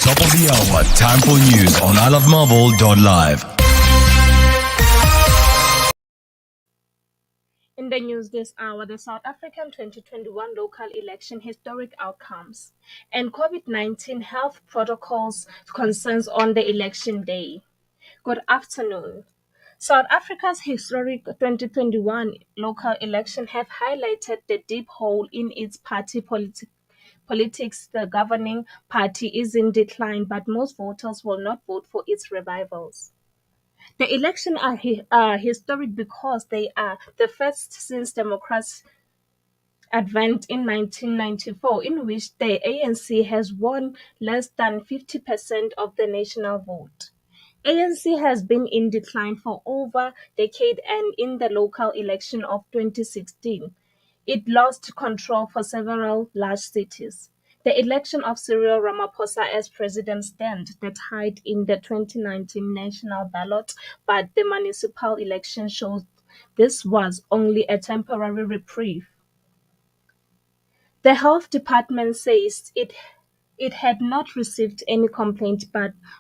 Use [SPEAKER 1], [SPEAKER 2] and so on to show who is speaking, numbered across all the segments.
[SPEAKER 1] Top of the hour, time for news on ilovemarvel.live.
[SPEAKER 2] In the news this hour, the South African 2021 local election historic outcomes and COVID-19 health protocols concerns on the election day. Good afternoon. South Africa's historic 2021 local election have highlighted the deep hole in its party politics. The governing party is in decline, but most voters will not vote for its revivals. The elections are historic because they are the first since democracy advent in 1994, in which the ANC has won less than 50% of the national vote. ANC has been in decline for over a decade, and in the local election of 2016, it lost control for several large cities. The election of Cyril Ramaphosa as president stand the tide in the 2019 national ballot, but the municipal election shows this was only a temporary reprieve. The health department says it had not received any complaint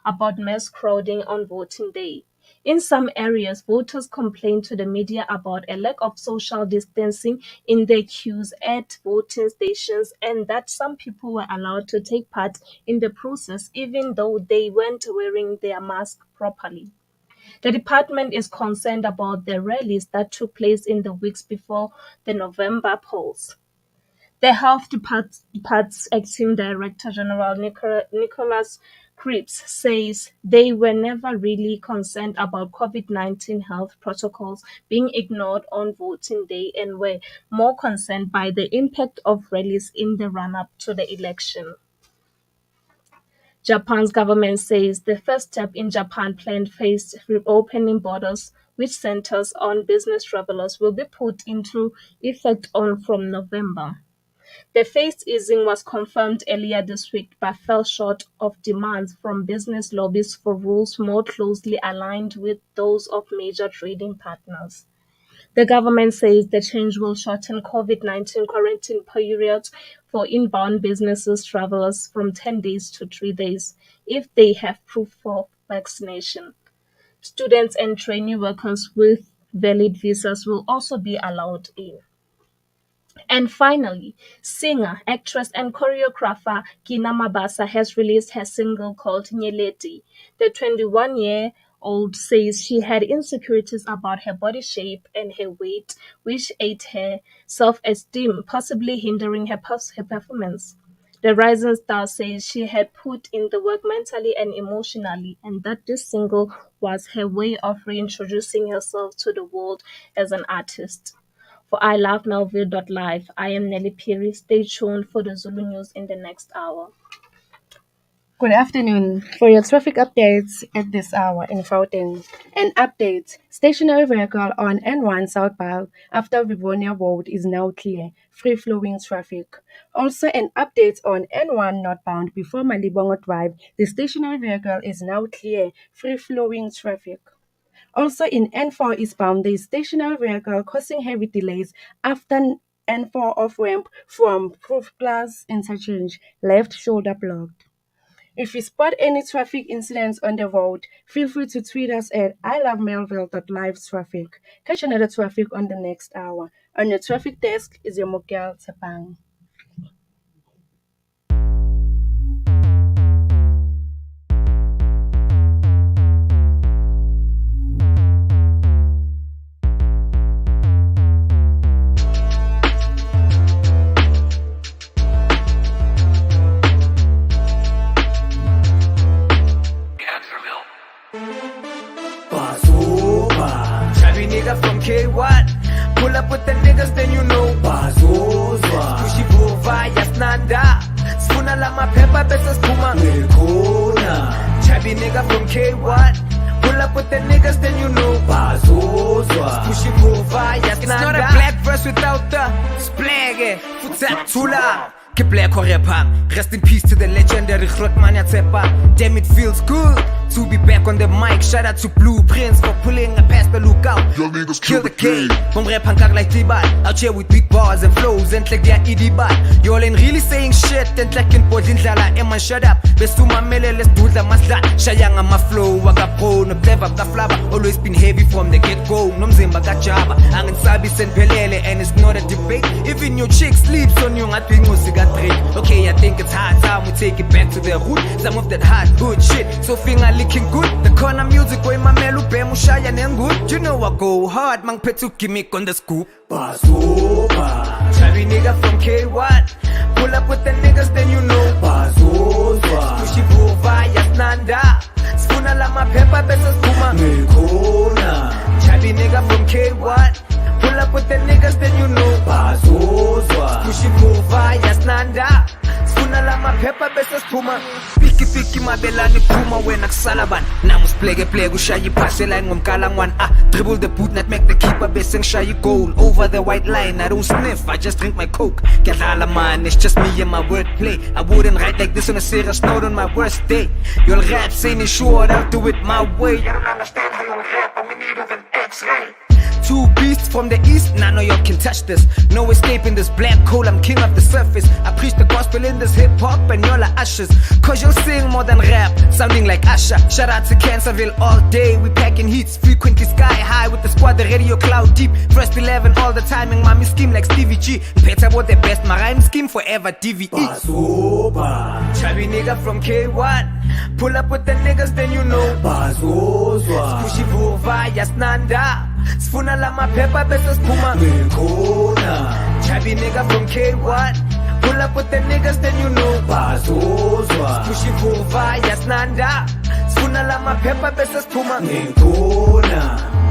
[SPEAKER 2] about mass crowding on voting day. In some areas, voters complained to the media about a lack of social distancing in the queues at voting stations, and that some people were allowed to take part in the process even though they weren't wearing their mask properly. The department is concerned about the rallies that took place in the weeks before the November polls. The Health Department's acting Director General Nicholas Cripps says they were never really concerned about COVID-19 health protocols being ignored on voting day and were more concerned by the impact of rallies in the run-up to the election. Japan's government says the first step in Japan planned phased reopening borders, which centers on business travelers, will be put into effect from November. The phased easing was confirmed earlier this week but fell short of demands from business lobbies for rules more closely aligned with those of major trading partners. The government says the change will shorten COVID-19 quarantine periods for inbound businesses travelers from 10 days to 3 days if they have proof of vaccination. Students and trainee workers with valid visas will also be allowed in. And finally, singer, actress, and choreographer Kina Mabasa has released her single called Nyeleti. The 21-year-old says she had insecurities about her body shape and her weight, which ate her self-esteem, possibly hindering her performance. The rising star says she had put in the work mentally and emotionally, and that this single was her way of reintroducing herself to the world as an artist. For ilovemelville.live, I am Nelly Piri. Stay tuned for the Zulu news in the next hour.
[SPEAKER 3] Good afternoon. For your traffic updates at this hour in Gauteng. An update. Stationary vehicle on N1 southbound after Rivonia Road is now clear. Free-flowing traffic. Also an update on N1 northbound before Malibongo Drive. The stationary vehicle is now clear. Free-flowing traffic. Also in N4 eastbound, there is stationary vehicle causing heavy delays after N4 off-ramp from Proof Plus interchange, left shoulder blocked. If you spot any traffic incidents on the road, feel free to tweet us at ilovemelville.live traffic. Catch another traffic on the next hour. On your traffic desk is your Mokel Tepang.
[SPEAKER 4] From K1, pull up with the niggas, then you know Bazooza. Pushy Bova, Yasnanda. Spuna la my pepper, besa spuma. Milkona. Chubby nigga from K1. Pull up with the niggas, then you know Bazooza. Pushy Bova, Yasnanda. It's not a black verse without the splag. Futatula. ke black or rapper. Rest in peace to the legendary Grootman Yatsepa. Damn, it feels good to be back on the mic. Shout out to Blueprints for pulling a past the lookout.
[SPEAKER 5] Young niggas
[SPEAKER 4] Kill the game. From rap hankak like T-Ball. Out here with big bars and flows and like they're idibat. Y'all ain't really saying shit and like in Portland Lala. Eman shut up. Bestu mamele let's do the masla. Shayanga ma flow. Waga pro no clever ka flava. Always been heavy from the get-go. Nomzimba ka jaba. Angin sabi sen pelele and it's not a debate. Even your chick sleeps on you. Ngating musika drink. Okay, I think it's hard time we take it back to the root. Some of that hard hood shit. So finger licking good. The corner music way my melu bemu shaya good. You know I go hard. Mang petu gimmick on the scoop. Bazoba. Chabby nigga from K1. Pull up with the niggas, then you know. Bazoba. Pushy Bova, Yasnanda. Spuna la ma pepper, besa spuma. Milkona. Chabby nigga from K1. Pull up with the niggas, then you know. Bazoba. Pushy Bova, Yasnanda. Spuna la ma pepper, besa spuma. Piki mabelani puma when aksalaban. Namus plege ushayi pasela ngomkalangwan. Dribble the boot, not make the keeper beseng shy goal. Over the white line, I don't sniff, I just drink my coke. Galala man, it's just me and my wordplay. I wouldn't write like this on a serious note on my worst day. Your rap saying it's short, I'll do it my way. I don't understand how you rap, I'm in need of an X-ray. Two beasts from the east, none of y'all can touch this. No escaping this black hole, I'm king of the surface. I preach the gospel in this hip-hop and y'all are ushers. Cause you'll sing more than rap, sounding like Usher. Shout out to Cancerville all day, we packing heats. Frequently sky high with the squad, the radio cloud deep. First 11 all the timing, mommy scheme like Stevie G. Pets about the best, my rhyme scheme forever DVE. Bazoba. Chubby nigga from K1. Pull up with the niggas, then you know. Bazoba. Pushy Bova, Yasnanda. Spuna la ma pepper, besa spuma. Milkona. Chubby nigga from K1. Pull up with the niggas, then you know. Bazozwa. Pushy Bova, Yasnanda. Spuna la ma pepper, besa spuma. Milkona.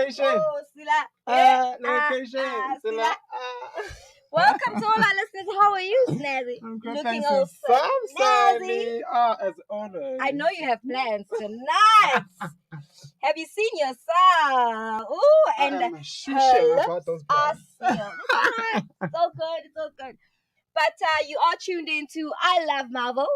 [SPEAKER 5] location.
[SPEAKER 6] Oh, Sila.
[SPEAKER 5] Location.
[SPEAKER 6] Sila. Welcome to all our listeners. How are you, Snazzy?
[SPEAKER 5] I'm good,
[SPEAKER 6] Looking
[SPEAKER 5] thanks.
[SPEAKER 6] all
[SPEAKER 5] Some
[SPEAKER 6] snazzy.
[SPEAKER 5] Sally. As always.
[SPEAKER 6] I know you have plans tonight. Have you seen your son? Ooh, and
[SPEAKER 5] I'm
[SPEAKER 6] her
[SPEAKER 5] shushing about
[SPEAKER 6] lips
[SPEAKER 5] those
[SPEAKER 6] are
[SPEAKER 5] plans.
[SPEAKER 6] sealed. It's all right. It's all good. It's all good. But you are tuned into I Love Marvel.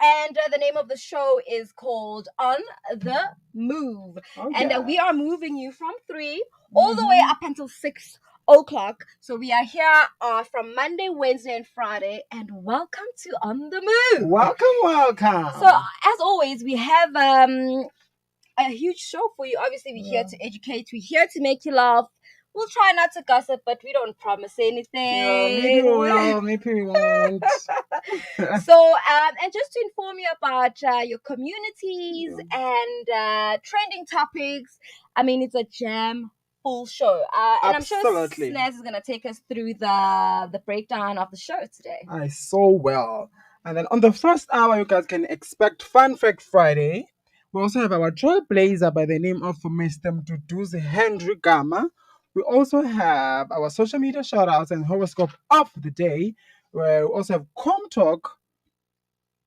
[SPEAKER 6] And the name of the show is called On the Move.
[SPEAKER 5] Oh,
[SPEAKER 6] And
[SPEAKER 5] yeah.
[SPEAKER 6] we are moving you from 3 all the way up until 6 o'clock. So we are here from Monday, Wednesday, and Friday. And welcome to On the Move.
[SPEAKER 5] Welcome.
[SPEAKER 6] So as always, we have a huge show for you. Obviously, we're here to educate. We're here to make you laugh. We'll try not to gossip, but we don't promise anything.
[SPEAKER 5] Maybe we will, maybe we won't.
[SPEAKER 6] So, and just to inform you about your communities and trending topics, I mean, it's a jam full show. And
[SPEAKER 5] Absolutely.
[SPEAKER 6] I'm sure Snaz is going to take us through the breakdown of the show today.
[SPEAKER 5] So well. And then on the first hour, you guys can expect Fun Fact Friday. We also have our trailblazer by the name of Mr. Mduduzi Henry Gama. We also have our social media shout-outs and horoscope of the day, where we also have Com Talk.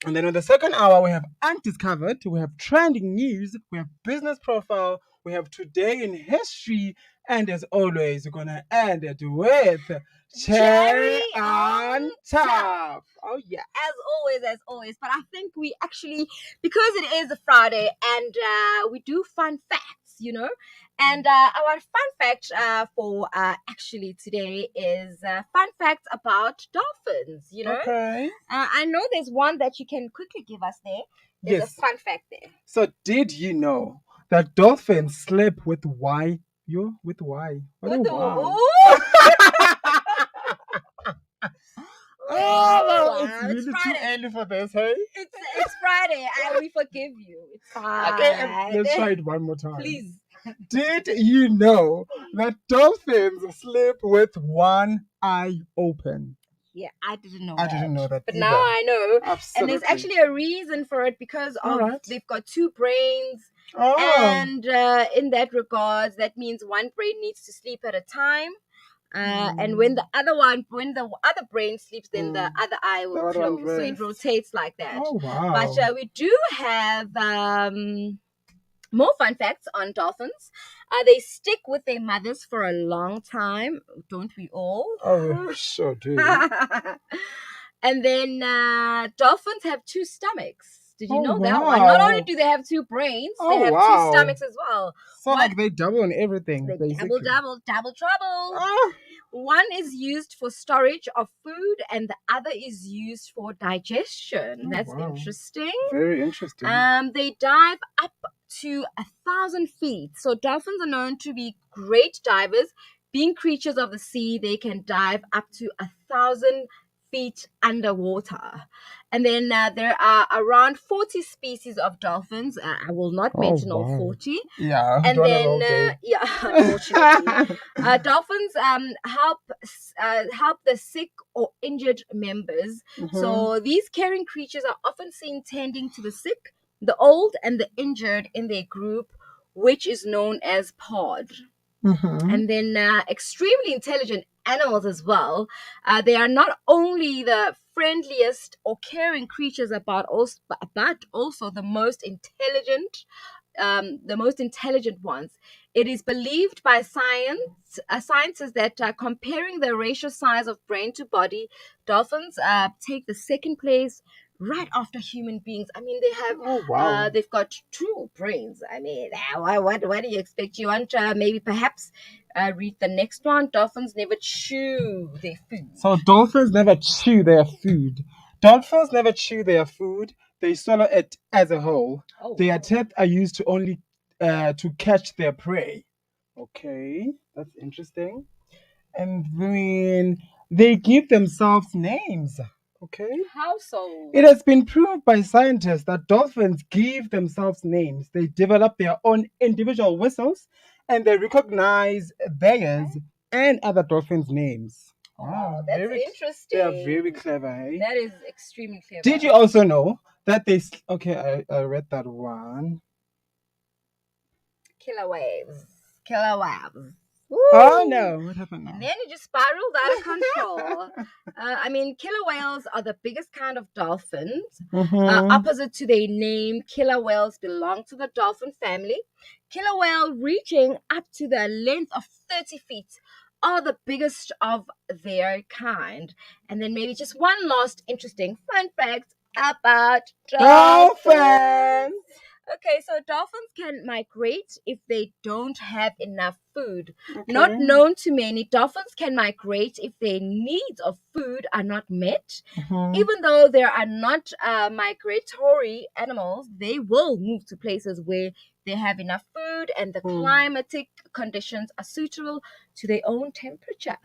[SPEAKER 5] And then on the second hour, we have Undiscovered, we have trending news, we have business profile, we have today in history, and as always, we're going to end it with Cherry on Top. Oh, yeah.
[SPEAKER 6] As always. But I think we actually, because it is a Friday and we do fun facts, you know. And our fun fact for actually today is fun facts about dolphins, you know.
[SPEAKER 5] Okay.
[SPEAKER 6] I know there's one that you can quickly give us there. There's a fun fact there.
[SPEAKER 5] So did you know that dolphins sleep with Y? With Y. What a wow.
[SPEAKER 6] Wow,
[SPEAKER 5] it's really too early for this, hey?
[SPEAKER 6] It's Friday. We forgive you. It's fine.
[SPEAKER 5] Okay, let's try it one more time.
[SPEAKER 6] Please.
[SPEAKER 5] Did you know that dolphins sleep with one eye open?
[SPEAKER 6] Yeah, I didn't know
[SPEAKER 5] that.
[SPEAKER 6] But
[SPEAKER 5] either.
[SPEAKER 6] now I know.
[SPEAKER 5] Absolutely.
[SPEAKER 6] And there's actually a reason for it because they've got two brains.
[SPEAKER 5] Oh.
[SPEAKER 6] And in that regard, that means one brain needs to sleep at a time. And when the other brain sleeps, then the other eye will close. So it rotates like that.
[SPEAKER 5] Oh, wow.
[SPEAKER 6] But we do have more fun facts on dolphins. They stick with their mothers for a long time. Don't we all?
[SPEAKER 5] Oh, sure do.
[SPEAKER 6] And then dolphins have two stomachs. Did you know that one? Not only do they have two brains, they have two stomachs as well.
[SPEAKER 5] So like they double on everything.
[SPEAKER 6] They double trouble. One is used for storage of food and the other is used for digestion. That's interesting.
[SPEAKER 5] Very interesting.
[SPEAKER 6] They dive up to 1,000 feet. So dolphins are known to be great divers. Being creatures of the sea, they can dive up to 1,000 feet underwater. And then there are around 40 species of dolphins. I will not mention all 40.
[SPEAKER 5] Yeah.
[SPEAKER 6] And then unfortunately, dolphins help the sick or injured members. So these caring creatures are often seen tending to the sick, the old, and the injured in their group, which is known as pod. And then extremely intelligent animals as well. They are not only the friendliest or caring creatures, but also the most intelligent ones. It is believed by scientists that comparing the ratio size of brain to body, dolphins take the second place right after human beings. I mean, they have they've got two brains. I mean, what do you expect? You want maybe perhaps read the next one? Dolphins never chew their food.
[SPEAKER 5] So dolphins never chew their food. Dolphins never chew their food. They swallow it as a whole. Their teeth are used to only to catch their prey. Okay, that's interesting. And then they give themselves names. Okay.
[SPEAKER 6] How so?
[SPEAKER 5] It has been proved by scientists that dolphins give themselves names. They develop their own individual whistles and they recognize theirs and other dolphins' names.
[SPEAKER 6] Wow, that's interesting.
[SPEAKER 5] They are very clever, hey?
[SPEAKER 6] That is extremely clever.
[SPEAKER 5] Did you also know that they... Okay, I read that one.
[SPEAKER 6] Killer whales. Killer whales.
[SPEAKER 5] Oh no, what happened now?
[SPEAKER 6] And then it just spiraled out of control. Killer whales are the biggest kind of dolphins. Opposite to their name, killer whales belong to the dolphin family. Killer whale reaching up to the length of 30 feet are the biggest of their kind. And then maybe just one last interesting fun fact about dolphins. Okay, so dolphins can migrate if they don't have enough food.
[SPEAKER 5] Okay.
[SPEAKER 6] Not known to many, dolphins can migrate if their needs of food are not met. Even though they are not migratory animals, they will move to places where they have enough food and the climatic conditions are suitable to their own temperature.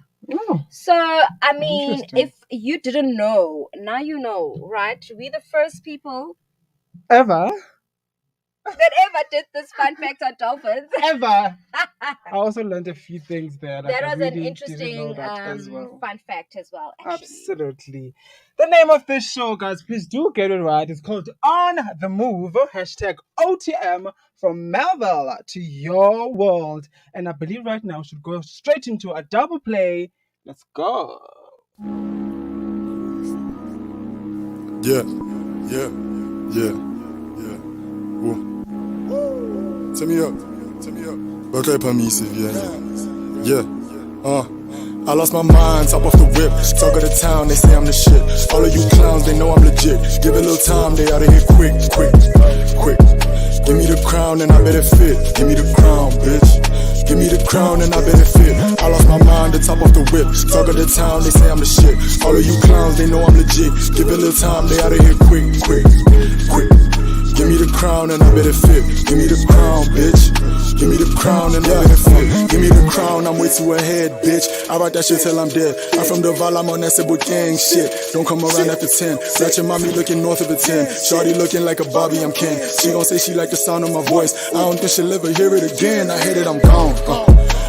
[SPEAKER 6] So, if you didn't know, now you know, right? We're the first people
[SPEAKER 5] Ever
[SPEAKER 6] that ever did this fun fact on dolphins.
[SPEAKER 5] Ever. I also learned a few things there.
[SPEAKER 6] That was
[SPEAKER 5] really
[SPEAKER 6] an interesting fun fact as well. Actually.
[SPEAKER 5] Absolutely. The name of this show, guys, please do get it right. It's called On the Move, #OTM, from Melville to your world. And I believe right now we should go straight into a double play. Let's go.
[SPEAKER 7] Yeah. Turn me up. Okay, parmi c'est bien. Yeah. I lost my mind, top off the whip. Talk of the town, they say I'm the shit. All of you clowns, they know I'm legit. Give it a little time, they outta here quick. Give me the crown and I bet it fit. Give me the crown, bitch. Give me the crown and I bet it fit. I lost my mind, the top off the whip. Talk of the town, they say I'm the shit. All of you clowns, they know I'm legit. Give it a little time, they outta here quick. Give me the crown and I bet it fit. Give me the crown, bitch. Give me the crown and I bet it fit. Give me the crown, I'm way too ahead, bitch. I write that shit till I'm dead. I'm from the Val, I'm on that Cebu gang shit. Don't come around after 10. Got your mommy looking north of a 10. Shorty looking like a Bobby, I'm Ken. She gon' say she like the sound of my voice. I don't think she'll ever hear it again. I hate it, I'm gone.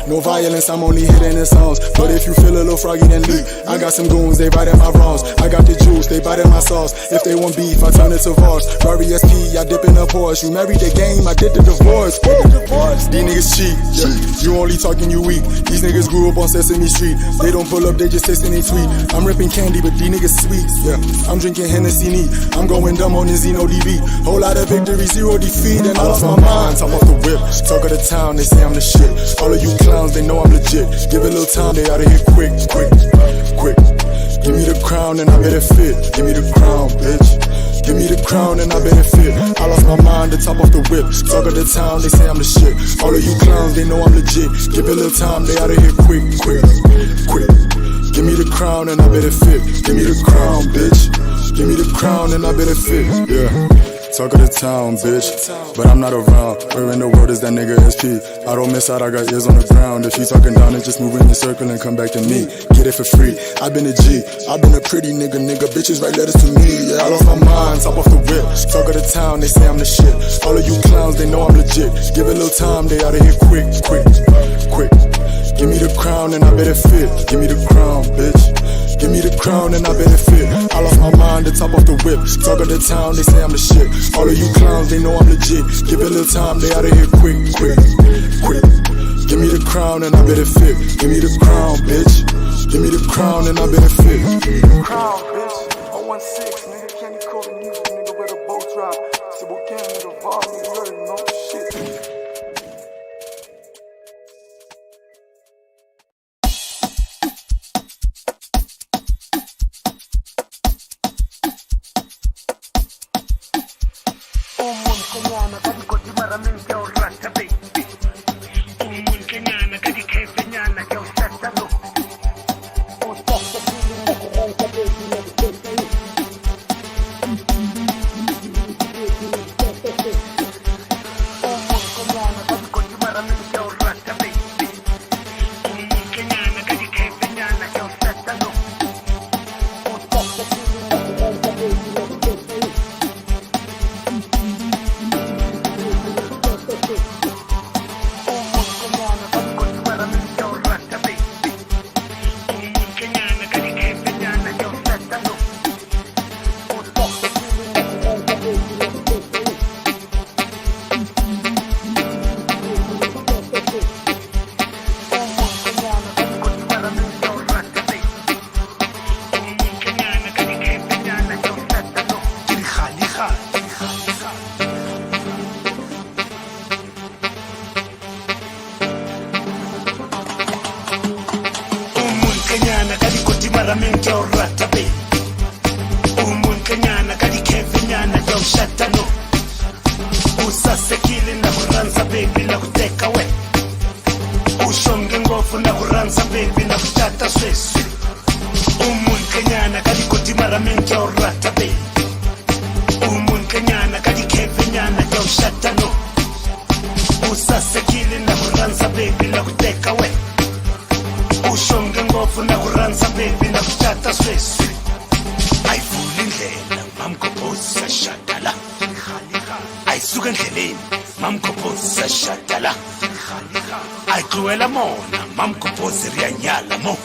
[SPEAKER 7] No violence, I'm only hitting the songs. But if you feel a little froggy, then leave. I got some goons, they biting my wrongs. I got the juice, they biting my sauce. If they want beef, I turn it to Vars. Rari SP, I dip in a Porsche. You married the game, I did the divorce. These niggas cheat, yeah. You only talking, you weak. These niggas grew up on Sesame Street. They don't pull up, they just taste any tweet. I'm ripping candy, but these niggas sweet, yeah. I'm drinking Hennessy neat. I'm going dumb on the Zeno DB. Whole lot of victory, zero defeat, and I lost my mind. Top off the whip, talk of the town, they say I'm the shit. All of you clowns, they know I'm legit. Give it a little time, they outta here quick. Give me the crown and I bet it fit. Give me the crown, bitch. Give me the crown and I bet it fit. I lost my mind, the top off the whip. Talk of the town, they say I'm the shit. All of you clowns, they know I'm legit. Give it a little time, they outta here quick. Give me the crown and I bet it fit. Give me the crown, bitch. Give me the crown and I bet it fit. Yeah. Talk of the town, bitch, but I'm not around. Where in the world is that nigga SP? I don't miss out, I got ears on the ground. If you talking down, then just move in your circle and come back to me. Get it for free, I've been a G. I've been a pretty nigga, bitches write letters to me. Yeah, I lost my mind, top off the whip. Talk of the town, they say I'm the shit. All of you clowns, they know I'm legit. Give it a little time, they outta here quick. Give me the crown and I bet it fit. Give me the crown, bitch. Give me the crown and I bet it fit. I lost my mind, the top off the whip. Talk of the town, they say I'm the shit. All of you clowns, they know I'm legit. Give it a little time, they outta here quick. Give me the crown and I bet it fit. Give me the crown, bitch. Give me the crown and I bet it fit. Give me the crown, bitch. 016, nigga, candy coat the music, nigga, where the boat drop. Cebu gang, nigga, Val, nigga, you already know shit.
[SPEAKER 8] marameng ke o rata be o monkenyana ka dikefenyana ke o shata no o sasekile na go ransa baby na go teka we o shonge ngofu na go ransa baby na go shata sweswe o monkenyana ka dikoti marameng ke o rata be o monkenyana ka dikefenyana ke o shata no o sasekile na go ransa baby na go teka we ushonge ngofu na kuransa baby na kushata sweswe ayivula indlela mamgobhoza shatala ayisuka endleleni mamgobhoza shatala ayigluwela mona mamgobhoza riyanyala mo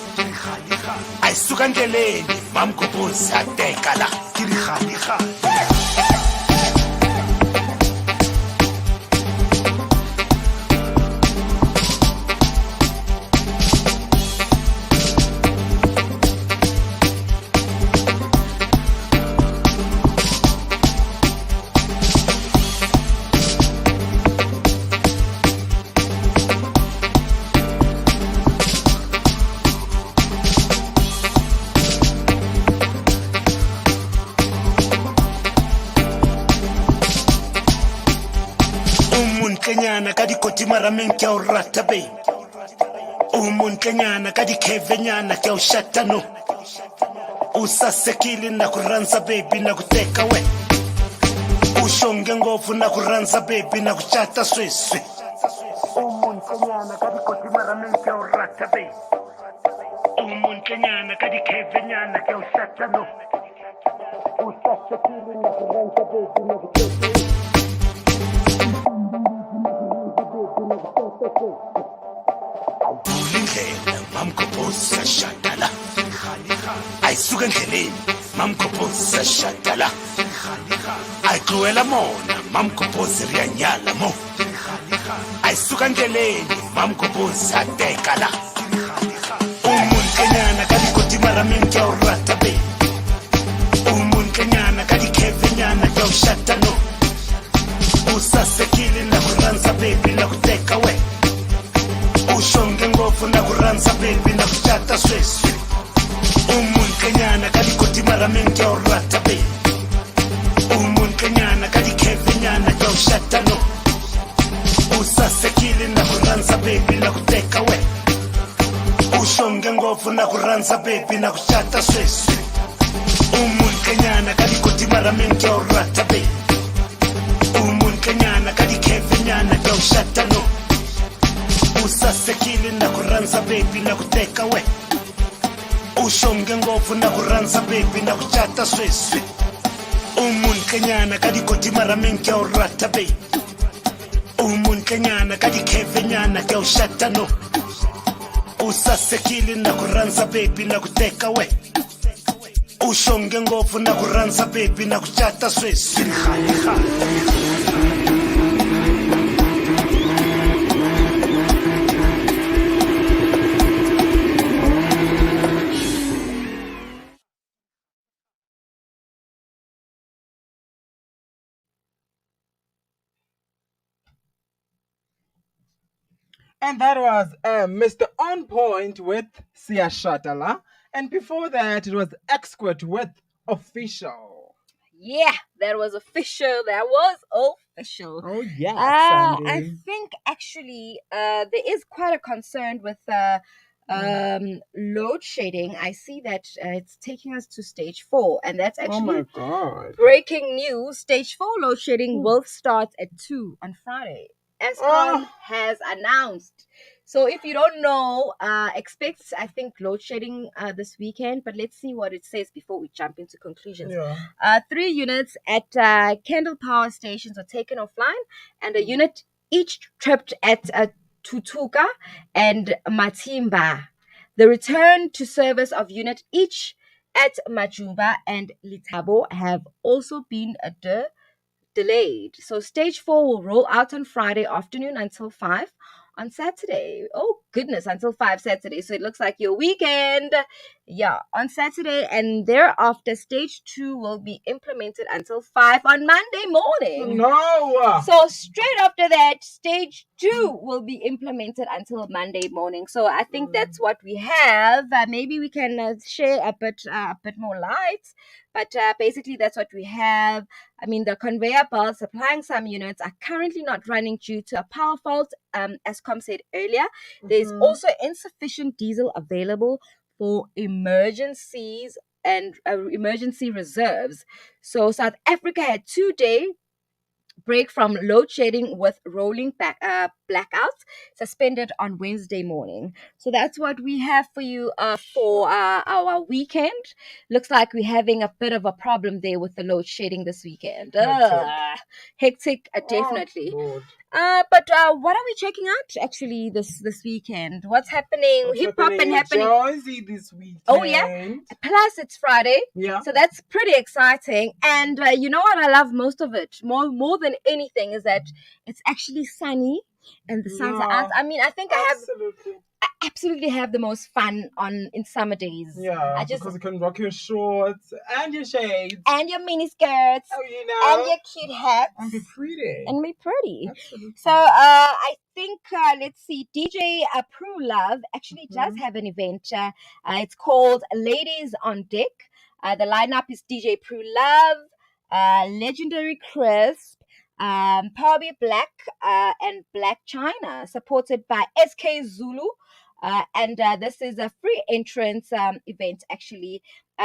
[SPEAKER 8] ayisuka endleleni mamgobhoza atekala kirihalikhali kenyana ka dikoti marameng ke o rata be o monkenyana ka dikhevenyana ke o shata no o sasekile na ku ransa baby na ku teka we o shonge ngofu na ku ransa baby na ku shata sweswe o monkenyana ka dikoti marameng ke o rata be o monkenyana ka dikhevenyana ke o shata no o sasekile na ku ransa baby na ku teka we indlela mamgobhoza shatala ayisuka endleleni mamgobhoza shatala ayigluwela mona mamgobhoza riyanyala mo ayisuka endleleni mamgobhoza atekala umunkenyana ka dikoti marameng ke o rata be umunkenyana ka dikhevenyana ke o shata no o sasekile na ku ransa baby na ku teka we ushonge ngofu na ku ransa baby na ku shata sweswe umunkenyana ka dikoti marameng ke o rata be umunkenyana ka dikhevenyana ke o shata no o sasekile na ku ransa baby na ku teka we ushonge ngofu na ku ransa baby na ku shata sweswe umunkenyana ka dikoti marameng ke o rata be umunkenyana ka dikhevenyana ke o shata no usasekile na ku ransa baby na ku teka we ushonge ngofu na ku ransa baby na ku shata sweswe umunkenyana ka dikoti marameng ke o rata be umunkenyana ka dikhevenyana ke o shata no usasekile na ku ransa baby na ku teka we ushonge ngofu na ku ransa baby na ku shata sweswe
[SPEAKER 5] And that was Mr. On Point with Sia Shatala. And before that, it was Exquit with Official.
[SPEAKER 6] Yeah, that was official.
[SPEAKER 5] Oh, yeah.
[SPEAKER 6] I think actually there is quite a concern with load shedding. I see that it's taking us to stage 4, and that's actually
[SPEAKER 5] oh my God.
[SPEAKER 6] breaking news. Stage 4 load shedding will start at 2 on Friday, as has announced. So if you don't know, expect, I think, load shedding this weekend. But let's see what it says before we jump into conclusions.
[SPEAKER 5] Yeah.
[SPEAKER 6] 3 units at Kendall power stations are taken offline, and a unit each tripped at Tutuka and Matimba. The return to service of unit each at Majuba and Litabo have also been delayed. So stage 4 will roll out on Friday afternoon until 5 on Saturday. Oh goodness, until 5 Saturday. So it looks like your weekend. Yeah, on Saturday, and thereafter stage 2 will be implemented until 5 on Monday morning.
[SPEAKER 5] No.
[SPEAKER 6] So straight after that, stage 2 will be implemented until Monday morning. So I think that's what we have. Maybe we can share a bit more light, but basically that's what we have. I mean, the conveyor belts supplying some units are currently not running due to a power fault. As Com said earlier, there's also insufficient diesel available for emergencies and emergency reserves. So South Africa had 2-day break from load shedding with rolling blackouts suspended on Wednesday morning. So that's what we have for you for our weekend. Looks like we're having a bit of a problem there with the load shedding this weekend. Hectic, definitely. But what are we checking out actually this weekend? What's happening? Hip hop and happening.
[SPEAKER 5] Jersey this weekend.
[SPEAKER 6] Oh yeah. Plus it's Friday.
[SPEAKER 5] Yeah.
[SPEAKER 6] So that's pretty exciting. And you know what I love most of it, more than anything, is that it's actually sunny and the suns are out. I mean, I think I absolutely have the most fun in summer days.
[SPEAKER 5] Yeah, because you can rock your shorts and your shades
[SPEAKER 6] and your mini skirts, and your cute hats,
[SPEAKER 5] and be pretty.
[SPEAKER 6] Absolutely. So I think let's see, DJ Prue Love actually does have an event. It's called Ladies on Deck. The lineup is DJ Prue Love, Legendary Crisp, Power Black, and Black China, supported by SK Zulu. And this is a free entrance event, actually.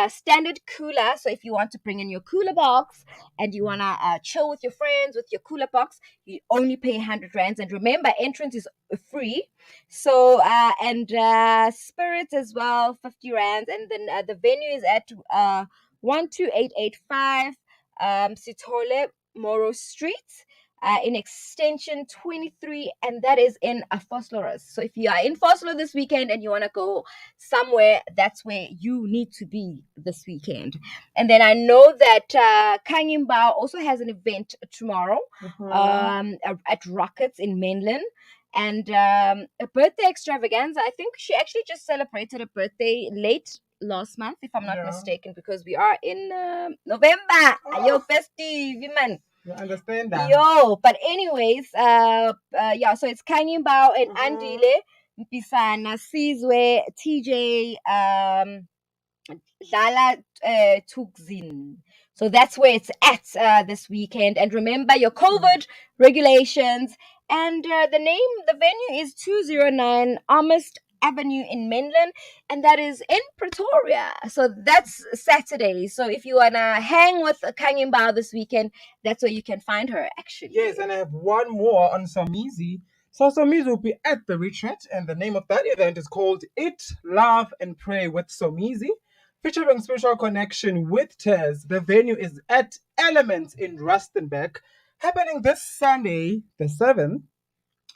[SPEAKER 6] Standard cooler. So if you want to bring in your cooler box and you want to chill with your friends with your cooler box, you only pay 100 rands. And remember, entrance is free. So, and spirits as well, 50 rands. And then the venue is at 12885 Sitole Moro Street. In extension 23, and that is in Vosloorus. So if you are in Vosloorus this weekend and you want to go somewhere, that's where you need to be this weekend. And then I know that Kangimbao also has an event tomorrow at Rockets in Mainland. And a birthday extravaganza. I think she actually just celebrated a birthday late last month, if I'm not mistaken, because we are in November. Yo, festive, man.
[SPEAKER 5] You understand that?
[SPEAKER 6] But anyways, so it's Kanyimbao and Andile, Mpisana, Sizwe, TJ, Lala Tukzin. So that's where it's at this weekend. And remember your COVID regulations. And the venue is 209 Amherst Avenue in Mainland, and that is in Pretoria. So that's Saturday. So if you wanna hang with Kangimbao this weekend, that's where you can find her, actually.
[SPEAKER 5] Yes, and I have one more on Somizi. So Somizi will be at the retreat, and the name of that event is called Eat, Love, and Pray with Somizi, featuring spiritual connection with Tez. The venue is at Elements in Rustenburg, happening this Sunday, the 7th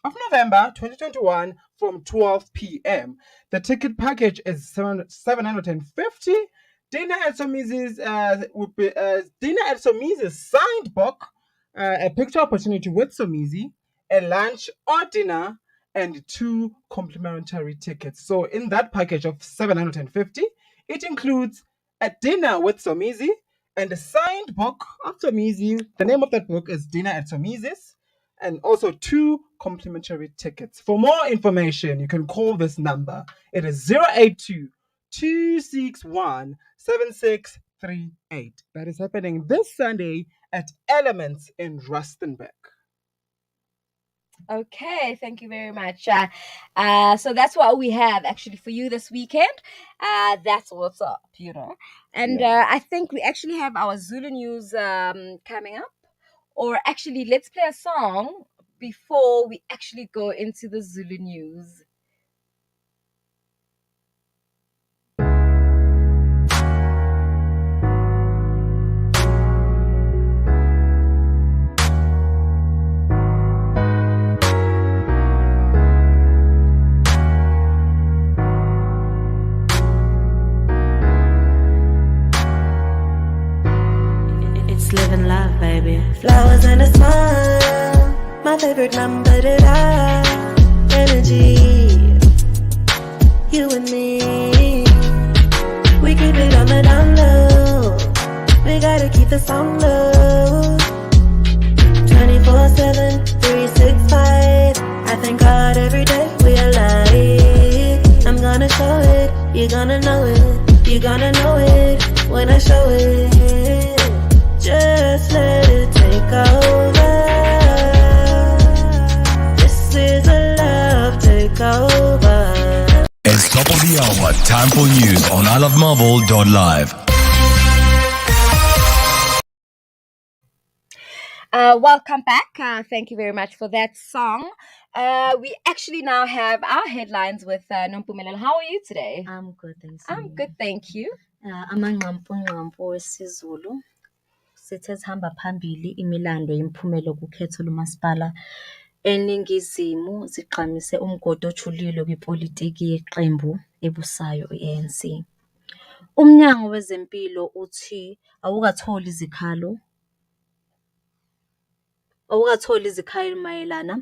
[SPEAKER 5] of November 2021 from 12 p.m. The ticket package is 750. Dinner at Somizi's signed book, a picture opportunity with Somizi, a lunch or dinner, and 2 complimentary tickets. So in that package of 750, it includes a dinner with Somizi and a signed book of Somizi. The name of that book is Dinner at Somizi's, and also 2 complimentary tickets. For more information, you can call this number. It is 082-261-7638. That is happening this Sunday at Elements in Rustenburg.
[SPEAKER 6] Okay, thank you very much. So that's what we have actually for you this weekend. That's what's up, And I think we actually have our Zulu news coming up. Or actually, let's play a song before we actually go into the Zulu news.
[SPEAKER 9] It's living love, baby. Flowers and a smile, my favorite number, energy, you and me. We keep it on the down low, we gotta keep the sound low. 24/7, 365, I gonna show it, you're gonna know it, you're gonna know it when I show it. Just let it take over. This is a love takeover.
[SPEAKER 1] It's top of the hour. Time for news on ilovemarvel.live.
[SPEAKER 6] Welcome back. Thank you very much for that song. We actually now have our headlines with Nompumelelo. How are you today?
[SPEAKER 10] I'm good, thanks.
[SPEAKER 6] I'm good, thank you.
[SPEAKER 10] Amanqampunqampu wesiZulu sithe sihamba phambili imilando yemphumelo kukhetho lomasipala eNingizimu zigqamise umgodo ojulile kwipolitiki yeqembu ebusayo i-ANC. Umnyango wezempilo uthi awukatholi izikhalo mayelana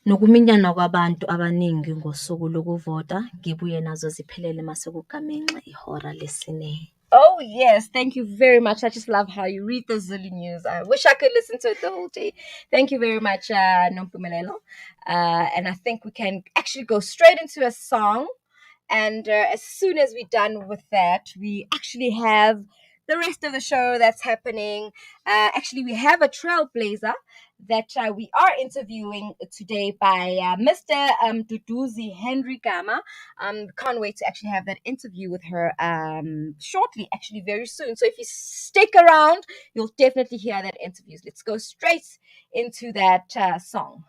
[SPEAKER 10] nokuminyana kwabantu abaningi ngosuku lokuvota ngibuye nazo ziphelele mase kugamenxe ihora lesine.
[SPEAKER 6] Oh, yes. Thank you very much. I just love how you read the Zulu news. I wish I could listen to it the whole day. Thank you very much, Nompumelelo. And I think we can actually go straight into a song. And as soon as we're done with that, we actually have the rest of the show that's happening. Actually, we have a trailblazer that we are interviewing today by Mr. Duduzi Henry Gama. Can't wait to actually have that interview with her shortly, actually very soon. So if you stick around, you'll definitely hear that interview. Let's go straight into that song.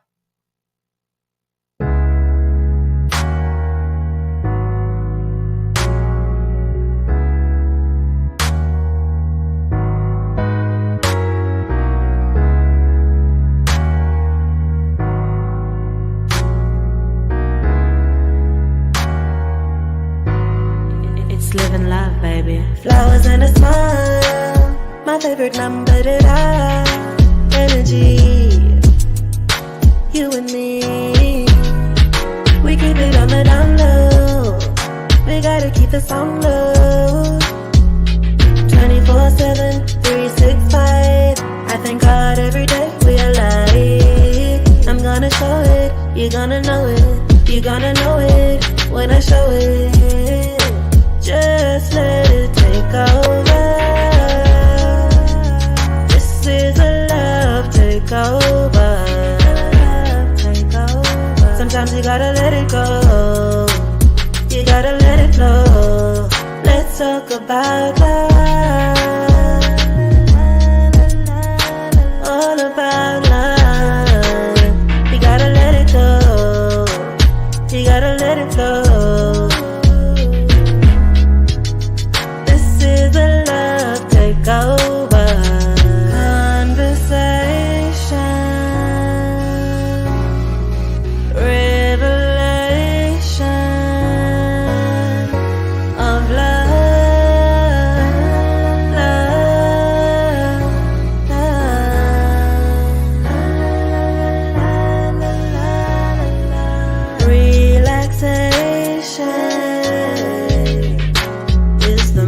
[SPEAKER 9] Living life, baby. Flowers and a smile, my favorite number to die. Energy, you and me. We keep it on the down low. We gotta keep the song low. 24/7, 365. I thank God every day we alive. I'm gonna show it, you're gonna know it, you're gonna know it when I show it. Just let it take over. This is a love takeover. Sometimes you gotta let it go. You gotta let it flow. Let's talk about love. All about love. You gotta let it go. You gotta let it flow. Over conversation, revelation of love, love, love. Relaxation is the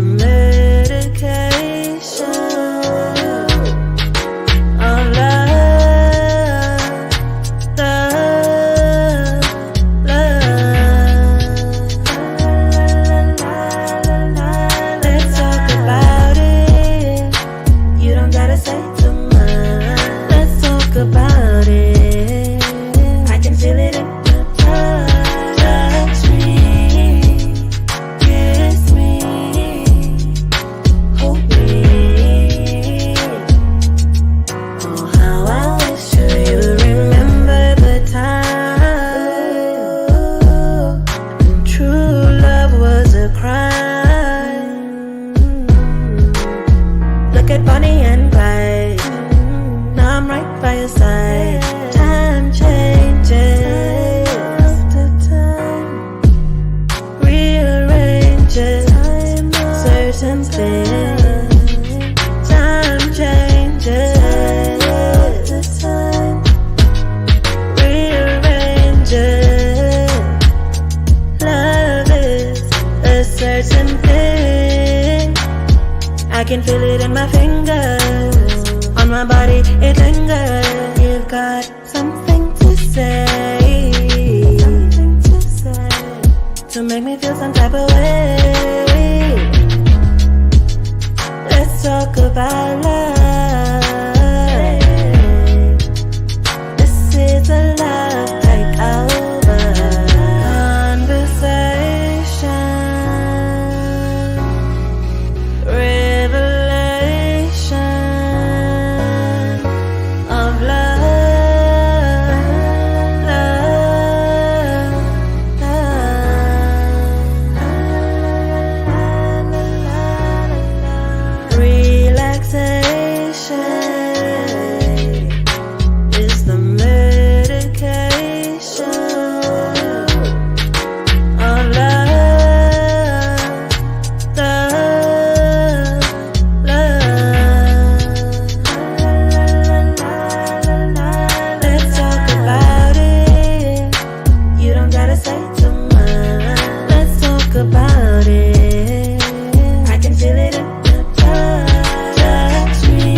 [SPEAKER 9] can feel it in my fingers. On my body, it lingers. You've got something to say. Something to say to make me feel some type of way. Let's talk about love. This is a love takeover conversation, revelation of love. Is the medication of love, love, love. Let's talk about it. You don't gotta say too much. Let's talk about it. I can feel it in your touch. Touch me.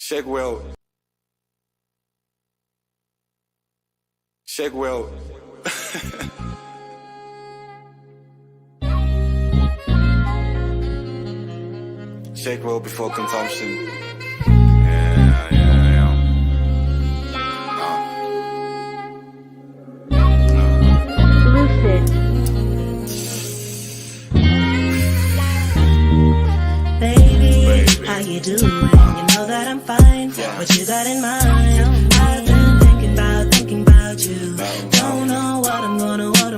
[SPEAKER 7] Shake well. Shake well. Shake well before consumption. Yeah.
[SPEAKER 9] Baby, how you doing? You know that I'm fine. What you got in mind? I've been thinking about you. Don't know what I'm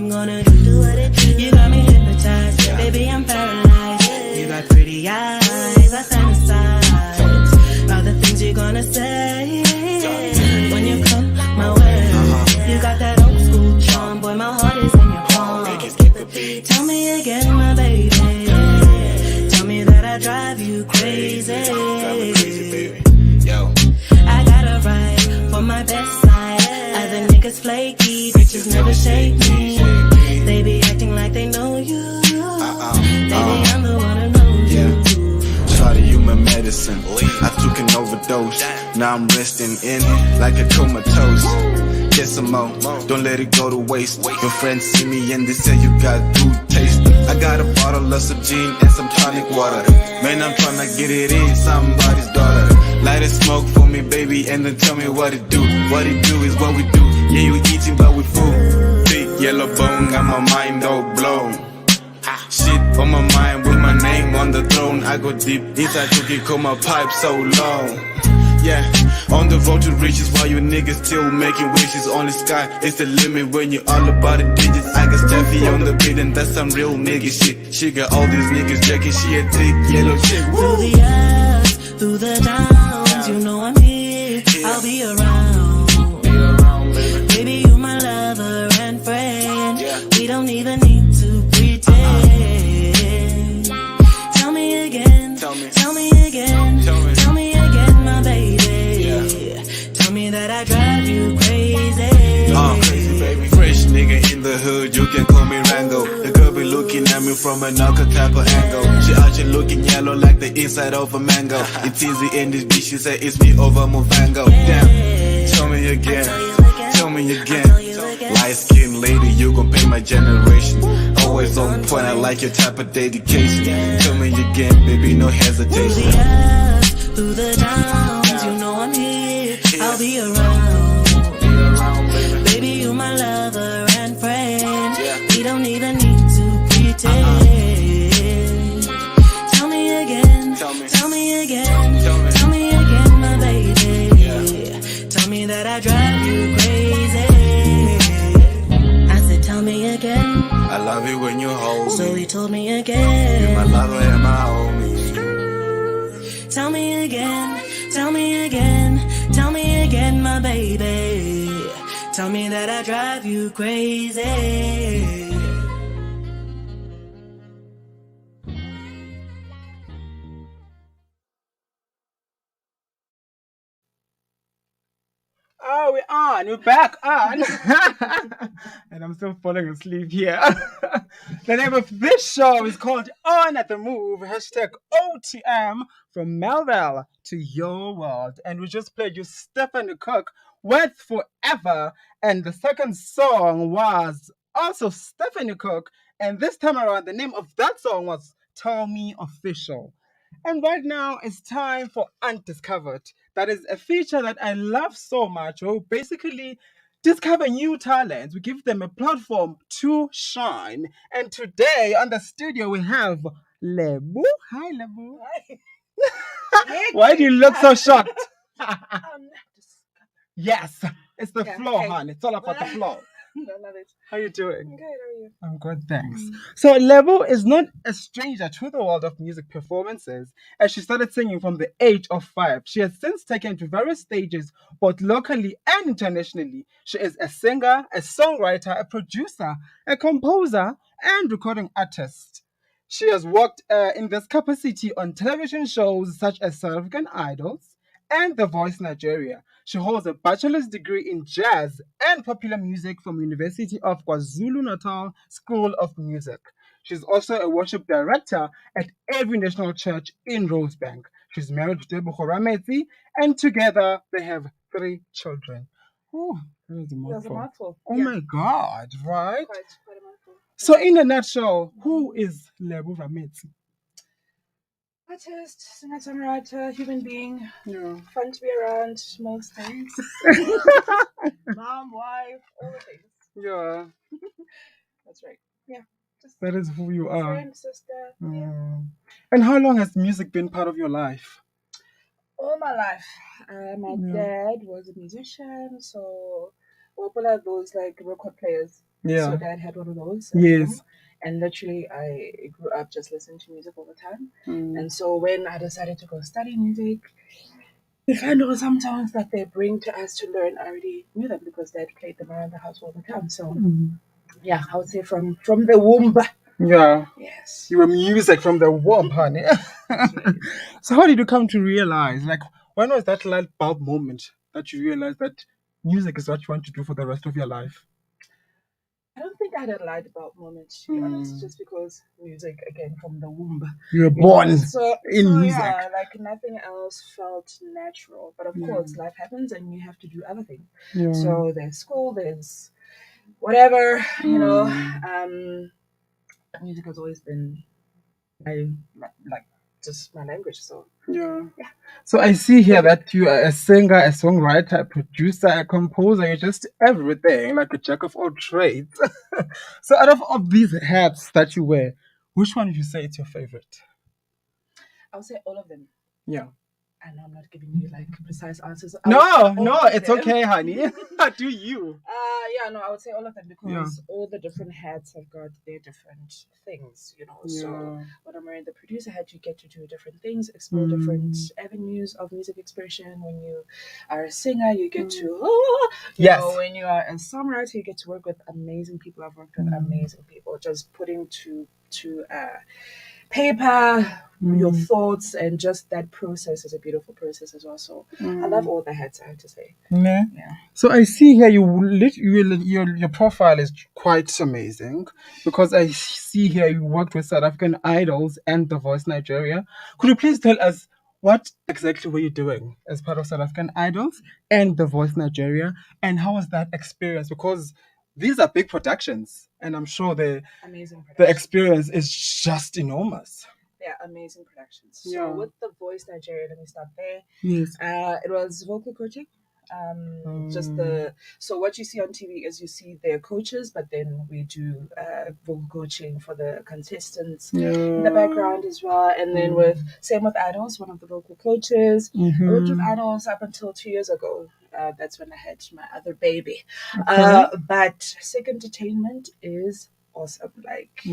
[SPEAKER 9] gonna do. Do what it do. You got me hypnotized. Baby, I'm paralyzed. You got pretty eyes. I fantasize about the things you're gonna say when you come my way. You got that old school charm, boy. My heart is in your palm. Tell me again, my baby. Tell me that I drive you crazy.
[SPEAKER 7] Yo.
[SPEAKER 9] I got a right for my best side. Other niggas flaky, bitches never shake me. They be acting like they know you. Baby, I'm the one who knows you.
[SPEAKER 7] Shawty, you my medicine. I took an overdose. Now I'm resting in like a comatose. Get some more, don't let it go to waste. Your friends see me and they say you got good taste. I got a bottle of Subgene and some tonic water. Man, I'm tryna get it in somebody's daughter. Light a smoke for me, baby, and then tell me what it do. What it do is what we do. Yeah, you eating but we full. Big yellow bone, got my mind all blown. Shit on my mind with my name on the throne. I go deep inside to get call my pipe so long. Yeah, on the road to riches while you niggas still making wishes. On the sky, it's the limit when you all about the digits. I got Steffi on the beat and that's some real nigga shit. She got all these niggas jacking, she a thick yellow chick.
[SPEAKER 9] Through the ups, through the downs, you know I'm here. I'll be around. Baby, you my lover and friend. We don't even need to pretend. Tell me again, tell me again, tell me again, my baby. Tell me that I drive you crazy.
[SPEAKER 7] Crazy baby, fresh nigga in the hood, you can call me Rango. The girl be looking at me from another type of angle. She out here looking yellow like the inside of a mango. It's easy in this bitch, she say it's me over Mofango. Damn, tell me again, tell me again. Light skin lady, you gon' pay my generation. Always on point, I like your type of dedication. Tell me again, baby, no hesitation.
[SPEAKER 9] Through the ups, through the downs, you know I'm here. I'll be around. Baby, you my lover and friend. We don't even need to pretend. Tell me again, tell me again, tell me again, my baby. Tell me that I drive you crazy. I said, tell me again.
[SPEAKER 7] I love it when you hold me.
[SPEAKER 9] So he told me again.
[SPEAKER 7] You're my lover and my homie.
[SPEAKER 9] Tell me again, tell me again, tell me again, my baby. Tell me that I drive you crazy.
[SPEAKER 5] Oh, we're on. We're back on. And I'm still falling asleep here. The name of this show is called On at the Move, hashtag OTM, from Melville to your world. And we just played you Stephanie Cook with Forever. And the second song was also Stephanie Cook. And this time around, the name of that song was Tell Me Official. And right now, it's time for Undiscovered. That is a feature that I love so much. Oh, basically, discover new talents. We give them a platform to shine. And today on the studio, we have Lebu. Hi, Lebu. Hi. Why do you look so shocked? Yes, it's the floor, hon. It's all about the floor. I love it. How you doing? I'm good. How are you? I'm good, thanks. So Levo is not a stranger to the world of music performances, as she started singing from the age of 5. She has since taken to various stages, both locally and internationally. She is a singer, a songwriter, a producer, a composer, and recording artist. She has worked in this capacity on television shows such as South African Idols and The Voice Nigeria. She holds a bachelor's degree in jazz and popular music from University of KwaZulu-Natal School of Music. She's also a worship director at Every National Church in Rosebank. She's married to Deborah Horamezi, and together they have 3 children. Oh, that was a mouthful. Oh my God, right? Quite a mouthful. So in a nutshell, who is Lebu Ramezi?
[SPEAKER 11] Artist, singer-songwriter, human being. Yeah. Fun to be around, most things. Mom, wife, all the things.
[SPEAKER 5] Yeah.
[SPEAKER 11] That's right. Yeah.
[SPEAKER 5] That is who you are.
[SPEAKER 11] Friend, sister.
[SPEAKER 5] Yeah. And how long has music been part of your life?
[SPEAKER 11] All my life. My dad was a musician, so what are those like record players?
[SPEAKER 5] Yeah.
[SPEAKER 11] So dad had one of those.
[SPEAKER 5] Yes.
[SPEAKER 11] And literally, I grew up just listening to music all the time. And so when I decided to go study music, the kind of some songs that they bring to us to learn, I already knew them because Dad played them around the house all the time. So, yeah, I would say from the womb.
[SPEAKER 5] Yeah.
[SPEAKER 11] Yes.
[SPEAKER 5] You were music from the womb, honey. Right. So how did you come to realize, like, when was that light bulb moment that you realized that music is what you want to do for the rest of your life?
[SPEAKER 11] I don't think I had a light bulb moment, to be honest, just because music, again, from the womb.
[SPEAKER 5] You were born in music.
[SPEAKER 11] Yeah, like nothing else felt natural. But of course, life happens and you have to do other things. Yeah. So there's school, there's whatever, you know. Music has always been like just my language. So
[SPEAKER 5] yeah. So I see here that you are a singer, a songwriter, a producer, a composer. You're just everything, like a jack of all trades. So out of all these hats that you wear, which one would you say is your favorite?
[SPEAKER 11] I would say all of them.
[SPEAKER 5] Yeah.
[SPEAKER 11] I know I'm not giving you like precise answers.
[SPEAKER 5] No, it's okay, honey. Do you?
[SPEAKER 11] No, I would say all of them because all the different hats have got their different things, you know. So when I'm wearing the producer hat, you get to do different things, explore different avenues of music expression. When you are a singer, you get to, you know, when you are a songwriter, you get to work with amazing people. I've worked with amazing people, just putting to paper your thoughts, and just that process is a beautiful process as well. So I love all the hats, I have to say.
[SPEAKER 5] Yeah. So I see here your profile is quite amazing, because I see here you worked with South African Idols and The Voice Nigeria. Could you please tell us what exactly were you doing as part of South African Idols and The Voice Nigeria, and how was that experience? Because these are big productions, and I'm sure the experience is just enormous.
[SPEAKER 11] Yeah, amazing productions. So with The Voice Nigeria, let me start there.
[SPEAKER 5] Yes.
[SPEAKER 11] It was vocal coaching. So what you see on TV is you see their coaches, but then we do vocal coaching for the contestants in the background as well. And then same with Idols, one of the vocal coaches. I worked with Idols up until 2 years ago. That's when I had my other baby. But Sick Entertainment is awesome. Like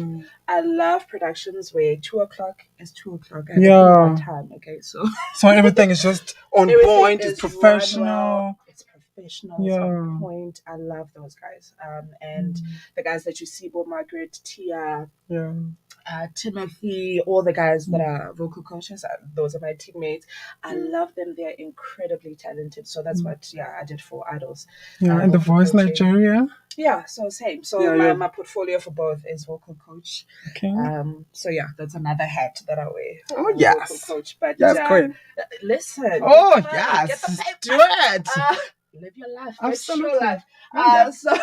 [SPEAKER 11] I love productions where 2:00 is 2:00 and one time. Okay, so
[SPEAKER 5] everything is just on point. It's professional.
[SPEAKER 11] It's professional. It's on point. I love those guys. And the guys that you see, Bo Margaret, Tia. Timothy, all the guys that are vocal coaches, those are my teammates. I love them. They're incredibly talented. So that's what, I did for Idols.
[SPEAKER 5] Yeah, and the
[SPEAKER 11] vocal
[SPEAKER 5] Voice
[SPEAKER 11] coaching.
[SPEAKER 5] Nigeria.
[SPEAKER 11] Yeah, so same. So my portfolio for both is vocal coach.
[SPEAKER 5] Okay.
[SPEAKER 11] So that's another hat that I wear.
[SPEAKER 5] Oh yes,
[SPEAKER 11] vocal coach. But
[SPEAKER 5] great.
[SPEAKER 11] Listen.
[SPEAKER 5] Oh
[SPEAKER 11] get the money,
[SPEAKER 5] yes,
[SPEAKER 11] get the paper.
[SPEAKER 5] do it.
[SPEAKER 11] Live your life.
[SPEAKER 5] Absolutely.
[SPEAKER 11] Fetch your life. So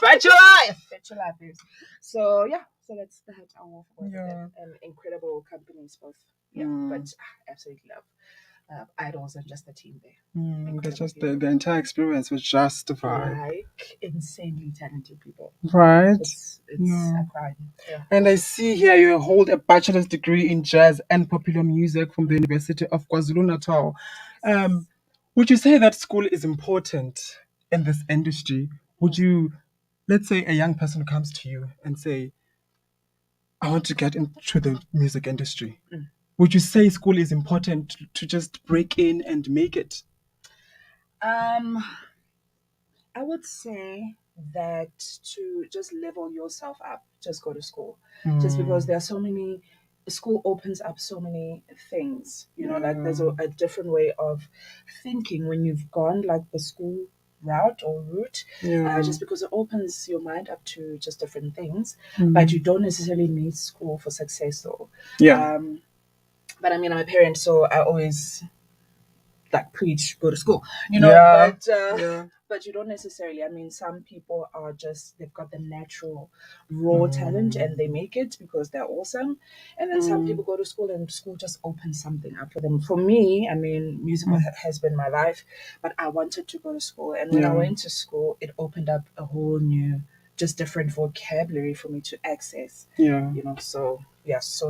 [SPEAKER 5] fetch your life.
[SPEAKER 11] Fetch your life, babes. So so that's the hat I wore for both of
[SPEAKER 5] Yeah.
[SPEAKER 11] them. And incredible companies both. Yeah, but absolutely love. Idols and just the team there.
[SPEAKER 5] That's just the entire experience was justified.
[SPEAKER 11] Like insanely talented people.
[SPEAKER 5] Right.
[SPEAKER 11] It's a crime. Yeah.
[SPEAKER 5] And I see here you hold a bachelor's degree in jazz and popular music from the University of KwaZulu-Natal. Would you say that school is important in this industry? Would you, let's say a young person comes to you and say, I want to get into the music industry. Would you say school is important to just break in and make it?
[SPEAKER 11] I would say that to just level yourself up, just go to school. Just because there are so many, school opens up so many things. Like there's a different way of thinking when you've gone like the school route or route, just because it opens your mind up to just different things. But you don't necessarily need school for success though. But I mean, I'm a parent, so I always preach, go to school, but you don't necessarily. I mean, some people are they've got the natural raw talent and they make it because they're awesome. And then some people go to school and school just opens something up for them. For me, I mean, music has been my life, but I wanted to go to school. And when I went to school, it opened up a whole new, just different vocabulary for me to access. So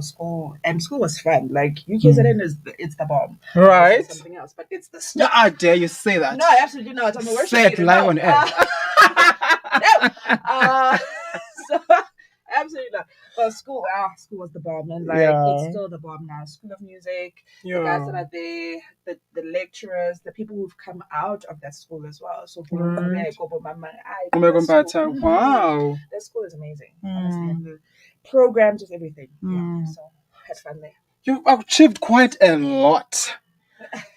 [SPEAKER 11] school was fun. Like UKZN it's the bomb.
[SPEAKER 5] Right.
[SPEAKER 11] It's something else, but it's the stuff.
[SPEAKER 5] I dare you say that.
[SPEAKER 11] No, absolutely not. I'm a worship
[SPEAKER 5] Say it
[SPEAKER 11] leader.
[SPEAKER 5] live on air.
[SPEAKER 11] So absolutely not. But school was the bomb, and it's still the bomb now. School of Music, the guys that are there, the lecturers, the people who've come out of that school as well. So
[SPEAKER 5] wow,
[SPEAKER 11] that school is amazing. Honestly, and the programs, just everything. So had fun there.
[SPEAKER 5] You've achieved quite a lot.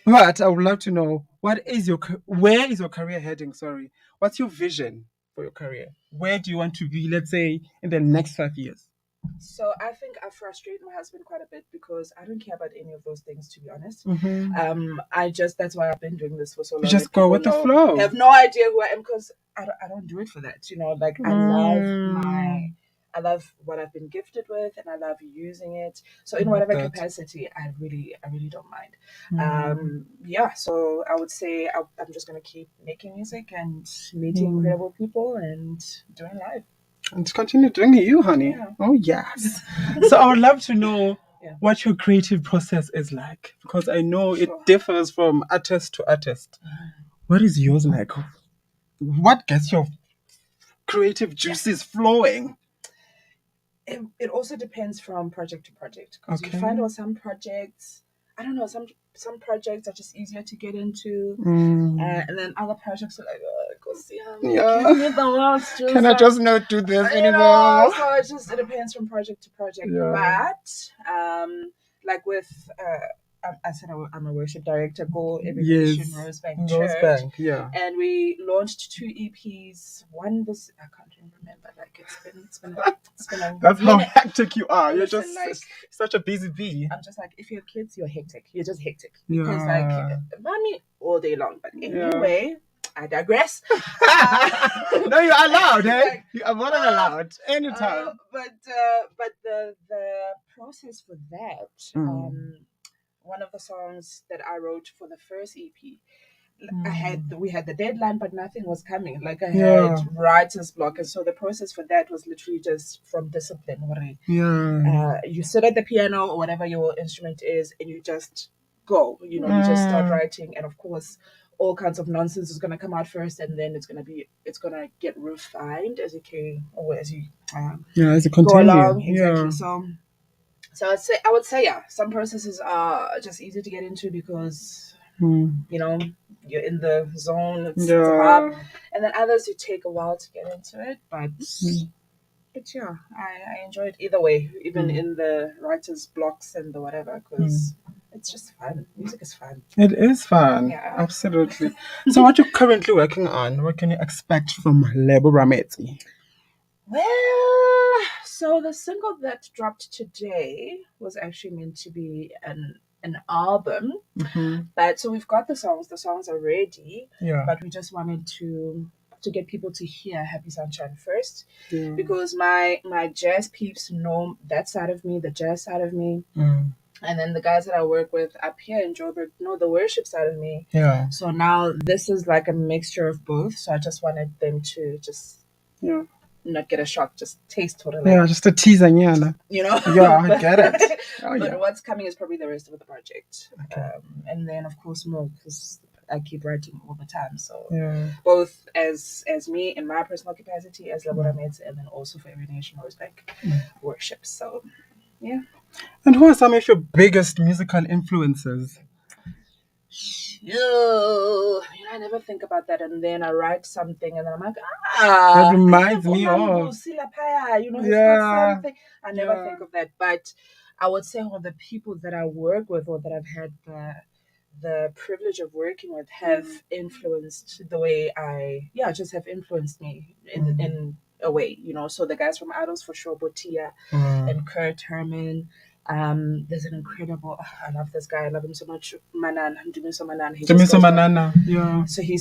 [SPEAKER 5] But I would love to know where is your career heading? Sorry, what's your vision for your career? Where do you want to be? Let's say in the next 5 years.
[SPEAKER 11] So I think I frustrate my husband quite a bit because I don't care about any of those things, to be honest. That's why I've been doing this for so long.
[SPEAKER 5] You just go with the flow.
[SPEAKER 11] I have no idea who I am because I don't do it for that. Like I love what I've been gifted with and I love using it. So in whatever capacity, I really don't mind. So I would say I'm just going to keep making music and meeting incredible people and doing live.
[SPEAKER 5] And continue doing you, honey.
[SPEAKER 11] Yeah.
[SPEAKER 5] Oh, yes. So I would love to know what your creative process is like. Because I know it differs from artist to artist. What is yours like? What gets your creative juices flowing?
[SPEAKER 11] It also depends from project to project. Because you find out some projects, I don't know, some projects are just easier to get into. And then other projects are like, go see how give me the world.
[SPEAKER 5] Can I just not do this anymore?
[SPEAKER 11] So it depends from project to project. But like with I said I'm a worship director, Go Evolution Rosebank Church. And we launched 2 EPs. One this I can't even remember. Like it's been a
[SPEAKER 5] That's how hectic you are. You're just such a busy bee.
[SPEAKER 11] I'm just like, if you have kids, you're hectic. You're just hectic. Because mommy all day long. But anyway, I digress.
[SPEAKER 5] No, you're allowed, eh? You are more than allowed. Anytime.
[SPEAKER 11] But the process for that, one of the songs that I wrote for the first EP, we had the deadline, but nothing was coming. Like I had writer's block, and so the process for that was literally just from discipline. You sit at the piano or whatever your instrument is, and you just go. You just start writing, and of course, all kinds of nonsense is gonna come out first, and then it's gonna get refined as you
[SPEAKER 5] as you continue.
[SPEAKER 11] Go along. Exactly. So I would say some processes are just easy to get into because you're in the zone, it's hard. And then others you take a while to get into it, but But yeah, I enjoy it either way, even in the writer's blocks and the whatever, because it's just fun. Music is fun.
[SPEAKER 5] It is fun.
[SPEAKER 11] Yeah.
[SPEAKER 5] Absolutely. So what you currently working on? What can you expect from Lebo Rameti?
[SPEAKER 11] Well, so the single that dropped today was actually meant to be an album. But so we've got the songs are ready.
[SPEAKER 5] Yeah.
[SPEAKER 11] But we just wanted to get people to hear Happy Sunshine first. Because my jazz peeps know that side of me, the jazz side of me. And then the guys that I work with up here in Joburg know the worship side of me.
[SPEAKER 5] Yeah.
[SPEAKER 11] So now this is like a mixture of both. So I just wanted them to just not get a shock, just taste totally.
[SPEAKER 5] Yeah, just a teaser, yeah.
[SPEAKER 11] You know?
[SPEAKER 5] Yeah, I get it. Oh,
[SPEAKER 11] but
[SPEAKER 5] yeah.
[SPEAKER 11] what's coming is probably the rest of the project.
[SPEAKER 5] Okay.
[SPEAKER 11] And then, of course, more, because I keep writing all the time. So both as me in my personal capacity as Laboramete, and then also for Every Nation Rose Bank worship. So, yeah.
[SPEAKER 5] And who are some of your biggest musical influences?
[SPEAKER 11] I never think about that, and then I write something, and then I'm like,
[SPEAKER 5] that reminds me of.
[SPEAKER 11] He's got something. I never think of that, but I would say all the people that I work with or that I've had the privilege of working with have influenced the way just have influenced me in a way, So the guys from Idols for sure, Botia and Kurt Herman. There's an incredible. I love this guy. I love him so much. Manan, Dumiso Manan.
[SPEAKER 5] Yeah.
[SPEAKER 11] So he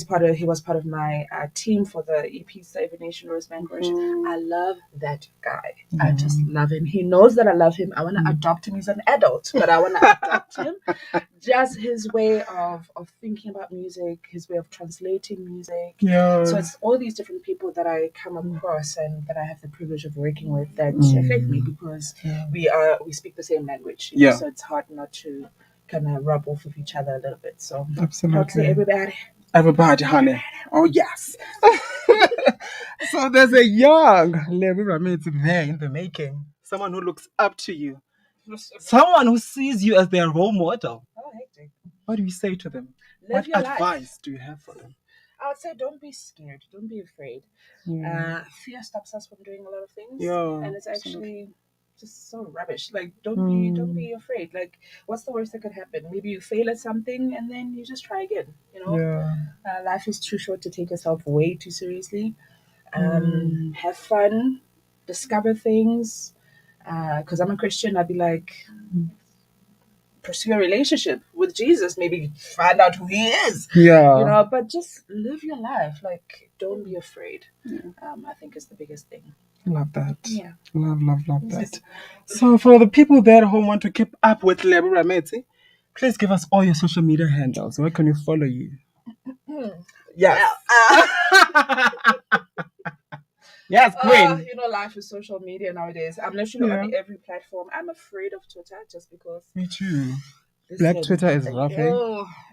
[SPEAKER 11] was part of my team for the EP Every Nation Rose Bank version. I love that guy. I just love him. He knows that I love him. I want to adopt him. He's an adult, but I want to adopt him. Just his way of thinking about music, his way of translating music.
[SPEAKER 5] Yeah.
[SPEAKER 11] So it's all these different people that I come across and that I have the privilege of working with that affect me because we speak the same language. So it's hard not to kind of rub off of each other a little bit. So
[SPEAKER 5] absolutely,
[SPEAKER 11] everybody,
[SPEAKER 5] honey. Oh yes. So there's a young Lebo Rameti there in the making. Someone who looks up to you. Someone who sees you as their role model.
[SPEAKER 11] Oh, hectic.
[SPEAKER 5] What do you say to them?
[SPEAKER 11] Live
[SPEAKER 5] what
[SPEAKER 11] your
[SPEAKER 5] advice
[SPEAKER 11] life.
[SPEAKER 5] Do you have for them?
[SPEAKER 11] I would say don't be scared. Don't be afraid. Fear stops us from doing a lot of things. And it's actually just so rubbish. Like don't be afraid. Like what's the worst that could happen? Maybe you fail at something and then you just try again. Life is too short to take yourself way too seriously. Have fun, discover things. Because I'm a Christian, I'd be like, pursue a relationship with Jesus. Maybe find out who He is. But just live your life. Like don't be afraid. I think is the biggest thing.
[SPEAKER 5] Love that.
[SPEAKER 11] Yeah.
[SPEAKER 5] Love that. So for the people there who want to keep up with Lebo Rameti, please give us all your social media handles. Where can we follow you? Yes. Yes, Queen.
[SPEAKER 11] Life is social media nowadays. I'm literally on every platform. I'm afraid of Twitter just because.
[SPEAKER 5] Me too. Black Twitter is rough, eh?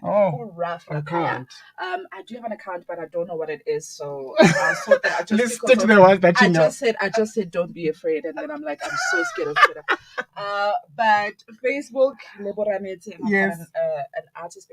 [SPEAKER 11] Rough.
[SPEAKER 5] I can't.
[SPEAKER 11] I do have an account, but I don't know what it is. So I thought that I just
[SPEAKER 5] let's stick to the ones that you know.
[SPEAKER 11] I just said don't be afraid, and then I'm like, I'm so scared of Twitter. But Facebook, Lebo Rameti, and I have an artist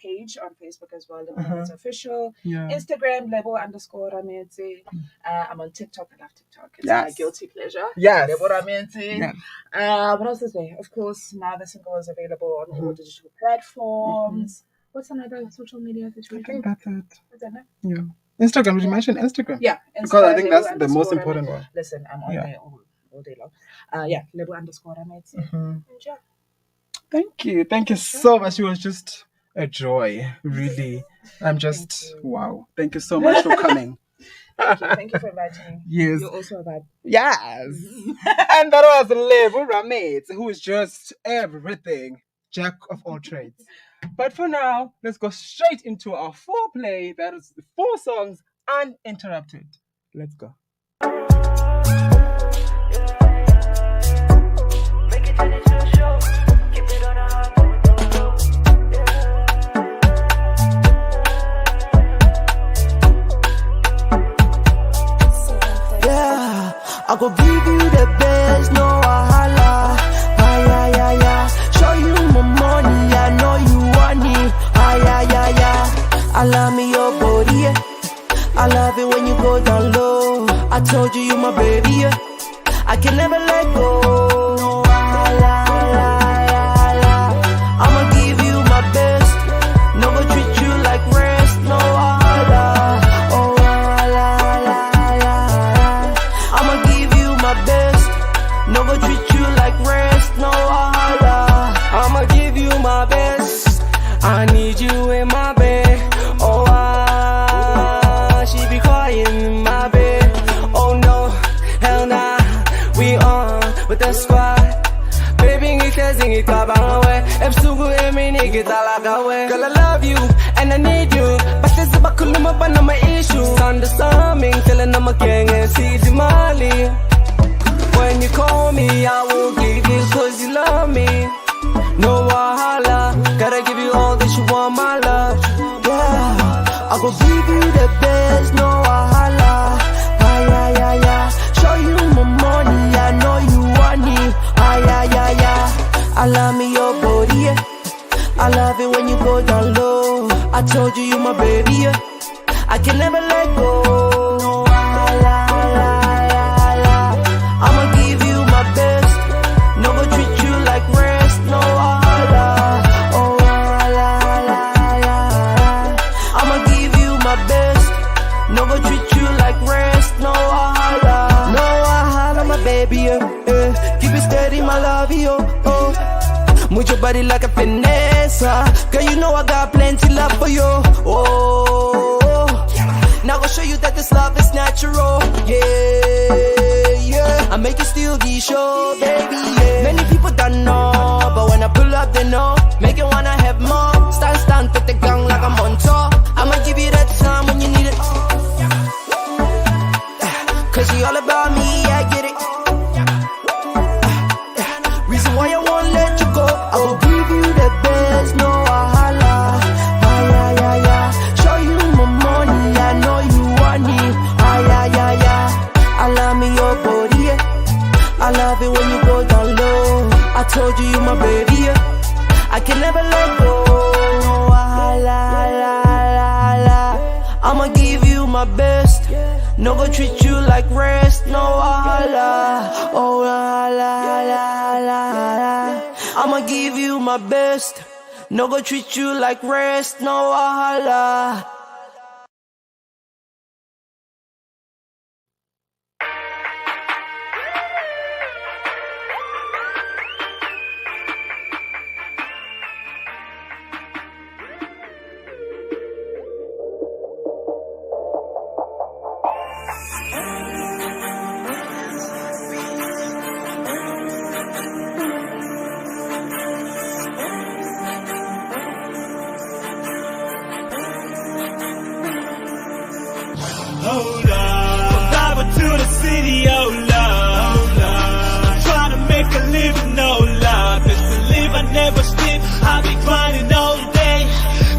[SPEAKER 11] page on Facebook as well, Lebo Rameti Official. Instagram, Lebo_Rameti. I'm on TikTok. I love TikTok. It's my guilty pleasure. Lebo Rameti. What else is there? Of course, now the single is available on all digital platforms. What's another social media that you
[SPEAKER 5] I think that's it.
[SPEAKER 11] Is that it?
[SPEAKER 5] Yeah. Instagram. Did you mention Instagram?
[SPEAKER 11] Yeah.
[SPEAKER 5] Because I think that's the most important one.
[SPEAKER 11] Listen, I'm on there all day long. Lebo_Rameti. Yeah.
[SPEAKER 5] Thank you so much. It was just a joy, really. I'm just wow. Thank you so much for coming.
[SPEAKER 11] Thank you for inviting me.
[SPEAKER 5] Yes.
[SPEAKER 11] You're also a vibe.
[SPEAKER 5] Yes. And that was Lebo Rameti, who is just everything. Jack of all trades. But for now, let's go straight into our foreplay. That is the 4 songs uninterrupted. Let's go.
[SPEAKER 12] I go give you the best, no wahala. Show you my money, I know you want it. I love me your body, I love it when you go down low. I told you my baby, I need you in my bed. Oh, she be crying in my bed. Oh no, hell nah, we on with the squad. Baby, girl, I love you and I need you, but there's a bakuluma but my issues. Understanding, telling them I can't see the Mali. When you call me, I will give you 'cause you love me. No wahala, gotta give you all that you want, my love. Yeah, I go give you the best, no wahala. Yeah, yeah, yeah. Show you my money, I know you want it. Yeah, yeah, yeah. I love me your body, yeah. I love it when you go down low. I told you my baby, yeah. I can never let go. I'ma give you my best. No go treat you like rest. No I'ma give you my best. No go treat you like rest. No my baby, yeah. Keep it steady, my love, yo. Oh. Move your body like a finesse. Girl, you know I got plenty love for you. Oh, now I'll show you that this love is natural. Yeah, yeah. I make you steal the show, baby. Yeah. Many people don't know, but when I pull up, they know. Make you wanna have more. Stand with the gang like I'm on top. I'ma give you that time when you need it. 'Cause you all about me, I get it. Reason why I won't let you go. I will give you the best, no wahala. Yeah, yeah, yeah. Show you my money, I know you want it. Yeah, yeah, yeah. I love me your body, yeah. I love it when you go down low. I told you my baby, yeah. I can never let go. I'ma give you my best. No go treat you like rest. No wahala. Oh la. I'ma give you my best. No go treat you like rest. No wahala.
[SPEAKER 8] Hold up, from Bible to the city, oh Lord. Trying to make a living, oh Lord. Best believe I never sleep. I be grinding all day,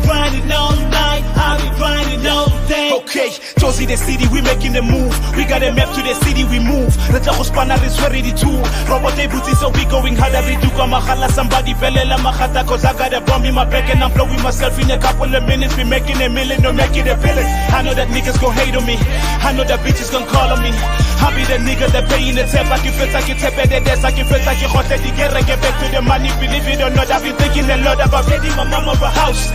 [SPEAKER 8] grinding all night. I be grinding all day. Okay, Josie the city, we making the move. We got a map to the city, we move. The Tahospana is ready to. Robot booty, so we going harder. We do come somebody belela mahata, 'cause I got a bomb in my back and I'm blowing myself in a couple of minutes. We making a million, no making a billion. I know that niggas gon' hate on me. I know that bitches gon' call on me. I be the nigga that paying the tap. I can feel like it's a better desk. I can feel like you're hot. Get back to the money. Believe it or not, I've been thinking a lot about getting my mama a house.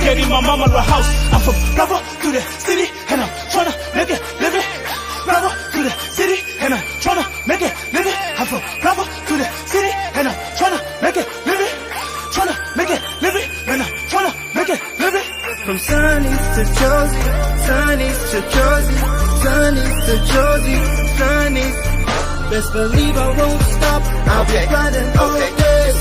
[SPEAKER 8] Getting my mama a house. I'm from Bravo to the city and I'm tryna make it living. Bravo to the city and I'm tryna make it living. I'm from Bravo to the city and I'm tryna make it living. Tryna make it living and I'm tryna make it living.
[SPEAKER 12] From Sunny to Josie, Sunny to Josie, Sunny to Josie, Sunny. Best believe I won't stop. I'll be running all day,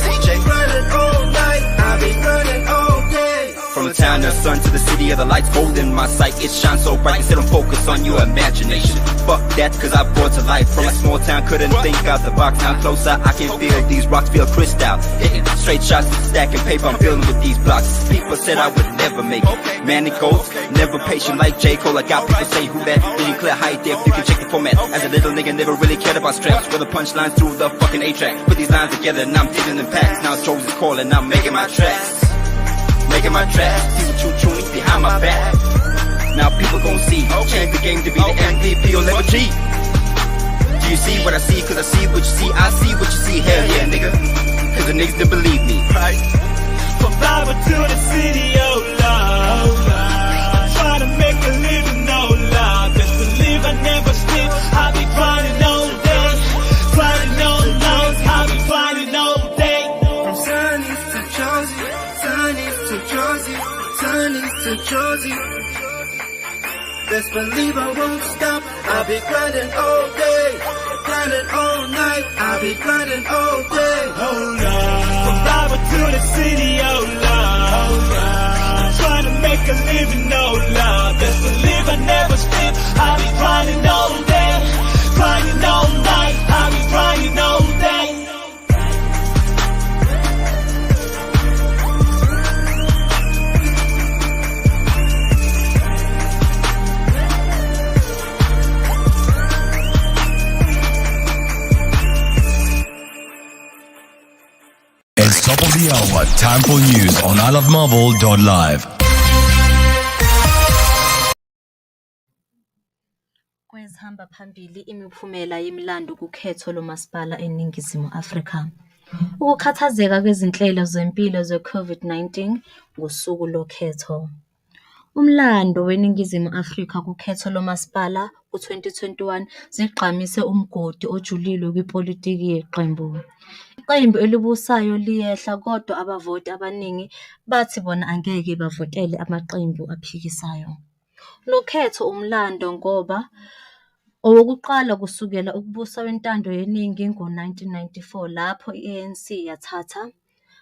[SPEAKER 12] running all night. I'll be running all day.
[SPEAKER 13] From the town of sun to the city of the lights, gold in my sight. It shines so bright, instead of focus on your imagination. Fuck that, 'cause I brought to life. From a small town, couldn't think out the box. Now closer, I can feel these rocks, feel crystal. Hitting straight shots, stacking paper, I'm building with these blocks. People said I would never make it. Man, it goes, never patient like J. Cole. I got people say who that, didn't clear height if you can check the format. As a little nigga, never really cared about straps. With the punchlines through the fucking A-track. Put these lines together and I'm hitting them packs. Now Joe's calling, I'm making my tracks. Making my tracks, see what you chewing behind my back. Now people gon' see, change the game to be the MVP or level G. Do you see what I see? 'Cause I see what you see, I see what you see. Hell yeah, nigga, 'cause the niggas didn't believe me, right?
[SPEAKER 8] From Bible to the city, oh Lord. Trying to make a living, oh Lord. Best believe I never sleep. I be grinding all day, grinding all night. I be grinding all day.
[SPEAKER 12] From Sunny to Josie, Sunny to into Jersey, turn into Jersey. Best believe I won't stop. I'll be grinding all day, grinding all night. I'll be grinding all day.
[SPEAKER 8] Oh Lord, from Broward to the city, oh Lord. I'm trying to make a living, oh Lord. Best believe I never sleep. I'll be grinding all day, grinding all night. I'll be grinding all day.
[SPEAKER 1] It's top of the hour. Time for news on ilovemarvel.live.
[SPEAKER 10] Kwezihamba phambili imiphumela yemilando kukhetho lomasipala eNingizimu Afrika. Ukukhathazeka kwezinhlelo zempilo ze-COVID-19 ngosuku lokhetho. Umlando weNingizimu Afrika kukhetho lomasipala ku-2021 zigqamise umgodi ojulile kwipolitiki yeqembu. Iqembu elibusayo liyehla kodwa abavoti abaningi bathi bona angeke bavotele amaqembu aphikisayo. Lokhetho umlando ngoba owokuqala kusukela ukubusa wentando yeningi ngo-1994 lapho i-ANC yathatha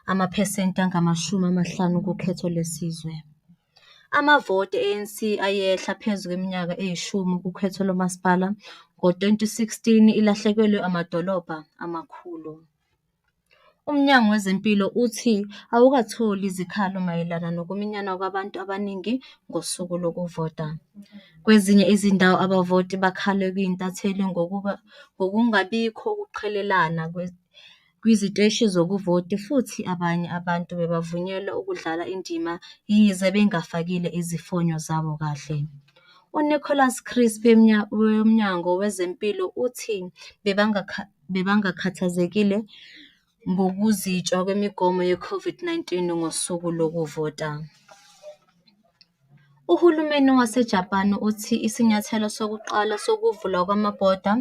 [SPEAKER 10] amaphesenti angama-50 kukhetho lesizwe. Amavoti e-ANC ayehla phezu kweminyaka eyishumi kukhetho lomasipala ngo-2016 ilahlekelwe amadolobha amakhulu. Umnyango wezempilo uthi awukatholi izikhalo mayelana nokuminyana kwabantu abaningi ngosuku lokuvota. Kwezinye izindawo abavoti bakhale kuyintatheli ngokungabikho ukuqhelelana kwiziteshi zokuvota futhi abanye abantu bebavunyelwa ukudlala indima yize bengafakile izifonyo zabo kahle. UNicholas Crisp womnyango wezempilo uthi bebangakhathazekile ngokuzitshwa kwemigomo ye-COVID-19 ngosuku lokuvota. Uhulumeni waseJapan uthi isinyathelo sokuqala sokuvulwa kwamabhoda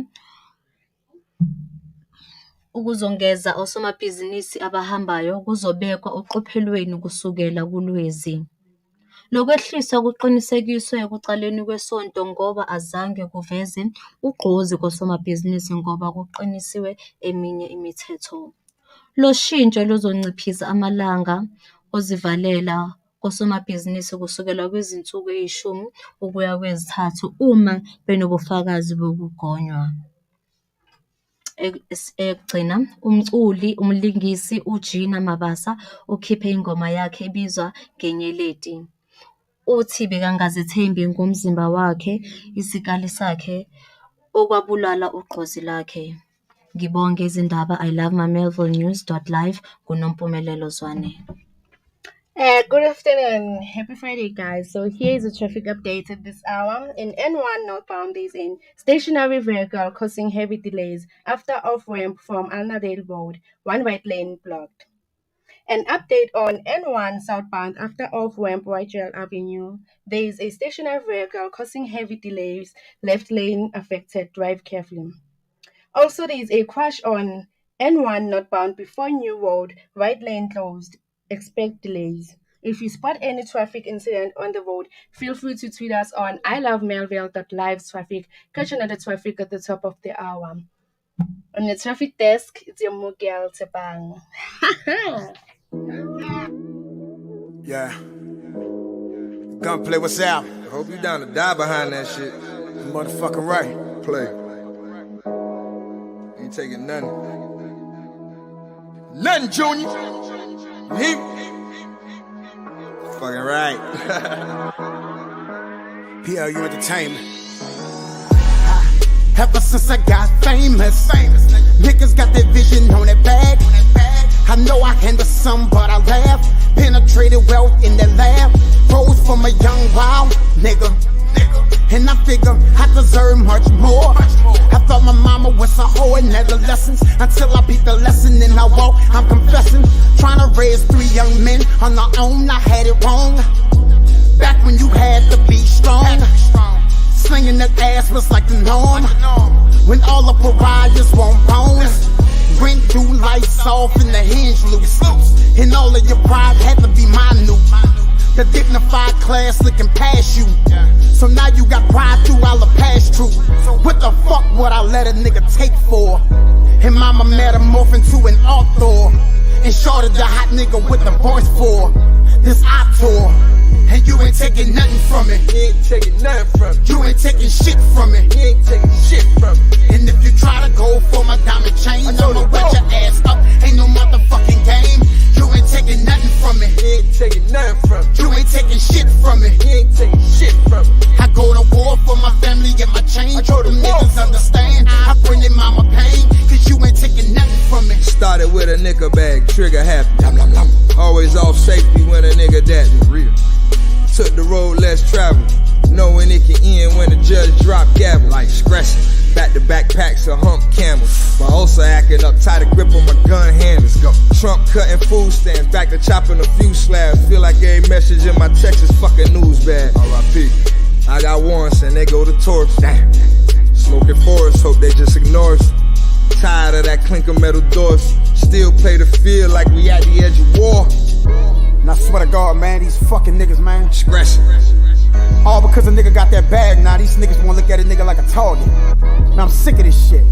[SPEAKER 10] ukuzongeza osomabhizinisi abahambayo kuzobekwa oqophelweni kusukela kuLwezi. Lokwehliswa kuqinisekiswe ekuqaleni kwesonto ngoba azange kuveze ugqozi kosomabhizinisi ngoba kuqinisiwe eminye imithetho. Lo shintsho luzonciphisa amalanga ozivalela kosomabhizinisi kusukela kwizinsuku eziyishumi ukuya kwezithathu uma benobufakazi bokugonywa. Ekugcina, umlingisi uGina Mabasa ukhiphe ingoma yakhe ebizwa Ngenyeleti. Uthi bekangazethembi ngomzimba wakhe, isikali sakhe okwabulala ugqozi lakhe. Ngibonge izindaba ilovemarvelnews.live kuNompumelelo Zwane.
[SPEAKER 3] Good afternoon. Happy Friday, guys. So here is a traffic update at this hour. In N1 northbound, there is a stationary vehicle causing heavy delays after off-ramp from Alnadale Road, one right lane blocked. An update on N1 southbound after off-ramp Whitehall Avenue. There is a stationary vehicle causing heavy delays, left lane affected, drive carefully. Also, there is a crash on N1 northbound before New Road, right lane closed. Expect delays. If you spot any traffic incident on the road, feel free to tweet us on ilovemelville.live traffic. Catch another traffic at the top of the hour. On the traffic desk, it's your Mugel Tebang.
[SPEAKER 14] Yeah. Gunplay, what's out? I hope you down to die behind that shit. You motherfucking right. Play. Ain't taking nothing. Nothing, Junior. He fucking right. PLU Entertainment.
[SPEAKER 15] Ever since I got famous, niggas got that vision on that bag. I know I handle some, but I laugh. Penetrated wealth in the lab. Rose from a young wild nigga. And I figure I deserve much more. I thought my mama was a hoe in adolescence, until I beat the lesson and I walk, I'm confessing. Trying to raise 3 young men on our own, I had it wrong. Back when you had to be strong. Slinging that ass was like the norm. When all the pariahs want bones. rent due, lights off, and the hinge loose. And all of your pride had to be minute. The dignified class looking past you. So now you got pride through all the past truth. What the fuck would I let a nigga take for? And mama metamorph into an author. And shorted the hot nigga with the voice for this I tour. And you ain't taking nothing from it.
[SPEAKER 14] He ain't taking nothing from it.
[SPEAKER 15] You ain't taking shit from it.
[SPEAKER 14] He ain't taking shit from it.
[SPEAKER 15] And if you try to go for my diamond chain, I'ma wet your ass up. Ain't no motherfucking game. You ain't taking nothing from it.
[SPEAKER 14] He ain't taking nothing from it.
[SPEAKER 15] You ain't taking shit from it.
[SPEAKER 14] He ain't taking shit from it.
[SPEAKER 15] I go to war for my family and my chain. Them niggas understand. I bring their mama pain. Cause you ain't taking nothing from me.
[SPEAKER 14] Started with a nigga bag, trigger happy. Always off safety when a nigga that real. Took the road less traveled, knowing it can end when the judge drop gavel. Like scratching, back to backpacks or hump camels. But also acting up, tight a grip on my gun handles. Go. Trump cutting food stamps, back to chopping a few slabs. Feel like every message in my text is fucking news bad. R.I.P. I got warrants and they go to torch. Damn. Smoking forest, hope they just ignore us. Tired of that clinker metal doors. Still play the field like we at the edge of war.
[SPEAKER 15] And I swear to God, man, these fucking niggas, man.
[SPEAKER 14] Scratching.
[SPEAKER 15] All because a nigga got that bag, now these niggas wanna look at a nigga like a target. Now I'm sick of this shit.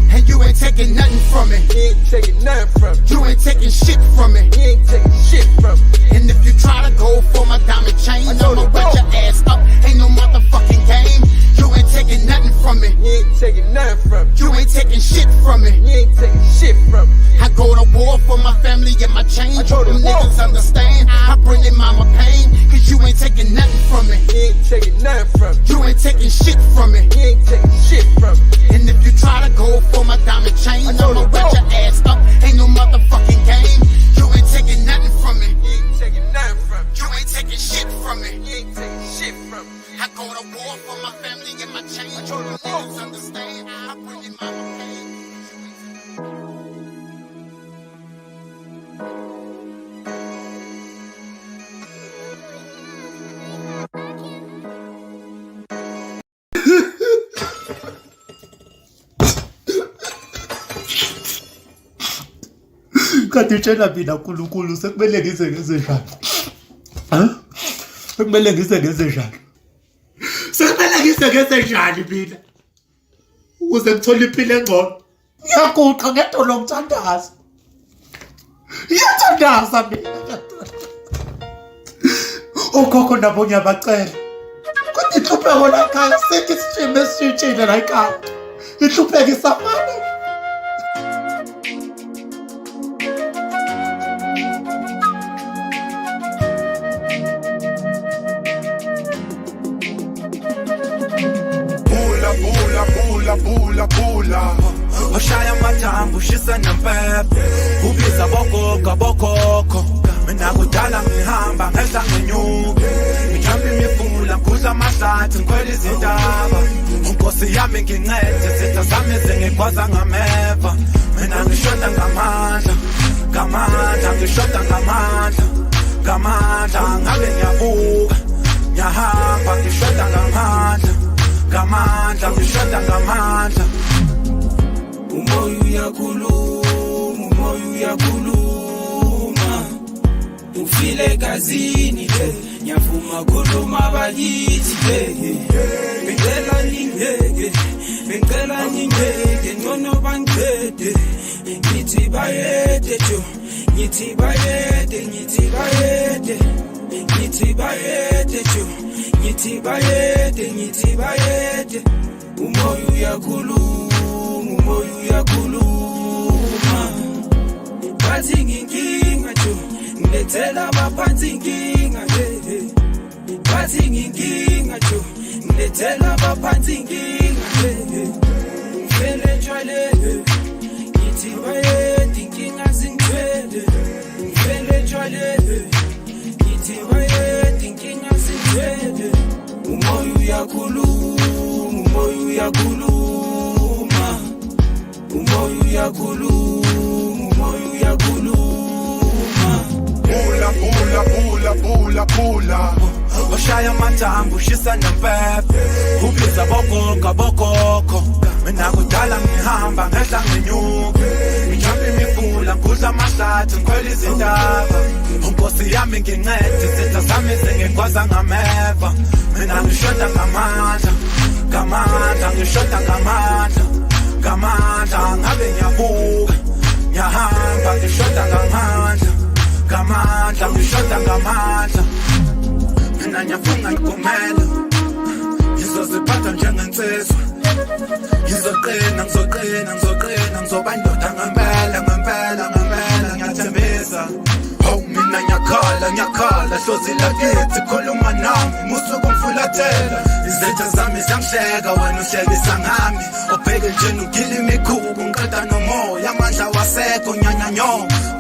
[SPEAKER 15] And you ain't taking nothing from me.
[SPEAKER 14] He ain't taking nothing from me.
[SPEAKER 15] You ain't taking shit from me.
[SPEAKER 14] He ain't taking shit from me.
[SPEAKER 15] And if you try to go for my diamond chain, I'ma wet your ass up. Ain't no motherfucking game. You ain't taking nothing from me.
[SPEAKER 14] He ain't taking nothing from me.
[SPEAKER 15] You ain't taking shit from me.
[SPEAKER 14] He ain't taking shit from me.
[SPEAKER 15] I go to war for my family and my chain. Them niggas understand. I bring their mama pain. Cause you ain't taking nothing from me.
[SPEAKER 14] He ain't taking nothing from me.
[SPEAKER 15] You ain't taking shit from me.
[SPEAKER 14] He ain't taking shit from me.
[SPEAKER 15] And if you try to go for my diamond chain, I'ma wet your ass up. Ain't no motherfucking game. You ain't taking nothing from me.
[SPEAKER 14] He ain't taking nothing from me.
[SPEAKER 15] You ain't taking shit from me.
[SPEAKER 14] He ain't taking shit from me.
[SPEAKER 15] I go to war for my family and my chain. Them niggas understand. I bring their mama pain.
[SPEAKER 8] Kanti tshela mina nkulunkulu sekumele ngize njani? Sekumele ngize njani? Sekumele ngize njani mina? Ukuze ngithole impilo engcono. Ngiyaguqa ngedolo ngithandaza. Ngiyathandaza mina. Okhokho nabo ngiyabacela. Kodwa inhlupheko la ekhaya sekho isishimo esishintshile la ekhaya. Inhlupheko isafana.
[SPEAKER 16] Pula Oshaya mathambo ushisa nempepe Ubiza bokoko Mina kudala ngihamba ngehla ngenyuke Ngijampa imifula ngikudla amahlathi ngikhwela izintaba Unkosi yami ngincede zitha zami zingigwaza ngameva Mina ngishoda ngamandla ngishoda ngamandla ngabe ngiyabuka ngiyahamba ngishoda ngamandla ngishoda ngamandla Umoya uyakhuluma Ufile gazini le Nyafuma khuluma bakithi le Ngicela ningeke Ngono bangiqede Ngithi bayede jo Ngithi bayede jo Ngithi bayede Umoya uyakhuluma Bathi nginkinga jo Ngilethela abaphansi inkinga Bathi nginkinga jo Ngilethela abaphansi inkinga Ngifele njwale Ngithi bayede inkinga zingithwele Ngifele njwale Ngithi bayede inkinga zingithwele Umoya uyakhuluma Pula Oshaya mathambo ushisa nempepe Ubiza bokoko mina kudala ngihamba ngehla ngenyuke ngijampa imifula ngudla amahlathi ngikhwela izintaba unkosi yami ngincede izitha zami zingigwaza ngameva mina ngishoda ngamandla ngishoda ngamandla ngabe ngiyabuka ngiyahamba ngishoda ngamandla ngishoda ngamandla mina ngiyafunga ikumela ngizoziphatha njengensizwa ngizoba indoda ngempela ngiyathembisa mina ngiyakhala hlozi lakithi khuluma nami musuku ngifulathela izitha zami ziyangihleka wena uhlekisa ngami obheke njeni ugila imikhubu ngiqeda nomoya amandla wasekho nyanyanyo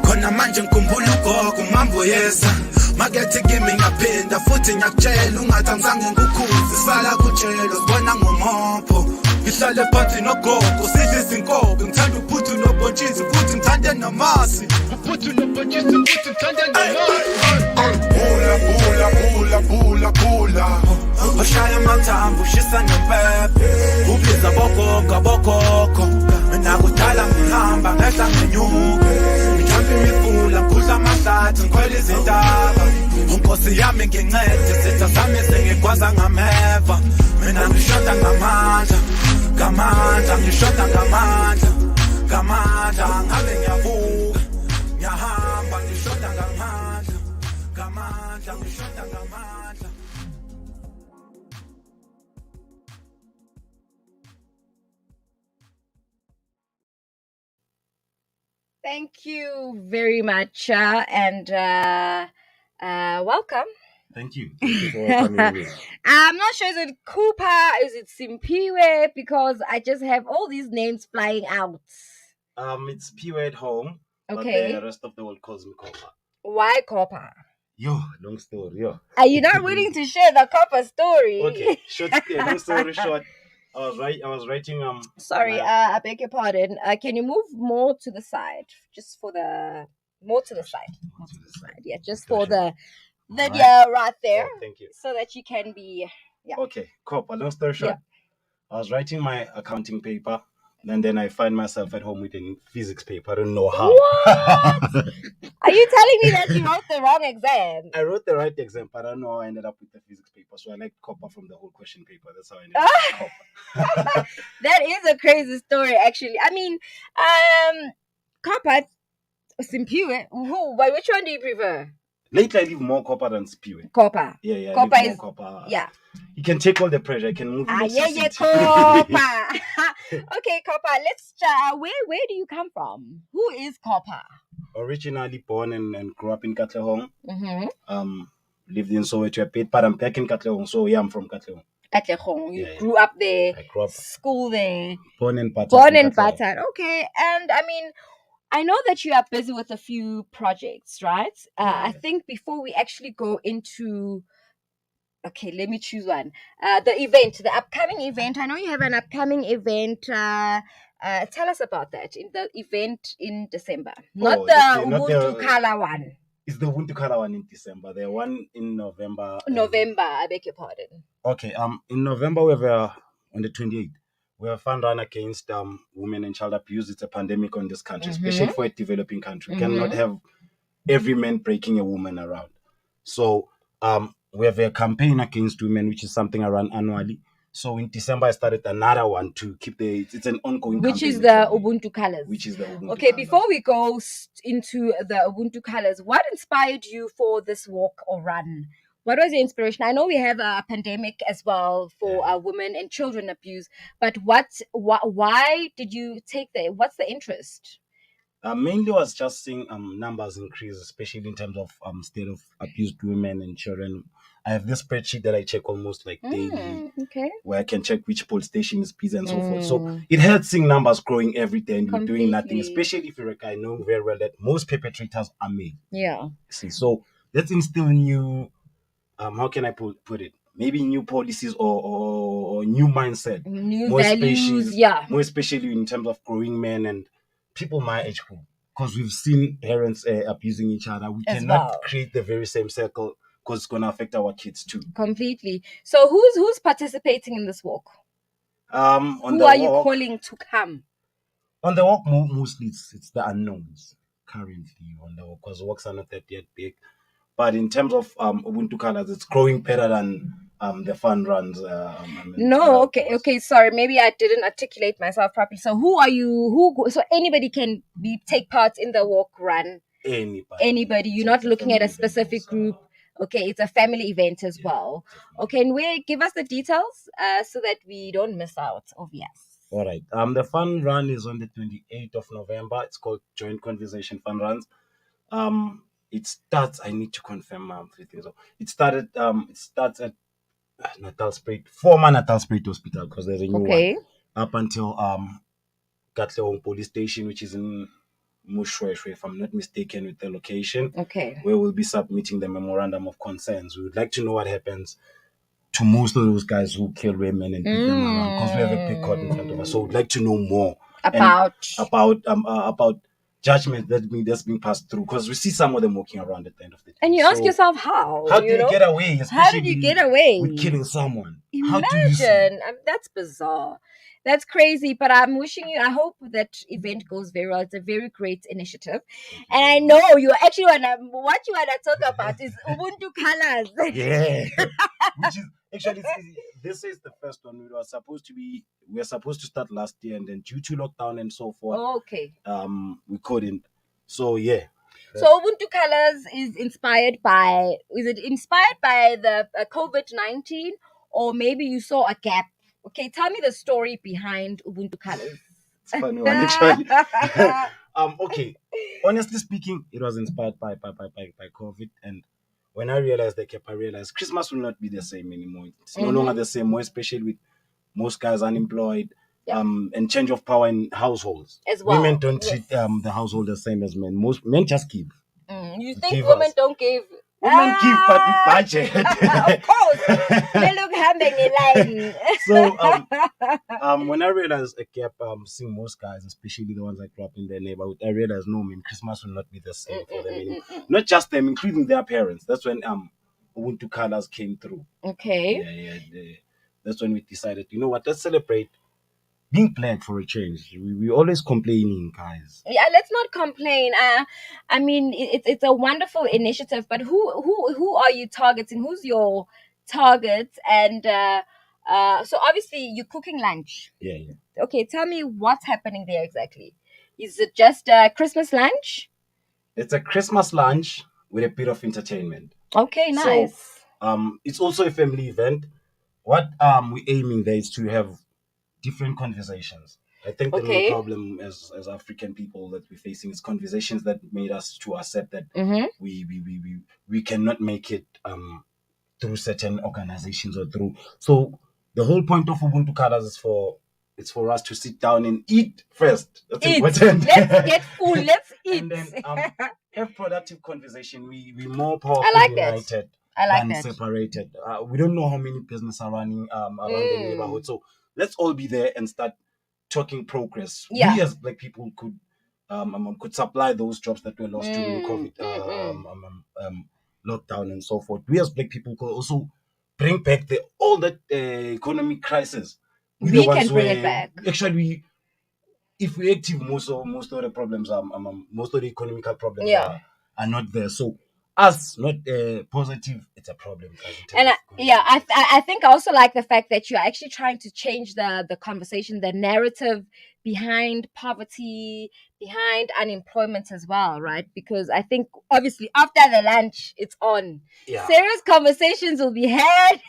[SPEAKER 16] khona manje ngikhumbula ugogo umamboyesa makethi kimi ngiyaphinda futhi ngiyakutshela ungathi angizange ngikukhuze sala kutshelo sibona ngomopho ngihlale phansi nogogo sidle izinkoko ngithanda uphuthu nobhontshisi futhi ngithande namasi uphuthu nobhontshisi futhi ngithande namasi bula oshaya amathambo ushisa nempepe ubiza bogogo mina kudala ngihamba ngehla ngenyuke ngijampa imifula ngudla amahlathi ngikhwela izintaba unkosi yami ngincede izitha zami zingigwaza ngameva mina ngishoda ngamandla ngishoda ngamandla ngabe ngiyabuka ngiyahamba ngishoda ngamandla ngishoda ngamandla.
[SPEAKER 6] Thank you very much and welcome.
[SPEAKER 17] Thank you. Thank you for welcoming me.
[SPEAKER 6] I'm not sure, is it Cooper, is it Simpiwe? Because I just have all these names flying out.
[SPEAKER 17] It's Piwe at home,
[SPEAKER 6] okay.
[SPEAKER 17] But the rest of the world calls me Copper.
[SPEAKER 6] Why Copper?
[SPEAKER 17] Yo, long story, yo.
[SPEAKER 6] Are you not willing to share the Copper story?
[SPEAKER 17] Okay, long story short. I was writing
[SPEAKER 6] Sorry, I beg your pardon. Can you move more to the side? Just for the more to the side. More to the side. Yeah, just for the video right there.
[SPEAKER 17] Oh, thank you.
[SPEAKER 6] So that you can be
[SPEAKER 17] Okay, Copper. Long story short. I was writing my accounting paper, and then I find myself at home with a physics paper. I don't know how.
[SPEAKER 6] What? Are you telling me that you wrote the wrong exam?
[SPEAKER 17] I wrote the right exam, but I don't know how I ended up with the physics paper. So I like Copper from the whole question paper. That's how I ended up with Copper.
[SPEAKER 6] That is a crazy story, actually. I mean, Copper, Simpiwe, which one do you prefer?
[SPEAKER 17] Lately, I leave more Copper than Spiwe.
[SPEAKER 6] Copper.
[SPEAKER 17] Yeah.
[SPEAKER 6] Copper is
[SPEAKER 17] Copper.
[SPEAKER 6] Yeah.
[SPEAKER 17] You can take all the pressure. I can move.
[SPEAKER 6] Yeah, Copper. Okay, Copper. Let's. Where do you come from? Who is Copper?
[SPEAKER 17] Originally born and grew up in Katlehong.
[SPEAKER 6] Mm-hmm.
[SPEAKER 17] Lived in Soweto, but I'm back in Katlehong, so yeah, I'm from Katlehong.
[SPEAKER 6] Katlehong. You grew up there.
[SPEAKER 17] I grew up.
[SPEAKER 6] School there.
[SPEAKER 17] Born and battered.
[SPEAKER 6] Okay, and I mean, I know that you are busy with a few projects, right? I think before we actually go into, okay, let me choose one. The upcoming event. I know you have an upcoming event. Tell us about that. In the event in December, not the Ubuntu Color one.
[SPEAKER 17] It's the Ubuntu Color one in December. The one in November.
[SPEAKER 6] I beg your pardon.
[SPEAKER 17] Okay. In November we have on the 28th. We have a fund run against women and child abuse. It's a pandemic on this country, especially for a developing country. We cannot have every man breaking a woman around. So we have a campaign against women, which is something I run annually. So in December, I started another one to keep it's an ongoing campaign.
[SPEAKER 6] Which is the Ubuntu Colors. Okay,
[SPEAKER 17] Colors.
[SPEAKER 6] Before we go into the Ubuntu Colors, what inspired you for this walk or run? What was your inspiration? I know we have a pandemic as well for women and children abuse, but why did you take what's the interest?
[SPEAKER 17] Mainly was just seeing numbers increase, especially in terms of state of abused women and children. I have this spreadsheet that I check almost like daily, where I can check which police station is busy and so forth. So it hurts seeing numbers growing every day and you're doing nothing, especially if you're a guy. I know very well that most perpetrators are male.
[SPEAKER 6] Yeah.
[SPEAKER 17] See, so let's instill new, how can I put it? Maybe new policies or new mindset,
[SPEAKER 6] new values,
[SPEAKER 17] more especially in terms of growing men and people my age group, because we've seen parents abusing each other. We cannot create the very same circle because it's going to affect our kids too.
[SPEAKER 6] Completely. So who's participating in this walk?
[SPEAKER 17] On
[SPEAKER 6] Who
[SPEAKER 17] the
[SPEAKER 6] are you
[SPEAKER 17] walk,
[SPEAKER 6] calling to come?
[SPEAKER 17] On the walk, mostly it's the unknowns currently on the walk because walks are not that yet big. But in terms of Ubuntu Colors, it's growing better than the fun runs.
[SPEAKER 6] No, okay, sorry. Maybe I didn't articulate myself properly. So who are you? So anybody can take part in the walk run. Anybody. You're not looking at a specific group. Okay, it's a family event as well. Okay, and give us the details so that we don't miss out. Obvious.
[SPEAKER 17] All right. The fun run is on the 28th of November. It's called Joint Conversation Fun Runs. It starts. I need to confirm a few things. It starts at Natal Spruit, former Natal Spruit Hospital, because there's a new one. Up until Katleong Police Station, which is in Mushweshwe, if I'm not mistaken, with the location.
[SPEAKER 6] Okay.
[SPEAKER 17] Where we'll be submitting the memorandum of concerns. We would like to know what happens to most of those guys who kill women and beat them around, because we have a big court in front of us. So we'd like to know more about judgment that's being passed through, because we see some of them walking around at the end of the day.
[SPEAKER 6] And you ask yourself how?
[SPEAKER 17] How do you get away?
[SPEAKER 6] How did you get away
[SPEAKER 17] with killing someone?
[SPEAKER 6] Imagine. That's bizarre. That's crazy. But I'm wishing you. I hope that event goes very well. It's a very great initiative, and I know you actually what you wanna talk about is Ubuntu Colors.
[SPEAKER 17] Yeah, which is actually this is the first one. We're supposed to start last year, and then due to lockdown and so forth, we couldn't. So yeah.
[SPEAKER 6] So Ubuntu Colors is inspired by. Is it inspired by the COVID-19, or maybe you saw a gap? Okay, tell me the story behind Ubuntu Colors.
[SPEAKER 17] It's funny one actually. Okay, honestly speaking, it was inspired by COVID, and when I realized the gap, I realized Christmas will not be the same anymore. It's no longer the same, more especially with most guys unemployed. And change of power in households
[SPEAKER 6] as well.
[SPEAKER 17] Women don't treat the household the same as men. Most men just give.
[SPEAKER 6] You think women don't give?
[SPEAKER 17] Women give, but with budget.
[SPEAKER 6] Of course, they look having a line.
[SPEAKER 17] So when I realized a gap, seeing most guys, especially the ones I grew up in their neighborhood, I realized no, man, Christmas will not be the same for them anymore. Not just them, including their parents. That's when Ubuntu Colors came through.
[SPEAKER 6] Okay.
[SPEAKER 17] Yeah. That's when we decided, you know what, let's celebrate being black for a change. We always complaining, guys.
[SPEAKER 6] Yeah, let's not complain. I mean, it's a wonderful initiative, but who are you targeting? Who's your target? And so obviously you're cooking lunch.
[SPEAKER 17] Yeah.
[SPEAKER 6] Okay, tell me what's happening there exactly. Is it just a Christmas lunch?
[SPEAKER 17] It's a Christmas lunch with a bit of entertainment.
[SPEAKER 6] Okay, nice.
[SPEAKER 17] So, it's also a family event. What we're aiming there is to have different conversations. I think the main problem as African people that we're facing is conversations that made us to accept that we cannot make it through certain organizations or through. So the whole point of Ubuntu Colors is for us to sit down and eat first. That's important.
[SPEAKER 6] Let's get full. Let's eat.
[SPEAKER 17] And then have productive conversation. We more powerful united than separated. We don't know how many businesses are running around the neighborhood. So let's all be there and start talking progress.
[SPEAKER 6] Yeah.
[SPEAKER 17] We as black people could supply those jobs that were lost during COVID lockdown and so forth. We as black people could also bring back all that economic crisis.
[SPEAKER 6] We can bring it back.
[SPEAKER 17] Actually, if we active, most of the problems most of the economical problems are not there. So us not positive, it's a problem.
[SPEAKER 6] And I think I also like the fact that you're actually trying to change the conversation, the narrative behind poverty, behind unemployment as well, right? Because I think obviously after the lunch, it's on.
[SPEAKER 17] Yeah.
[SPEAKER 6] Serious conversations will be had.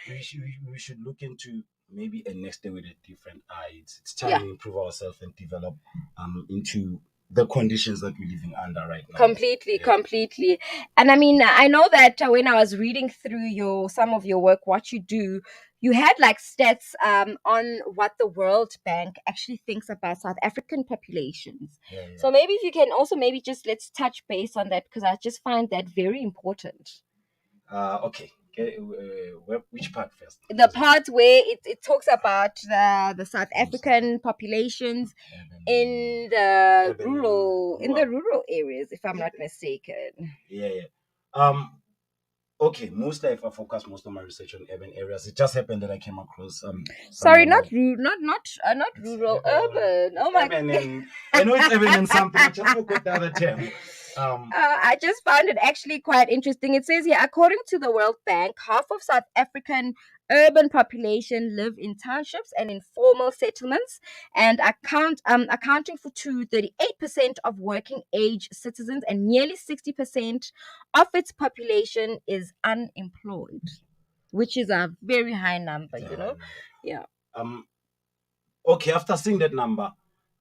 [SPEAKER 17] we should look into maybe a next day with a different eye. It's time to improve ourselves and develop into the conditions that we're living under right now.
[SPEAKER 6] Completely. And I mean, I know that when I was reading through some of your work, what you do, you had like stats on what the World Bank actually thinks about South African populations.
[SPEAKER 17] Yeah.
[SPEAKER 6] So maybe if you can also let's touch base on that, because I just find that very important.
[SPEAKER 17] Okay. Which part first?
[SPEAKER 6] The part where it talks about the South African populations in the rural areas, if I'm not mistaken.
[SPEAKER 17] Yeah. Okay, mostly I focus most of my research on urban areas. It just happened that I came across
[SPEAKER 6] Sorry,
[SPEAKER 17] someone
[SPEAKER 6] not rude, not rural, urban. Oh my!
[SPEAKER 17] urban, and I know it's urban and something. I just forgot the other term.
[SPEAKER 6] I just found it actually quite interesting. It says here, according to the World Bank, half of South African urban population live in townships and informal settlements, and accounting for 38% of working age citizens, and nearly 60% of its population is unemployed, which is a very high number. Yeah.
[SPEAKER 17] Okay, after seeing that number,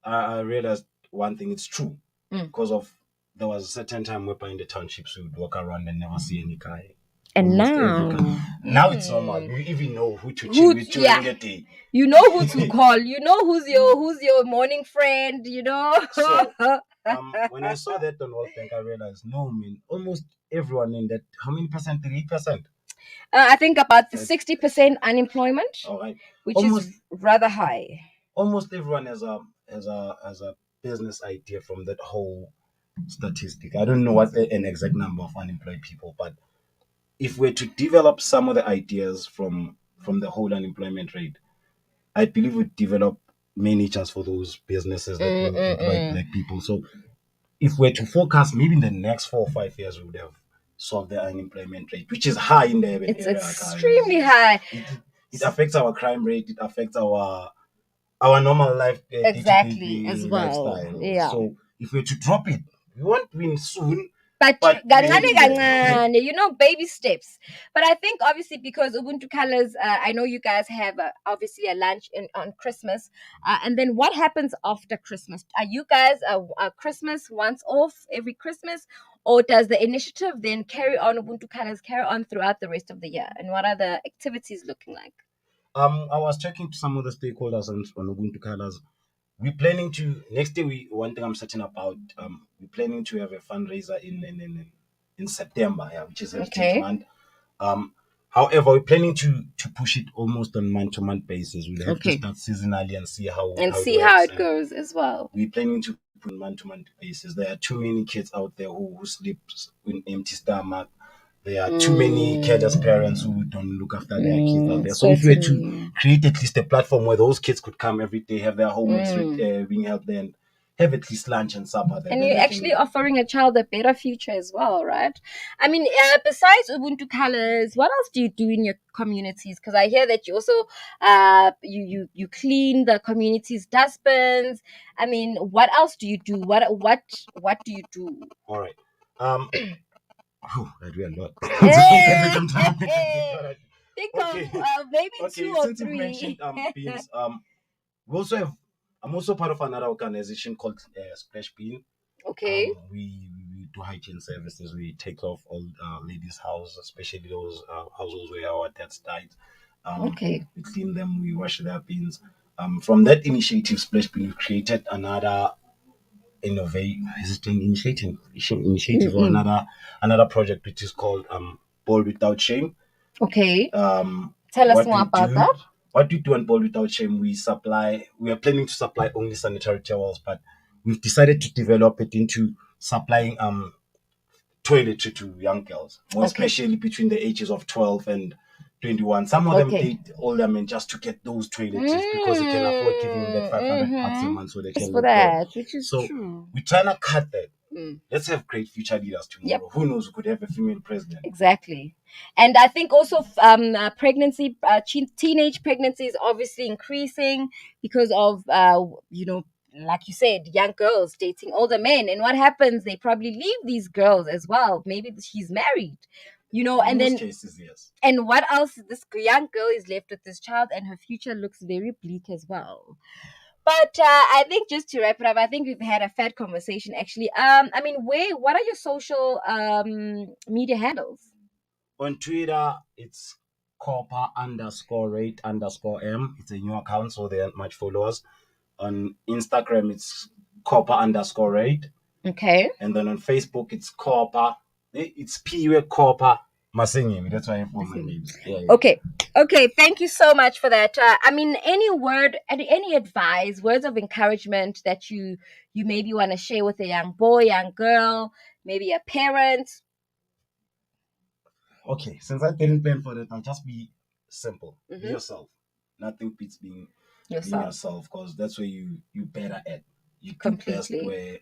[SPEAKER 17] I realized one thing. It's true because of there was a certain time where in the townships we would walk around and never see any car.
[SPEAKER 6] And
[SPEAKER 17] Almost every
[SPEAKER 6] now,
[SPEAKER 17] car. Now it's normal. You even know who to chill
[SPEAKER 6] who,
[SPEAKER 17] with during the day.
[SPEAKER 6] you know who to call. You know who's your morning friend.
[SPEAKER 17] So when I saw that on World Bank, I realized no, man, almost everyone in that. How many percent? 3%.
[SPEAKER 6] I think about the 60% unemployment,
[SPEAKER 17] All right,
[SPEAKER 6] which
[SPEAKER 17] almost
[SPEAKER 6] is rather high.
[SPEAKER 17] almost everyone has a business idea from that whole statistic. I don't know what an exact number of unemployed people, but if we're to develop some of the ideas from the whole unemployment rate, I believe we'd develop managers for those businesses that will employ black people. So if we're to forecast, maybe in the next 4 or 5 years, we would have solved the unemployment rate, which is high in the urban
[SPEAKER 6] It's
[SPEAKER 17] area.
[SPEAKER 6] extremely high.
[SPEAKER 17] It affects our crime rate. It affects our normal life,
[SPEAKER 6] Exactly,
[SPEAKER 17] day-to-day
[SPEAKER 6] as well.
[SPEAKER 17] lifestyle.
[SPEAKER 6] Yeah.
[SPEAKER 17] So if we're to drop it, we won't win soon.
[SPEAKER 6] But
[SPEAKER 17] maybe then.
[SPEAKER 6] kancane, baby steps. But I think obviously because Ubuntu Colors, I know you guys have obviously a lunch on Christmas, and then what happens after Christmas? Are you guys Christmas once off every Christmas, or does the initiative then carry on? Ubuntu Colors carry on throughout the rest of the year, and what are the activities looking like?
[SPEAKER 17] I was talking to some of the stakeholders on Ubuntu Colors. We're planning to next year. One thing I'm certain about. We're planning to have a fundraiser in September, which is Heritage Month. However, we're planning to push it almost on month-to-month basis. We'll have to start seasonally and see how
[SPEAKER 6] it goes as well.
[SPEAKER 17] We're planning to put on month-to-month basis. There are too many kids out there who sleep in empty stomach. There are too many careless parents who don't look after their kids out there. So if we were to create at least a platform where those kids could come every day, have their homeworks being helped, and have at least lunch and supper.
[SPEAKER 6] And you're actually offering a child a better future as well, right? I mean, besides Ubuntu Colors, what else do you do in your communities? Because I hear that you also you clean the community's dustbins. I mean, what else do you do? What do you do?
[SPEAKER 17] All right. I do a lot.
[SPEAKER 6] Maybe
[SPEAKER 17] okay,
[SPEAKER 6] 2 or
[SPEAKER 17] since
[SPEAKER 6] 3.
[SPEAKER 17] You mentioned beans, we also have. I'm also part of another organization called Splash Bean.
[SPEAKER 6] Okay.
[SPEAKER 17] We do hygiene services. We take care of all ladies' houses, especially those households where our dads died.
[SPEAKER 6] Okay.
[SPEAKER 17] We clean them. We wash their beans. From that initiative, Splash Bean, we created another initiative or another project which is called Bold Without Shame.
[SPEAKER 6] Okay. Tell us more about that.
[SPEAKER 17] What we do on Bold Without Shame, we are planning to supply only sanitary towels, but we've decided to develop it into supplying toiletry to young girls, more especially between the ages of 12 and 21. Some of them date older men just to get those toiletries because they can afford giving them that 500 bucks a month so they can look good.
[SPEAKER 6] Which is
[SPEAKER 17] so
[SPEAKER 6] true.
[SPEAKER 17] We're trying to cut that. Let's have great future leaders tomorrow. Yep. Who knows? We could have a female president.
[SPEAKER 6] Exactly. And I think also pregnancy, teenage pregnancy is obviously increasing because of, like you said, young girls dating older men. And what happens? They probably leave these girls as well. Maybe she's married,
[SPEAKER 17] in
[SPEAKER 6] and
[SPEAKER 17] most
[SPEAKER 6] then
[SPEAKER 17] cases, yes.
[SPEAKER 6] And what else? This young girl is left with this child, and her future looks very bleak as well. But I think just to wrap it up, I think we've had a fat conversation actually. I mean, what are your social media handles?
[SPEAKER 17] On Twitter, it's copper_rate_m. It's a new account, so there aren't much followers. On Instagram, it's copper_rate.
[SPEAKER 6] Okay.
[SPEAKER 17] And then on Facebook, it's copper. It's P copper Masengi. That's why I have my name. Yeah.
[SPEAKER 6] Okay. Thank you so much for that. I mean, any advice, words of encouragement that you maybe want to share with a young boy, young girl, maybe a parent?
[SPEAKER 17] Okay, since I didn't plan for that, I'll just be simple. Be
[SPEAKER 6] Mhm.
[SPEAKER 17] yourself. Nothing beats being
[SPEAKER 6] Yourself.
[SPEAKER 17] yourself, because that's where you better at. You do best
[SPEAKER 6] Completely.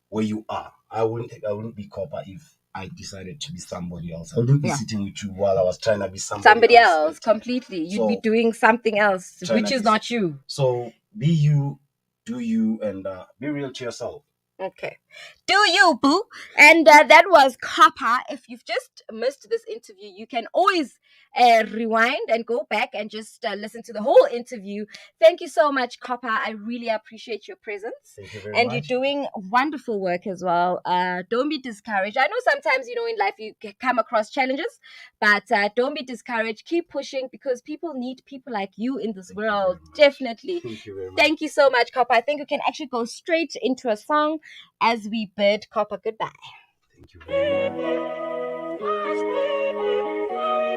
[SPEAKER 17] where you are. I wouldn't be copper if I decided to be somebody else. I wouldn't be
[SPEAKER 6] Yeah.
[SPEAKER 17] sitting with you while I was trying to be
[SPEAKER 6] Somebody else, completely. You'd be
[SPEAKER 17] So
[SPEAKER 6] doing something else,
[SPEAKER 17] trying
[SPEAKER 6] which
[SPEAKER 17] to
[SPEAKER 6] is
[SPEAKER 17] be
[SPEAKER 6] not you.
[SPEAKER 17] So be you, do you, and be real to yourself.
[SPEAKER 6] Okay. Do you, boo? And that was Copper. If you've just missed this interview, you can always rewind and go back and just listen to the whole interview. Thank you so much, Copper. I really appreciate your presence.
[SPEAKER 17] Thank you very
[SPEAKER 6] And
[SPEAKER 17] much.
[SPEAKER 6] you're doing wonderful work as well. Don't be discouraged. I know sometimes, in life you come across challenges, but don't be discouraged. Keep pushing, because people need people like you in this world. Definitely.
[SPEAKER 17] Thank you very much.
[SPEAKER 6] Thank you so much, Copper. I think we can actually go straight into a song as we bid Copper goodbye.
[SPEAKER 17] Thank you very much.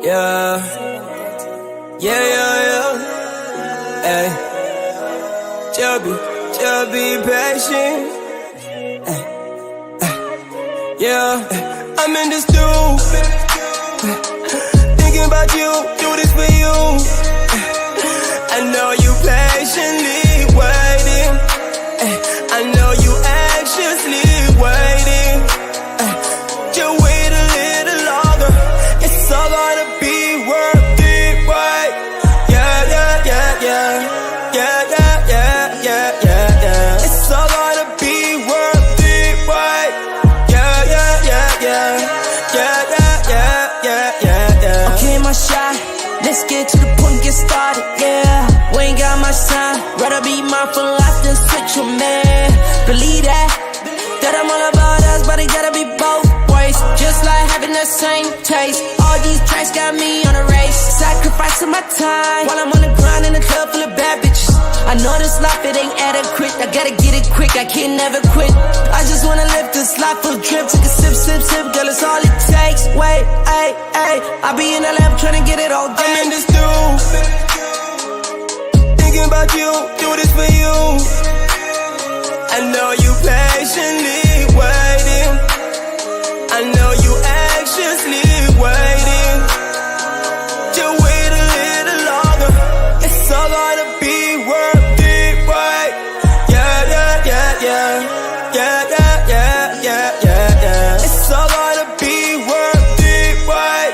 [SPEAKER 12] Yeah. Hey. Just be patient. Yeah. I'm in the stew. Thinking about you, do this for you. I know you patiently waiting. I know you anxiously waiting. Just wait a little longer. It's all gonna be worth it, right? Yeah. It's all gonna be worth it, right? Yeah. Okay, my shot. Let's get to the point, get started, yeah. We ain't got much time. Rather be mindful life than switch your man. Believe that I'm all about us, but it gotta be both ways. Just like having the same taste. All these tracks got me on a race. Sacrificing my time while I'm on the grind in a club full of bad bitches. I know this life, it ain't adequate. I gotta get it quick, I can't never quit. I just wanna live this life full drip. Take a sip, girl, it's all it takes. Wait, ay. I be in the lab trying to get it all day. I'm in the stew, thinking about you, do this for you. I know you patiently waiting. I know you anxiously waiting. Just wait a little longer. It's all gonna be worth it, right? Yeah. It's all gonna be worth it, right?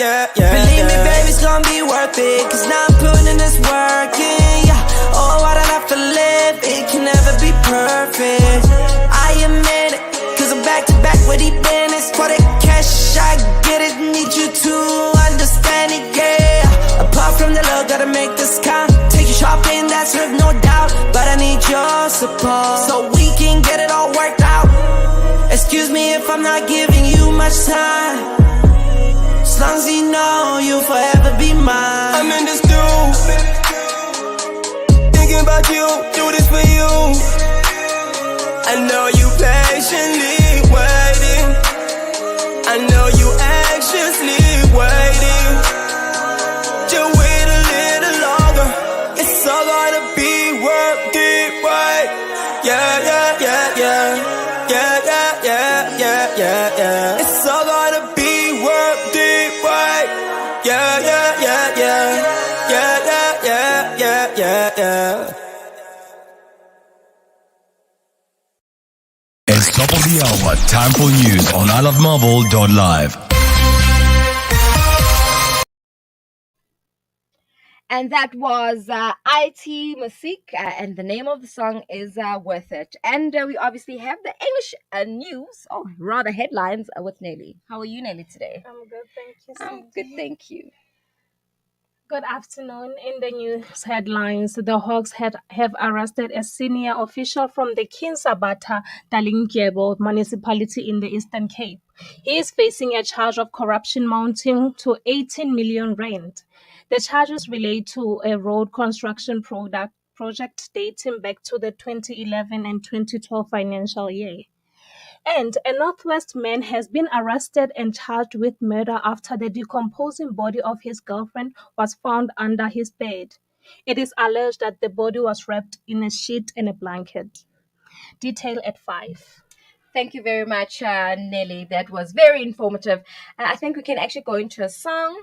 [SPEAKER 12] Yeah. Believe me, baby, it's gonna be worth it. Cause now I'm putting in this work, yeah. Oh, I don't have to live, it can never be perfect. I admit it, cause I'm back to back with the business. For the cash, I get it, need you to understand it, yeah. Apart from the love, gotta make this count. Take you shopping, that's with no doubt. But I need your support, so we can get it all worked out. Excuse me if I'm not giving you much time. As long as you know you'll forever be mine. I'm in the stew, thinking about you, do this for you. I know you patiently waiting. I know you anxiously waiting. Just wait a little longer. It's all gonna be worth it, right? Yeah. It's all gonna be worth it, right? Yeah.
[SPEAKER 1] It's top of the hour. Time for news on ilovemarvel.live.
[SPEAKER 6] And that was IT Music, and the name of the song is Worth It. And we obviously have the English news, or rather headlines, with Nelly. How are you, Nelly, today?
[SPEAKER 2] I'm good, thank you.
[SPEAKER 6] I'm good, thank you.
[SPEAKER 2] Good afternoon. In the news headlines, the Hawks have arrested a senior official from the Kinsabata Dalindyebo municipality in the Eastern Cape. He is facing a charge of corruption mounting to 18 million rand. The charges relate to a road construction project dating back to the 2011 and 2012 financial year. And a Northwest man has been arrested and charged with murder after the decomposing body of his girlfriend was found under his bed. It is alleged that the body was wrapped in a sheet and a blanket. Detail at 5.
[SPEAKER 6] Thank you very much, Nelly. That was very informative. I think we can actually go into a song.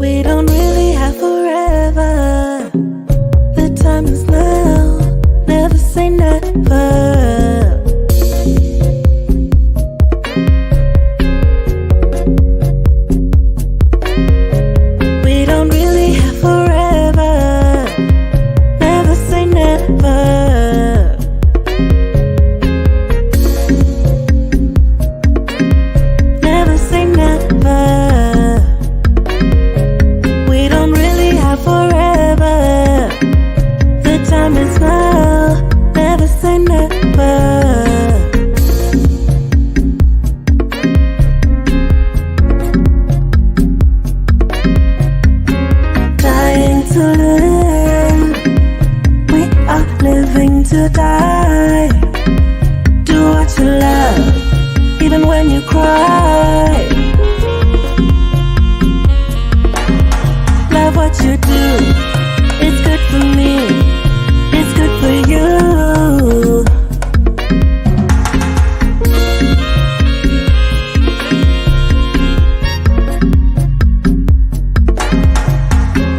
[SPEAKER 9] We don't really have forever. The time is now. Never say never. We don't really have forever. Never say never. Never say never. We don't really have forever. The time is now. Never say never. Dying to live. We are living to die. Do what you love, even when you cry. Love what you do. It's good for me. It's good for you.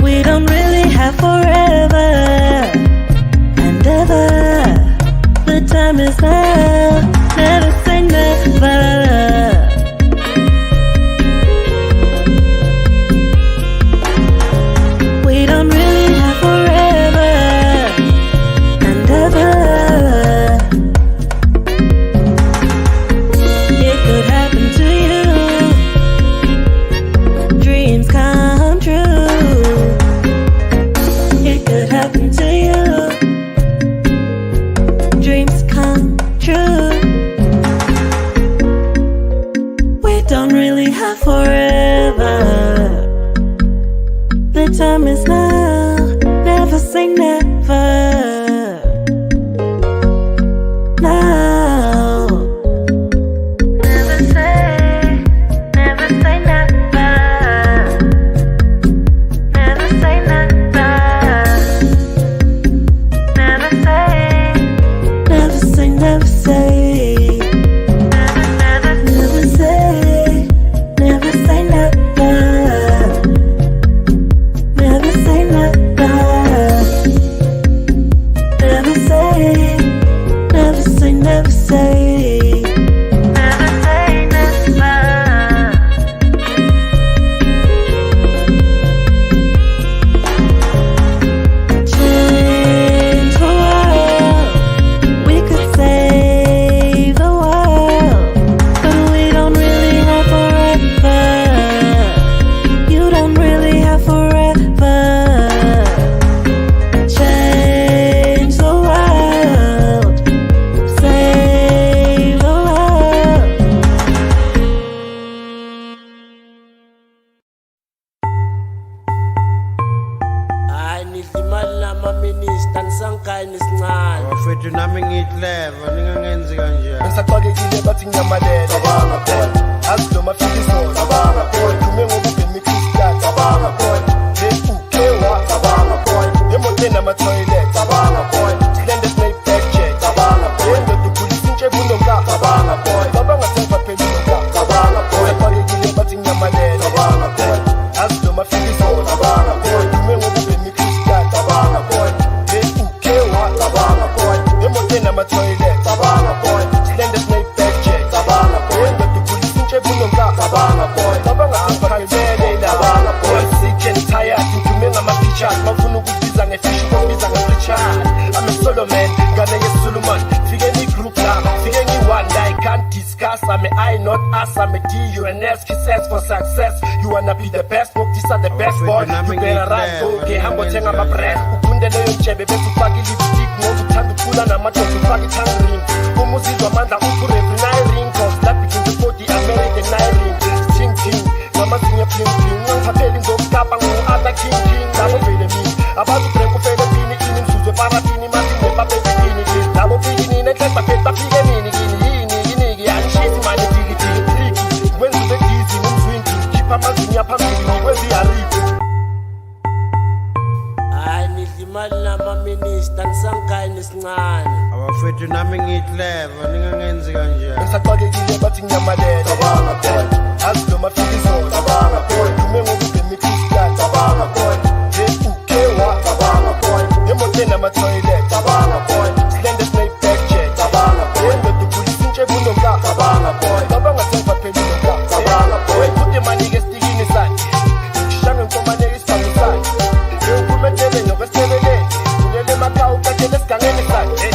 [SPEAKER 9] We don't really have forever and ever. The time is now. Never say never. We don't really have forever and ever. It could happen to you. Dreams come true. It could happen to you. Dreams come true. We don't really have forever. The time is now. Never say never. Now. Never say never. Never say never. Never say. Never say, never say. Never say. Never say never. Never say never. Never say. Never say, never say. Never say never. Change the world. We could save the world, but we don't really have forever. You don't really have forever. Change the world. Save the world.
[SPEAKER 8] I need the man nama minister ngisankani sincane
[SPEAKER 18] Wafethu nami ngiyiclever ningangenzi kanje
[SPEAKER 19] Ngisaqakekile bathi nginyamalele cabanga boy Azidoma fikisona cabanga boy Dume ngokubhema ikhristian cabanga boy Ukewa cabanga boy Emoteni ama-toilet cabanga boy Slender snake back check cabanga boy Ndoda ukhulisa intshebe unomka cabanga boy Cabanga sengibaphela unomka cabanga boy Ngisaqakekile bathi nginyamalele cabanga boy Azidoma fikisona cabanga boy Dume ngokubhema ikhristian cabanga boy Ukewa cabanga boy Emoteni ama-toilet cabanga boy Slender snake back check cabanga boy Ndoda ukhulisa intshebe unomka cabanga boy Cabanga sengibaphela cabanga boy Sick and tired ngithume ngama-features Mafuna ukubiza ngefishi kokubiza nge-Richard I'm a solo man, ngane ye-Solomon Fike ni-group la, fike ngi-one la I can't discuss, I'm a I not us I'm a D, you an S, he says for success You wanna be the best, book these are the best boy You better run, okay, hambo thenga ama-breath Ukunde leyo ntshebe bese ufake i-lipstick Ngoba uthanda ukuphula namadoda ufake i-tongue ring Uma uzizwa amandla ukurevri nayi-ring Cause that begins to 40 American nayi-ring Ting ting, ngamazinyo bling bling Ngangiphapheli ngokukapa ngu-other king king Labo vele mina, abazi ubreak ufele pini ini Mzuzwe parapini, mati nebaphethe pini Labo piki nini, enhlezi baphethe bafike nini Kini yini, yiniki, angishisi mani tiki tiki Tricky, kwenza ube dizzy isincane
[SPEAKER 18] abafethu nami ngiyiclever ningangenzi kanjani
[SPEAKER 19] ngisaxakekile bathi ngiyamalele cabanga boy azi noma fika izolo cabanga boy dume ngokubhema ikhristian cabanga boy ukewa cabanga boy emoteni ama-toilet cabanga boy silende snayback jet cabanga boy ndoda ukhulisa intshebe unomka cabanga boy cabanga sengiva phelile ka cabanga boy put imani-ke esitikini sakhe ngishanga nkomaneke isibambi sakhe ukhulumetele nokwesibelele kulele emakhaya uqathele esigangeni sakhe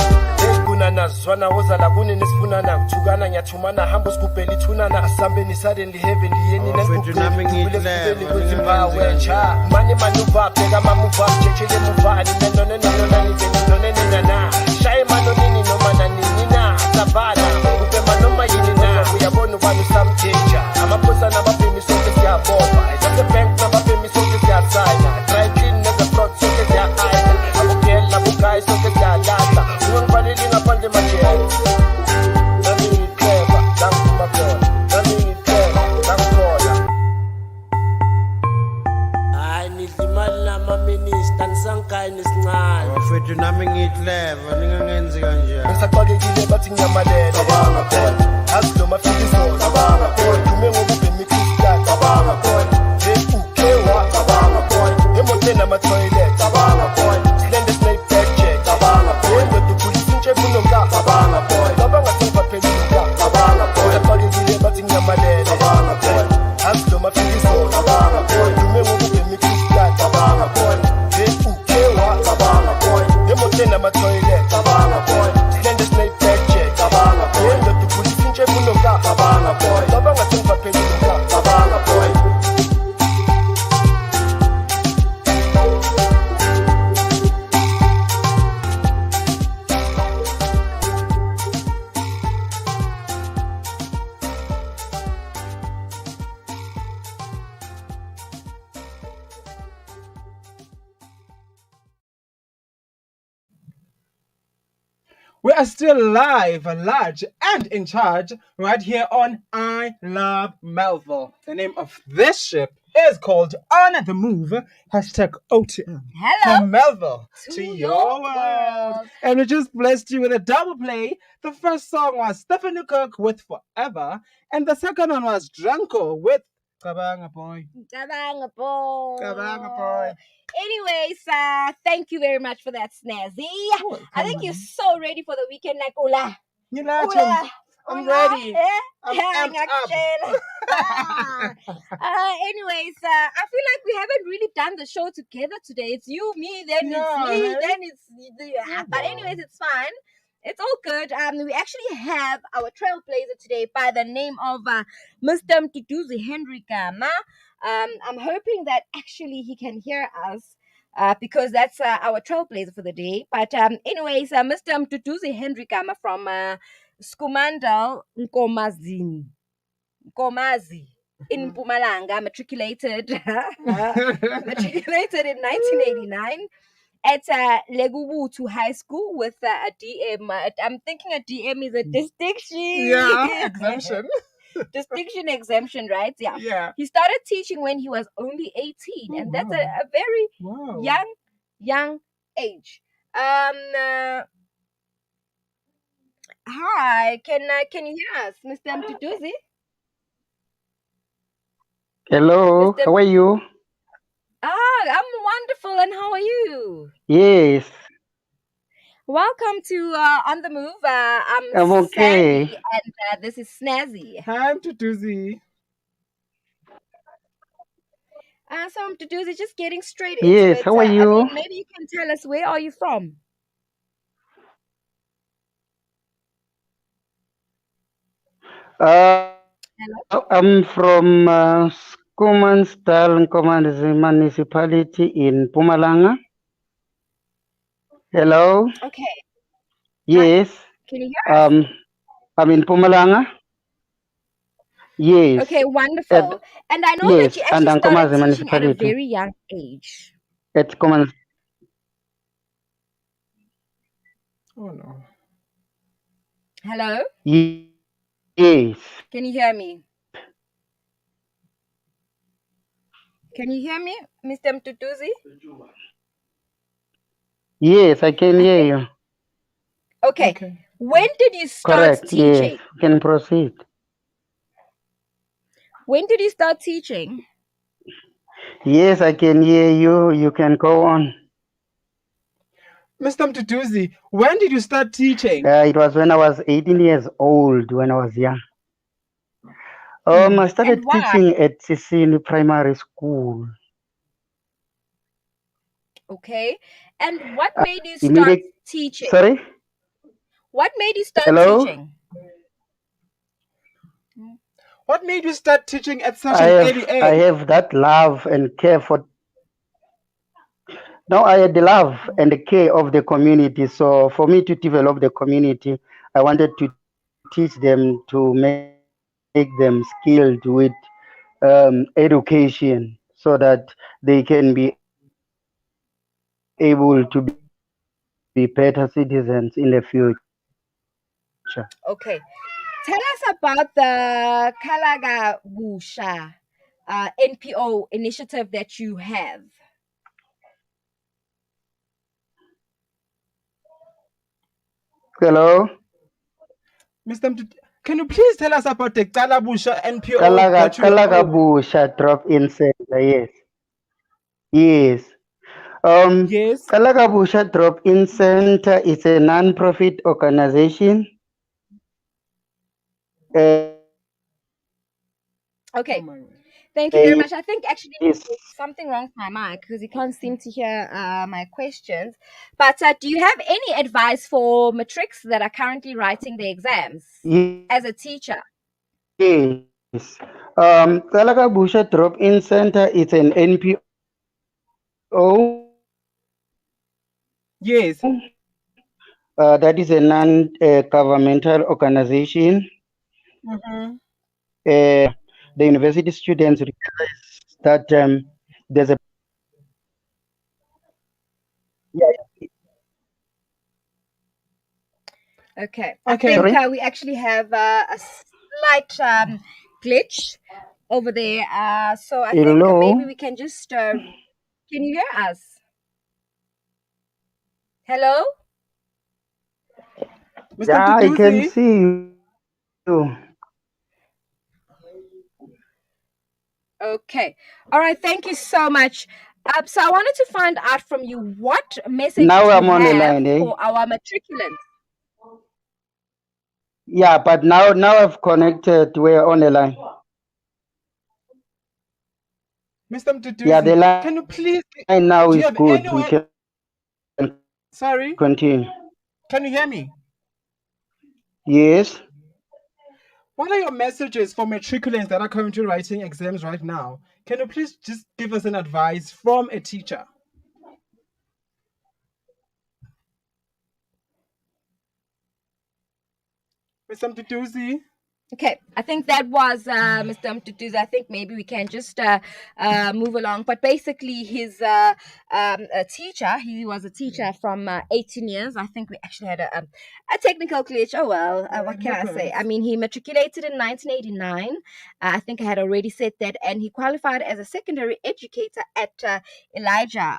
[SPEAKER 19] nazwana wozala kunini sifunana kuthukana ngiyathumana hamba usigubhela ithunana asambeni suddenly heaven liyeninenkubelikwezimbawetsha mani manuva bheka mamuva mtshethele muvani nononenononanibenininonenina shaye manonini noma nanini na savana ubema noma yini na uyabona ubani usamtheja amaphosana ababhemi sonke siyabopha esasebank nababhemi sonke siyasayina dry clean nezeprod sonke siya-ayina abogela abugayi sonke siyalahla ungangifanele ngaphandle majele nami ngiclever langiphuma khona nami ngiclever langikhola hayi nidla imali namaminista nisangigayi nesincane
[SPEAKER 18] abafethu nami ngiyiclever ningangenzi kanjani
[SPEAKER 19] ngisaxakekile bathi ngiyamalele cabanga boy azi noma fika izolo cabanga boy dume ngokubhema ikhristian cabanga boy ukewa cabanga boy emoteni ama-toilet cabanga boy silende snayback jet cabanga boy ndoda ukhulisa intshebe unomka cabanga boy cabanga sengiva phelile ka cabanga boy ngisaxakekile bathi ngiyamalele cabanga boy azi noma fika izolo cabanga boy dume ngokubhema ikhristian cabanga boy ukewa cabanga boy emoteni ama-toilet cabanga boy silende snayback jet cabanga boy ndoda ukhulisa intshebe unomka cabanga boy cabanga sengiva phelile ka cabanga boy
[SPEAKER 5] We are still live, large, and in charge right here on I Love Melville. The name of this ship is called On the Move, #OTM.
[SPEAKER 6] Hello.
[SPEAKER 5] From Melville to your world. And we just blessed you with a double play. The first song was Stephanie Cook with Forever, and the second one was Drunko with Kabanga Boy.
[SPEAKER 6] Kabanga boy.
[SPEAKER 5] Kabanga boy.
[SPEAKER 6] Anyways, thank you very much for that, Snazzy. I think you're so ready for the weekend, like Ola.
[SPEAKER 5] You know, I'm
[SPEAKER 6] Ola,
[SPEAKER 5] ready.
[SPEAKER 6] eh?
[SPEAKER 5] I'm amped up.
[SPEAKER 6] Anyways, I feel like we haven't really done the show together today. It's you, me, then it's me, then it's but anyways, it's fine. It's all good. We actually have our trailblazer today by the name of Mr. Mtutuzi Henry Gama. I'm hoping that actually he can hear us because that's our trailblazer for the day. But anyways, Mr. Mtutuzi Henry Gama from Skumandal Nkomazi in Mpumalanga, matriculated in 1989 at Legubutu High School with a DM. I'm thinking a DM is a distinction.
[SPEAKER 5] Yeah, exemption.
[SPEAKER 6] Distinction exemption, right? Yeah. He started teaching when he was only 18, and that's a very young age. Hi, can you hear us, Mr. Mtutuzi?
[SPEAKER 20] Hello, how are you?
[SPEAKER 6] I'm wonderful, and how are you?
[SPEAKER 20] Yes,
[SPEAKER 6] Welcome to On the Move.
[SPEAKER 20] I'm okay.
[SPEAKER 6] Sandy, and this is Snazzy.
[SPEAKER 5] Hi, Mtutuzi.
[SPEAKER 6] So Mtutuzi, just getting straight into
[SPEAKER 20] Yes,
[SPEAKER 6] it.
[SPEAKER 20] how are you?
[SPEAKER 6] I mean, maybe you can tell us, where are you from?
[SPEAKER 20] I'm from Skumanstal municipality in Pumalanga. Hello?
[SPEAKER 6] Okay.
[SPEAKER 20] Yes.
[SPEAKER 6] Can you hear us?
[SPEAKER 20] I'm in Pumalanga. Yes.
[SPEAKER 6] Okay, wonderful. And I know that you
[SPEAKER 20] and
[SPEAKER 6] actually started teaching at a
[SPEAKER 20] municipality.
[SPEAKER 6] very young age.
[SPEAKER 20] It's common.
[SPEAKER 5] Oh no.
[SPEAKER 6] Hello?
[SPEAKER 20] Yes.
[SPEAKER 6] Can you hear me? Can you hear me, Mr. Mtutuzi?
[SPEAKER 20] Yes, I can hear you.
[SPEAKER 6] Okay. When did you start
[SPEAKER 20] Correct. Yes.
[SPEAKER 6] teaching?
[SPEAKER 20] You can proceed.
[SPEAKER 6] When did you start teaching?
[SPEAKER 20] Yes, I can hear you. You can go on.
[SPEAKER 5] Mr. Mtutuzi, when did you start teaching?
[SPEAKER 20] It was when I was 18 years old, when I was young. I started
[SPEAKER 6] And why?
[SPEAKER 20] teaching at Sisini Primary School.
[SPEAKER 6] Okay. And what made you start
[SPEAKER 20] Immediate.
[SPEAKER 6] teaching?
[SPEAKER 20] Sorry.
[SPEAKER 6] What made you start
[SPEAKER 20] Hello.
[SPEAKER 6] teaching?
[SPEAKER 5] What made you start teaching at such
[SPEAKER 20] I
[SPEAKER 5] an
[SPEAKER 20] have
[SPEAKER 5] early
[SPEAKER 20] I
[SPEAKER 5] age?
[SPEAKER 20] have that love and care for. Now I had the love and the care of the community. So for me to develop the community, I wanted to teach them to make them skilled with education, so that they can be able to be better citizens in the future.
[SPEAKER 6] Okay. Tell us about the Kalaga Busha NPO initiative that you have.
[SPEAKER 20] Hello.
[SPEAKER 5] Mr. Can you please tell us about the Kalabusha NPO that you
[SPEAKER 20] Kalaga
[SPEAKER 5] own?
[SPEAKER 20] Busha drop-in center. Yes. Yes.
[SPEAKER 5] Yes.
[SPEAKER 20] Kalaga Busha drop-in center is a non-profit organization.
[SPEAKER 6] Okay. Thank you very much. I think actually something wrong with my mic because you can't seem to hear my questions. But do you have any advice for matrics that are currently writing the exams as a teacher?
[SPEAKER 20] Yes. Kalaga Busha drop-in center is an NPO.
[SPEAKER 5] Yes.
[SPEAKER 20] That is a non-governmental organization.
[SPEAKER 5] Mm-hmm.
[SPEAKER 20] The university students realize that there's a
[SPEAKER 6] Okay. I think
[SPEAKER 20] Sorry?
[SPEAKER 6] we actually have a slight glitch over there. So I think maybe
[SPEAKER 20] Hello.
[SPEAKER 6] we can just. Can you hear us? Hello?
[SPEAKER 5] Mr.
[SPEAKER 20] Yeah, I can
[SPEAKER 5] Mtutuzi?
[SPEAKER 20] see you.
[SPEAKER 6] Okay. All right. Thank you so much. So I wanted to find out from you what message
[SPEAKER 20] Now
[SPEAKER 6] do you
[SPEAKER 20] I'm on the
[SPEAKER 6] have
[SPEAKER 20] line, eh?
[SPEAKER 6] for our matriculants?
[SPEAKER 20] Yeah, but now I've connected. We're on the line.
[SPEAKER 5] Mr.
[SPEAKER 20] Yeah, the
[SPEAKER 5] Mtutuzi, can you please,
[SPEAKER 20] line now
[SPEAKER 5] do you
[SPEAKER 20] is
[SPEAKER 5] have
[SPEAKER 20] good. We
[SPEAKER 5] anyone?
[SPEAKER 20] can
[SPEAKER 5] Sorry?
[SPEAKER 20] continue.
[SPEAKER 5] Can you hear me?
[SPEAKER 20] Yes.
[SPEAKER 5] What are your messages for matriculants that are currently writing exams right now? Can you please just give us an advice from a teacher? Mr. Mtutuzi?
[SPEAKER 6] Okay, I think that was Mr. Mtutuzi. I think maybe we can just move along. But basically, he's a teacher. He was a teacher from 18 years. I think we actually had a technical glitch. Oh, well, what can I say? I mean, he matriculated in 1989. I think I had already said that. And he qualified as a secondary educator at Elijah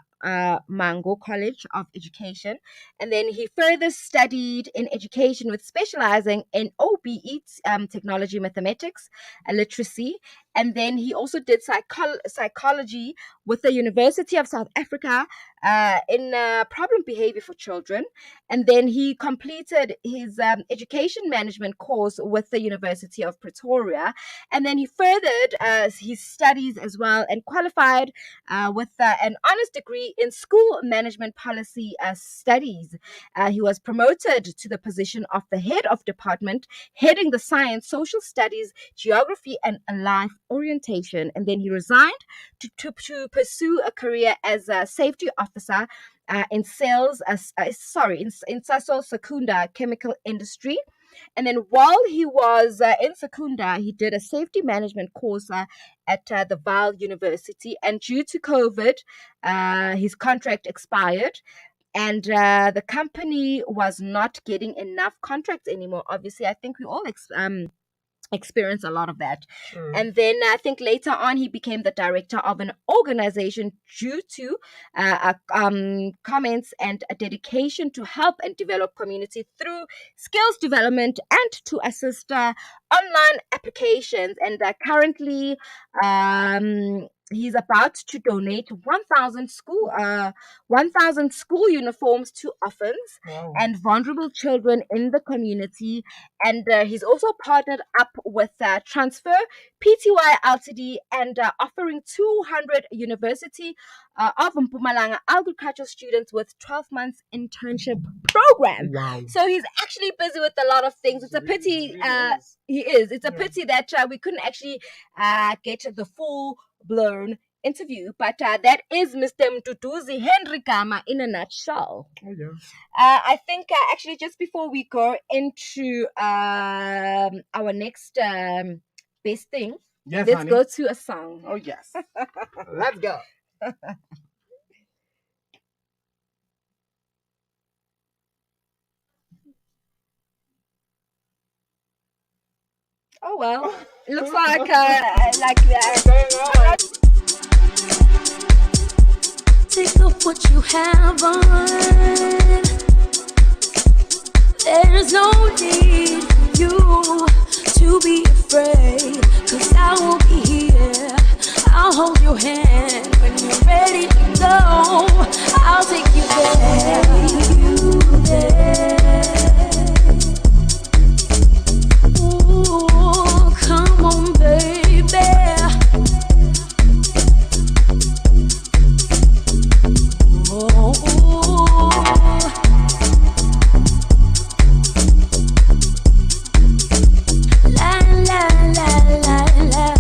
[SPEAKER 6] Mango College of Education, and then he further studied in education with specializing in OBE, technology, mathematics, literacy, and then he also did psychology with the University of South Africa in problem behavior for children, and then he completed his education management course with the University of Pretoria, and then he furthered his studies as well and qualified with an honors degree in school management policy studies. He was promoted to the position of the head of department, heading the science, social studies, geography, and life orientation. And then he resigned to pursue a career as a safety officer in sales, in Sasso Secunda chemical industry. And then while he was in Secunda, he did a safety management course at the Vaal University. And due to COVID, his contract expired. And the company was not getting enough contracts anymore. Obviously, I think we all experience a lot of that. And then I think later on he became the director of an organization due to comments and a dedication to help and develop community through skills development and to assist online applications. And currently he's about to donate 1,000 school uniforms to orphans and vulnerable children in the community. And he's also partnered up with Transfer Pty Ltd and offering 200 University of Mpumalanga agriculture students with 12 months internship program. So he's actually busy with a lot of things. It's a pity he is. It's a pity that we couldn't actually get the full blown interview, but that is Mr. Mduduzi Henry Gama in a nutshell. I think actually just before we go into our next best thing, let's go to a song.
[SPEAKER 5] Oh yes. Let's go.
[SPEAKER 6] Oh well, it looks like
[SPEAKER 9] Take off what you have on. There's no need for you to be afraid, 'cause I will be here. I'll hold your hand when you're ready to go. I'll take you there. Ooh, come on, baby. Oh, la la la la la.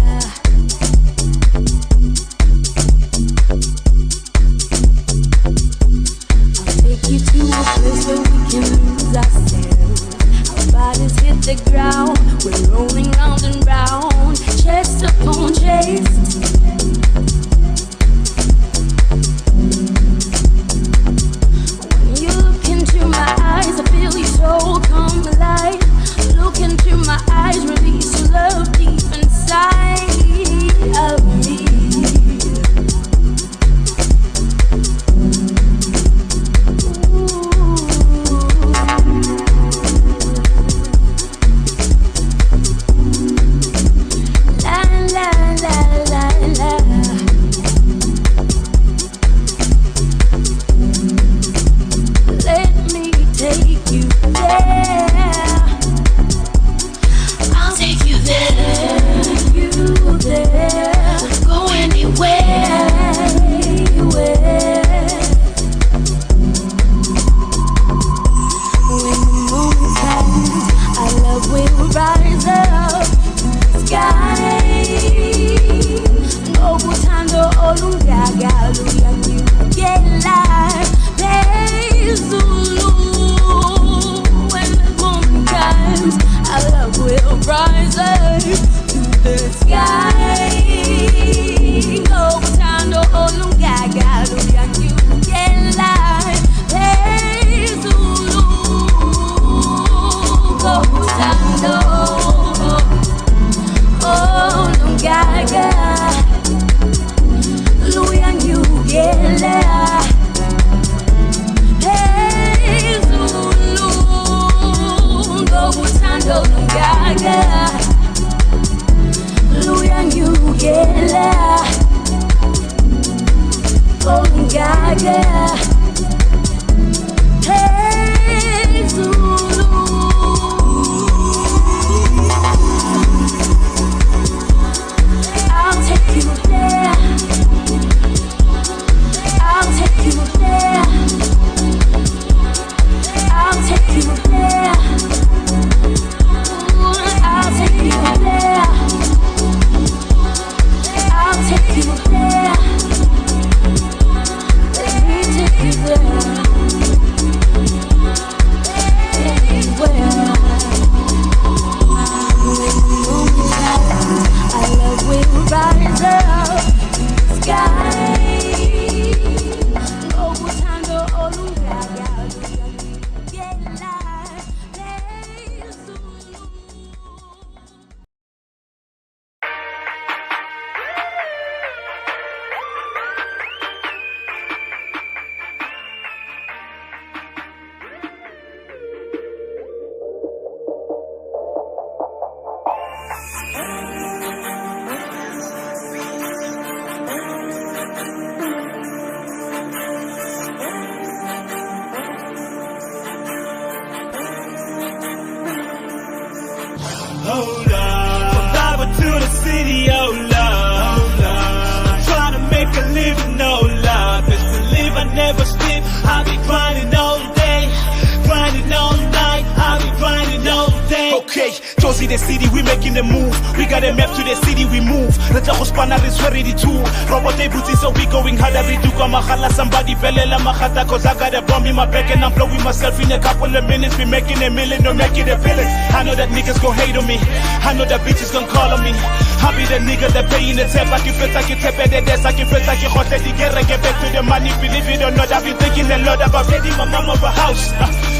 [SPEAKER 8] Josie the city, we making the move. We got a map to the city, we move. The Tahospana is ready to. Robot booty, so we going harder. We do come somebody belela mahata, cause I got a bomb in my back and I'm blowing myself in a couple of minutes. We making a million, no making a billion. I know that niggas gon' hate on me. I know that bitches gon' call on me. I be the nigga that paying the tap. I can feel like you tap at the desk. I can feel like you hot at the get back to the money. Believe it or not, I've been thinking a lot about getting my mama a house.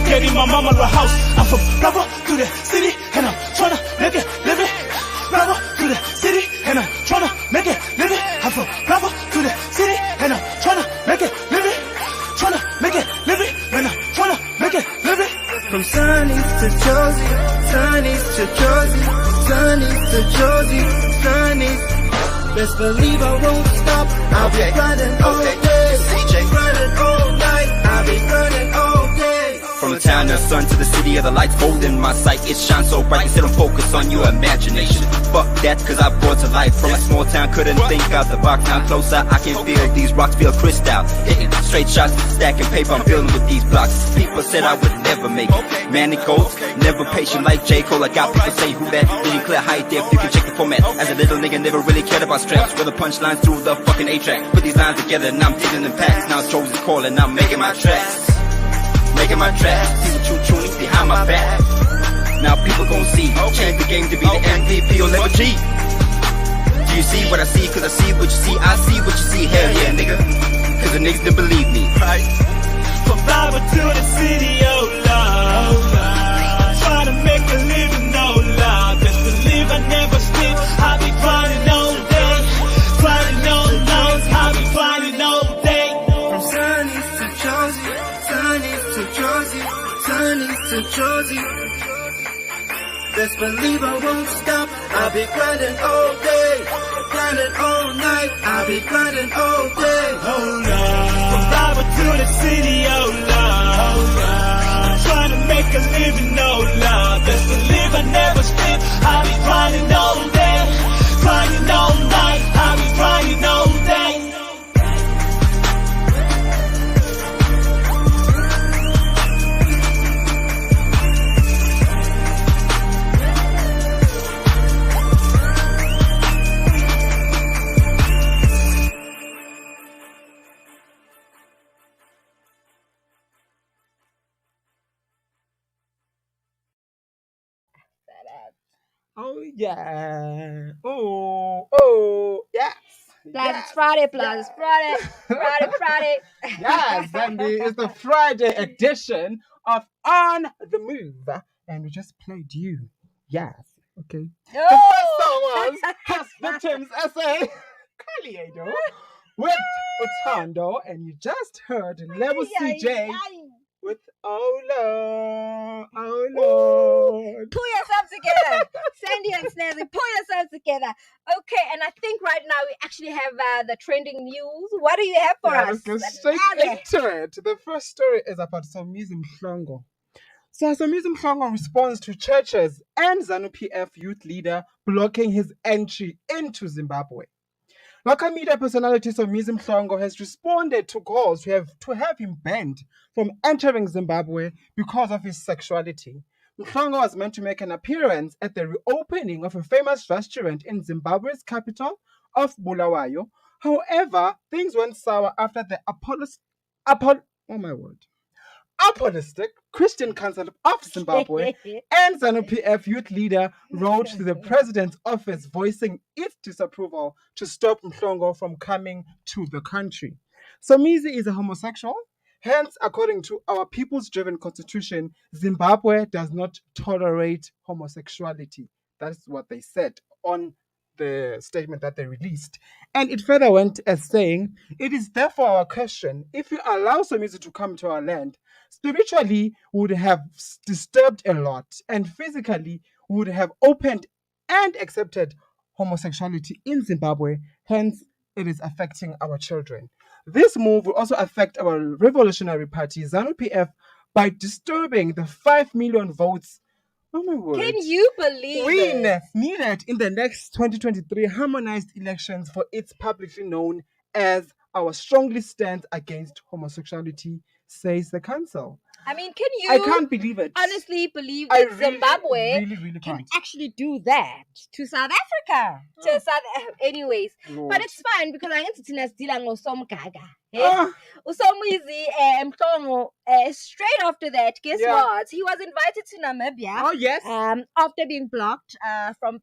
[SPEAKER 8] Getting my mama a house. I'm from Bravo to the city and I'm tryna make it living. Bravo to the city and I'm tryna make it living. I'm from Bravo to the city and I'm tryna make it living. Tryna make it living and I'm tryna make it living.
[SPEAKER 12] From Sunny to Josie, Sunny to Josie, Sunny to Josie, Sunny. Best believe I won't stop. I'll be running all day, running all night. I'll be running all day.
[SPEAKER 13] From the town of the sun to the city of the lights, golden my sight, it shines so bright. Instead of focus on your imagination. Fuck that, cause I brought to life. From a small town, couldn't think out the box. Now closer, I can feel these rocks, feel crystal. Hitting straight shots, stacking paper, I'm building with these blocks. People said I would never make it. Man, it goes, never patient like J. Cole. I got people say who that, really clear high def, you can check the format. As a little nigga, never really cared about straps. With the punchlines through the fucking A-track. Put these lines together and I'm dealing in packs. Now Joe's calling, I'm making my tracks. Making my tracks, people choo-chooing behind my back. Now people gon' see, change the game to be the MVP or level G. Do you see what I see? Cause I see what you see, I see what you see. Hell yeah, nigga. Cause the niggas didn't believe me, right?
[SPEAKER 8] From Bravo to the city, oh Lord. Trying to make a living, oh Lord. Best believe I never sleep. I be grinding all day, grinding all night. I be grinding all day.
[SPEAKER 12] From Sunny to Josie, Sunny to Josie, Sunny to Josie. Best believe I won't stop. I'll be grinding all day, grinding all night. I'll be grinding all day.
[SPEAKER 8] Oh Lord. From Bravo to the city, oh Lord. Trying to make a living, oh Lord. Best believe I never sleep. I'll be grinding all day, grinding all night. I'll be grinding all day.
[SPEAKER 5] Oh yeah. Oh yes.
[SPEAKER 6] Plus it's Friday, plus it's Friday, Friday.
[SPEAKER 5] Yes, and it's the Friday edition of On the Move. And we just played you. Yes. Okay. The first song was Past Victims SA Caliedo with Utando, and you just heard Level CJ with Oh Lord, Oh Lord.
[SPEAKER 6] Pull yourself together. Sandy and Snazzy, pull yourself together. Okay, and I think right now we actually have the trending news. What do you have for us?
[SPEAKER 5] Let's go straight into it. The first story is about Somizi Mhlongo. So Somizi Mhlongo responds to churches and ZANU-PF youth leader blocking his entry into Zimbabwe. Local media personality Somizi Mhlongo has responded to calls to have him banned from entering Zimbabwe because of his sexuality. Mhlongo was meant to make an appearance at the reopening of a famous restaurant in Zimbabwe's capital of Bulawayo. However, things went sour after the Apolistic Christian Council of Zimbabwe and ZANU-PF youth leader wrote to the president's office voicing its disapproval to stop Mhlongo from coming to the country. Somizi is a homosexual. Hence, according to our people's-driven constitution, Zimbabwe does not tolerate homosexuality. That's what they said on the statement that they released. And it further went as saying, it is therefore our question, if you allow Somizi to come to our land, spiritually would have disturbed a lot, and physically would have opened and accepted homosexuality in Zimbabwe. Hence, it is affecting our children. This move will also affect our revolutionary party, ZANU-PF, by disturbing the 5 million votes. Oh my word.
[SPEAKER 6] Can you believe it?
[SPEAKER 5] Needed in the next 2023 harmonized elections for its publicly known as our strongly stand against homosexuality, says the council.
[SPEAKER 6] I mean, can you?
[SPEAKER 5] I can't believe it.
[SPEAKER 6] Honestly, believe
[SPEAKER 5] I
[SPEAKER 6] that Zimbabwe
[SPEAKER 5] really
[SPEAKER 6] can
[SPEAKER 5] can't.
[SPEAKER 6] actually do that to South Africa. Anyways,
[SPEAKER 5] Lord.
[SPEAKER 6] but it's fine because I entertain dealing with some gaga.
[SPEAKER 5] Ah.
[SPEAKER 6] Straight after that, guess what? He was invited to Namibia.
[SPEAKER 5] Oh yes.
[SPEAKER 6] After being blocked from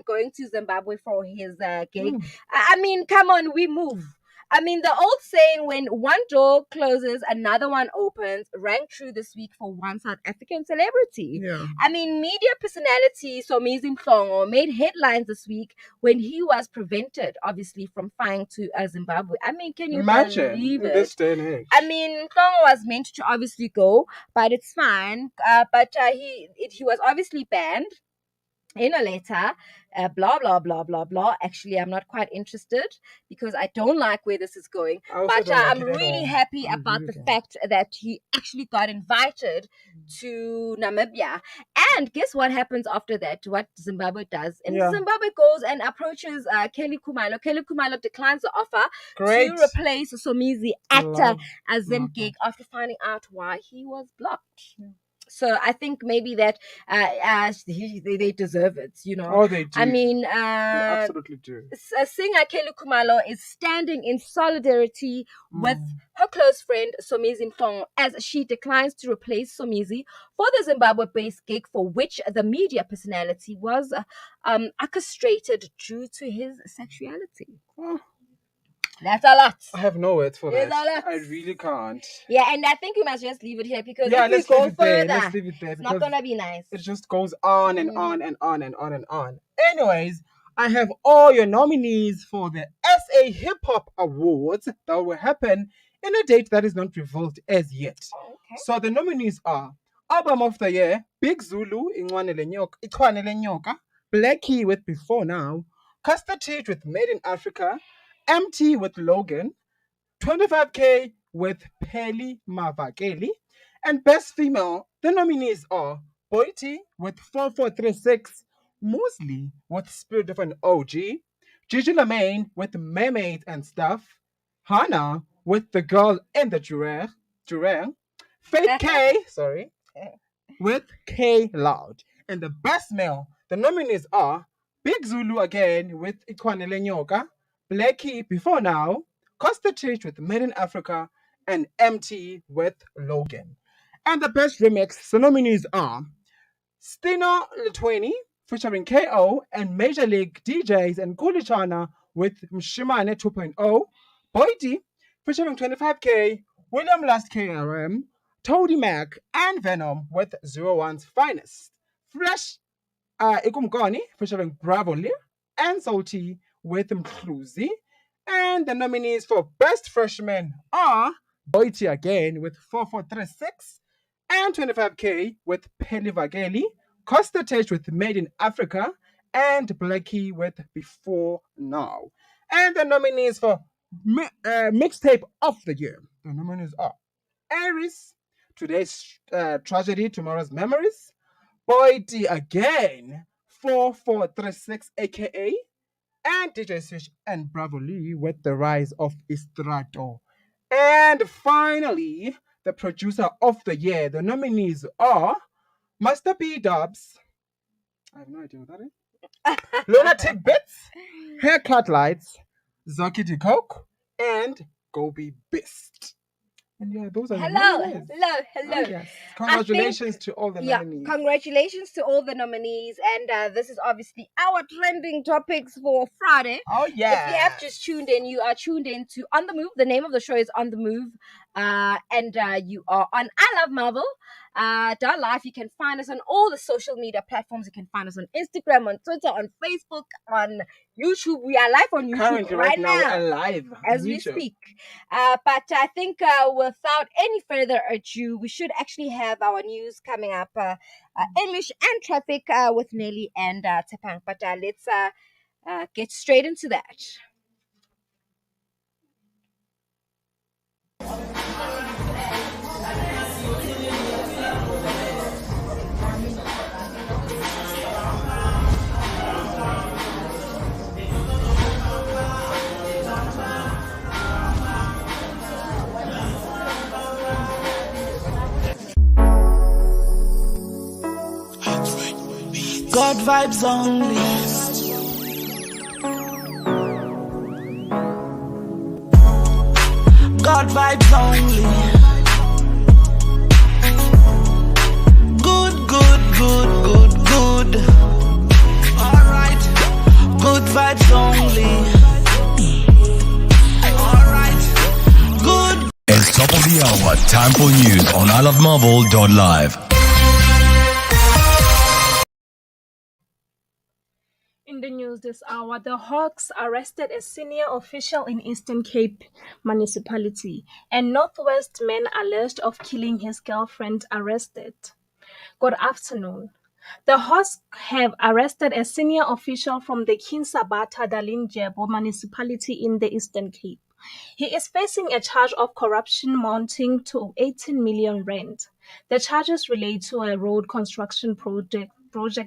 [SPEAKER 6] going to Zimbabwe for his gig. I mean, come on, we move. I mean, the old saying, when one door closes, another one opens, rang true this week for one South African celebrity.
[SPEAKER 5] Yeah.
[SPEAKER 6] I mean, media personality Somizi Mhlongo made headlines this week when he was prevented, obviously, from flying to Zimbabwe. I mean, can you believe it?
[SPEAKER 5] This day and age.
[SPEAKER 6] I mean, Mhlongo was meant to obviously go, but it's fine. But he was obviously banned. In a letter, blah, blah, blah, blah, blah. Actually, I'm not quite interested because I don't like where this is going. But I'm really happy about the fact that he actually got invited to Namibia. And guess what happens after that? What Zimbabwe does? And Zimbabwe goes and approaches Kelly Kumalo. Kelly Kumalo declines the offer to replace Somizi at a Zim gig after finding out why he was blocked. So I think maybe that they deserve it, you know.
[SPEAKER 5] Oh, they do.
[SPEAKER 6] I mean,
[SPEAKER 5] they absolutely do.
[SPEAKER 6] Singer Kelly Kumalo is standing in solidarity with her close friend Somizi Mhlongo as she declines to replace Somizi for the Zimbabwe-based gig for which the media personality was orchestrated due to his sexuality.
[SPEAKER 5] Oh.
[SPEAKER 6] That's a lot.
[SPEAKER 5] I have no words for that.
[SPEAKER 6] It's a lot.
[SPEAKER 5] I really can't.
[SPEAKER 6] Yeah, and I think we must just leave it here because
[SPEAKER 5] Yeah,
[SPEAKER 6] if we
[SPEAKER 5] let's
[SPEAKER 6] go
[SPEAKER 5] leave it there.
[SPEAKER 6] further,
[SPEAKER 5] Let's leave it there
[SPEAKER 6] it's not
[SPEAKER 5] because
[SPEAKER 6] gonna be nice.
[SPEAKER 5] It just goes on and on and on and on and on. Anyways, I have all your nominees for the SA Hip Hop Awards that will happen in a date that is not revealed as yet.
[SPEAKER 6] Oh, okay.
[SPEAKER 5] So the nominees are Album of the Year, Big Zulu, Ichwane Nyoka, Blackie with Before Now, Custard Teach with Made in Africa, MT with Logan, 25K with Peli Mavakeli, and Best Female, the nominees are Boiti with 4436, Mosley with Spirit of an OG, Gigi Lamaine with Mermaid and Stuff, Hannah with The Girl in the Durang, Faith K, with K Loud. And the Best Male, the nominees are Big Zulu again with Ichwane Nyoka, Blackie Before Now, Costa Teach with Made in Africa, and MT with Logan. And the best remix, the nominees are Stino Letweni featuring KO and Major League DJs and Kulichana with Mshimane 2.0, Boiti featuring 25K, William Last KRM, Toady Mac, and Venom with 01's Finest. Fresh Ikumgoni featuring Bravo Lear and Salty with Mkluzi. And the nominees for Best Freshman are Boiti again with 4436 and 25K with Peli Vageli, Costa Tech with Made in Africa, and Blackie with Before Now. And the nominees for Mixtape of the Year, the nominees are Aries, Today's Tragedy, Tomorrow's Memories, Boiti again, 4436 aka, and DJ Switch and Bravo Lee with The Rise of Estrato. And finally, the Producer of the Year. The nominees are Master P Dubs. I have no idea what that is. Lunatic Bits, Haircut Lights, Zoki D Coke, and Gobi Bist. And yeah, those are the nominees.
[SPEAKER 6] Hello.
[SPEAKER 5] Oh, yes. Congratulations to all the nominees.
[SPEAKER 6] Congratulations to all the nominees. And this is obviously our trending topics for Friday.
[SPEAKER 5] Oh, yeah.
[SPEAKER 6] If you have just tuned in, you are tuned in to On The Move. The name of the show is On The Move. And you are on I Love Marvel. .life. You can find us on all the social media platforms. You can find us on Instagram, on Twitter, on Facebook, on YouTube. We are live on YouTube
[SPEAKER 5] Currently, right now. We're live
[SPEAKER 6] as we speak. But I think without any further ado, we should actually have our news coming up. English and traffic with Nelly and Tepang. But let's get straight into that.
[SPEAKER 12] God vibes only. God vibes only. Good, good, good, good, good. Alright. Good vibes only. Alright. Good.
[SPEAKER 1] It's top of the hour. Time for news on ilovemarvel.live.
[SPEAKER 2] In the news this hour, the Hawks arrested a senior official in Eastern Cape municipality, and Northwest man alleged of killing his girlfriend arrested. Good afternoon. The Hawks have arrested a senior official from the Kinsabata Dalinjebo municipality in the Eastern Cape. He is facing a charge of corruption amounting to 18 million rand. The charges relate to a road construction project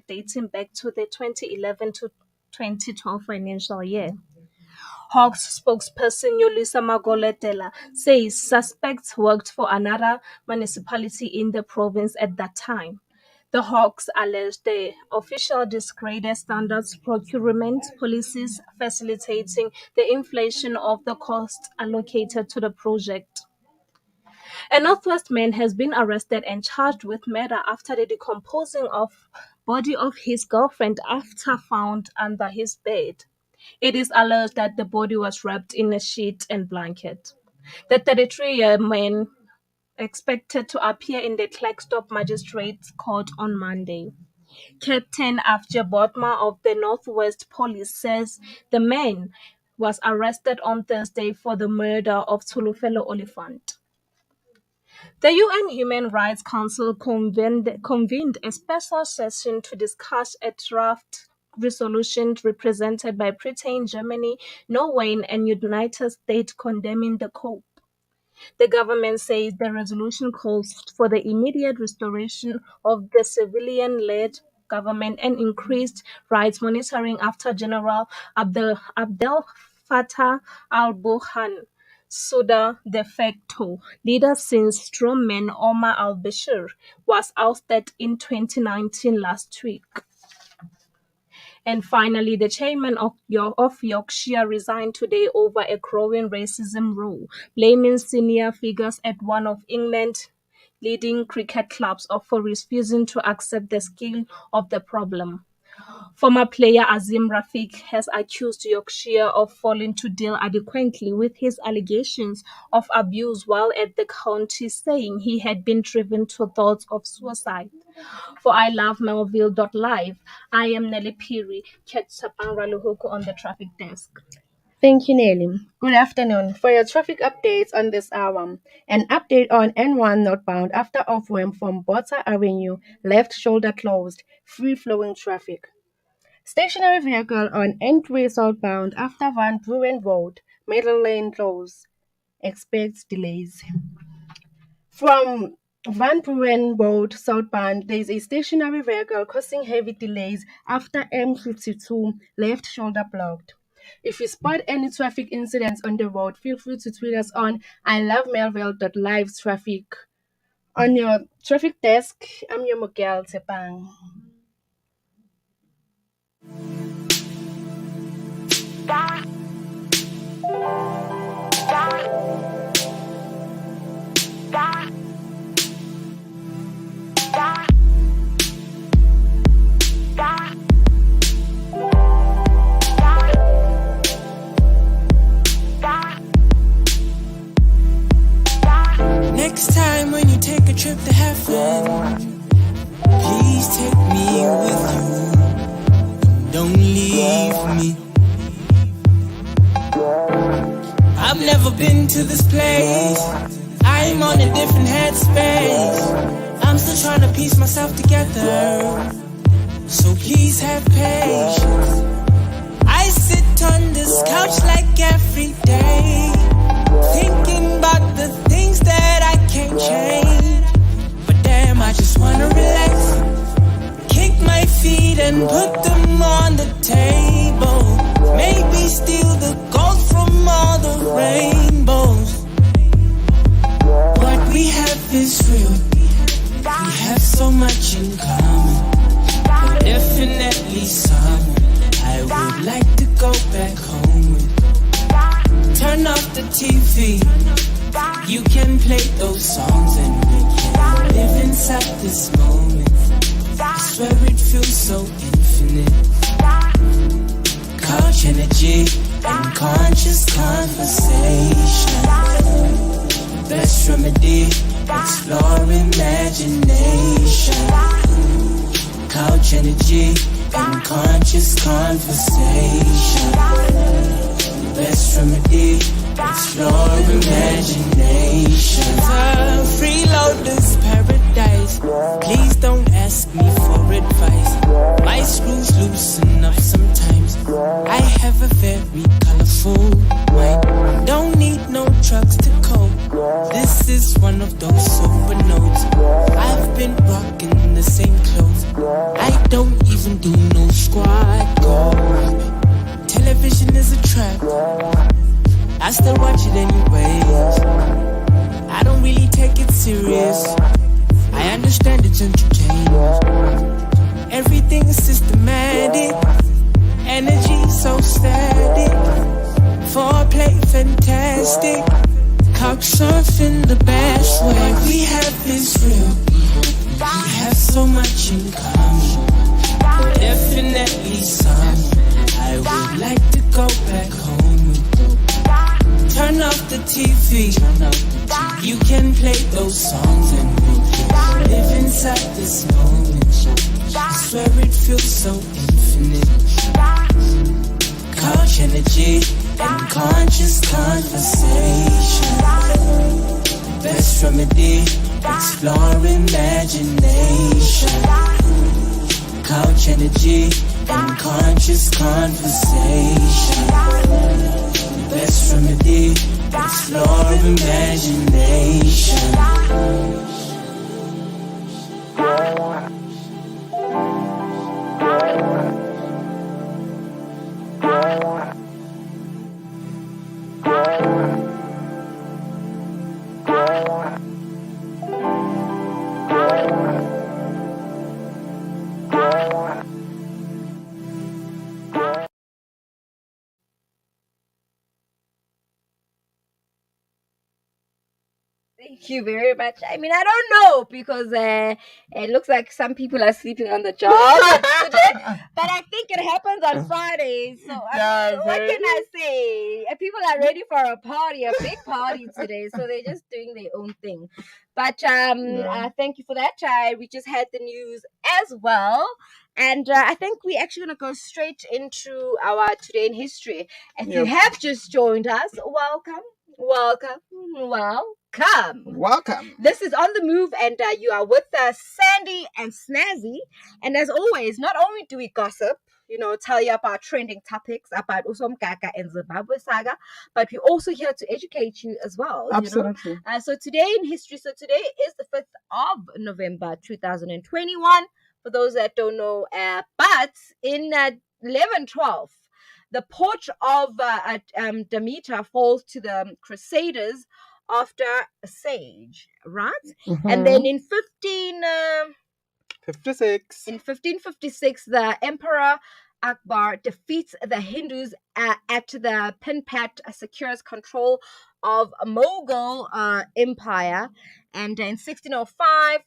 [SPEAKER 2] dating back to the 2011 to 2012 financial year. Hawks spokesperson Yolisa Magoletela says suspects worked for another municipality in the province at that time. The Hawks allege the official discredited standards procurement policies, facilitating the inflation of the cost allocated to the project. A Northwest man has been arrested and charged with murder after the decomposing of body of his girlfriend after found under his bed. It is alleged that the body was wrapped in a sheet and blanket. The 33-year man expected to appear in the Klerksdorp Magistrates Court on Monday. Captain Afje Botma of the Northwest Police says the man was arrested on Thursday for the murder of Tulufelo Oliphant. The UN Human Rights Council convened a special session to discuss a draft resolution represented by Britain, Germany, Norway, and United States condemning the coup. The government says the resolution calls for the immediate restoration of the civilian-led government and increased rights monitoring after General Abdel Fattah al-Burhan, Sudan de facto leader since strawman Omar al-Bashir was ousted in 2019 last week. And finally, the chairman of Yorkshire resigned today over a growing racism row, blaming senior figures at one of England's leading cricket clubs for refusing to accept the scale of the problem. Former player Azim Rafiq has accused Yorkshire of failing to deal adequately with his allegations of abuse while at the county, saying he had been driven to thoughts of suicide. For ilovemelville.live, I am Nelly Piri. Catch Sapang Raluhuku on the traffic desk.
[SPEAKER 3] Thank you, Nelly. Good afternoon. For your traffic updates on this hour, an update on N1 northbound after off-ramp from Bota Avenue, left shoulder closed, free-flowing traffic. Stationary vehicle on N3 southbound after Van Bruin Road, middle lane closed. Expect delays. From Van Bruin Road southbound, there is a stationary vehicle causing heavy delays after M52 left shoulder blocked. If you spot any traffic incidents on the road, feel free to tweet us on ilovemelville.live traffic. On your traffic desk, I'm your Miguel Tepang.
[SPEAKER 12] Next time when you take a trip to heaven, please take me with you. Don't leave me. I've never been to this place. I'm on a different headspace. I'm still trying to piece myself together. So please have patience. I sit on this couch like every day, thinking about the things that I can't change. But damn, I just wanna relax, kick my feet and put them on the table. Maybe steal the gold from all the rainbows. What we have is real. We have so much in common. We're definitely
[SPEAKER 21] feels so infinite. Couch energy and conscious conversation. Best remedy, explore imagination. Couch energy and conscious conversation. Best remedy, explore imagination. Freeloader's paradise. Please don't ask me for advice. My screws loosen up sometimes. I have a very colorful mind. Don't need no drugs to cope. This is one of those sober notes. I've been rocking the same clothes. I don't even do no squad goals. Television is a trap. I still watch it anyways. I don't really take it serious. I understand it's entertaining. Everything is systematic. Energy so static. Foreplay fantastic. Couch surfing the best way. What we have is real. We have so much in common. Definitely some. I would like to go back home. Turn off the TV. You can play those songs and live inside this moment. I swear it feels so infinite. Couch energy and conscious conversation. Best remedy, explore imagination. Couch energy and conscious conversation. Best remedy, explore imagination.
[SPEAKER 6] Thank you very much. I mean, I don't know because it looks like some people are sleeping on the job today, but I think it happens on Fridays. So what can I say? People are ready for a party, a big party today. So they're just doing their own thing. But thank you for that. We just had the news as well. And I think we're actually going to go straight into our Today in History. If you have just joined us, welcome. This is On the Move, and you are with Sandy and Snazzy. And as always, not only do we gossip, tell you about trending topics, about Usomkaka and Zimbabwe saga, but we're also here to educate you as well.
[SPEAKER 5] Absolutely.
[SPEAKER 6] So today in history, today is the 5th of November 2021, for those that don't know, but in 1112, the port of Demeter falls to the Crusaders after a siege, right?
[SPEAKER 5] Mm-hmm.
[SPEAKER 6] And then in
[SPEAKER 5] 1556,
[SPEAKER 6] the Emperor Akbar defeats the Hindus at the Pinpat, secures control of Mughal Empire. And in 1605,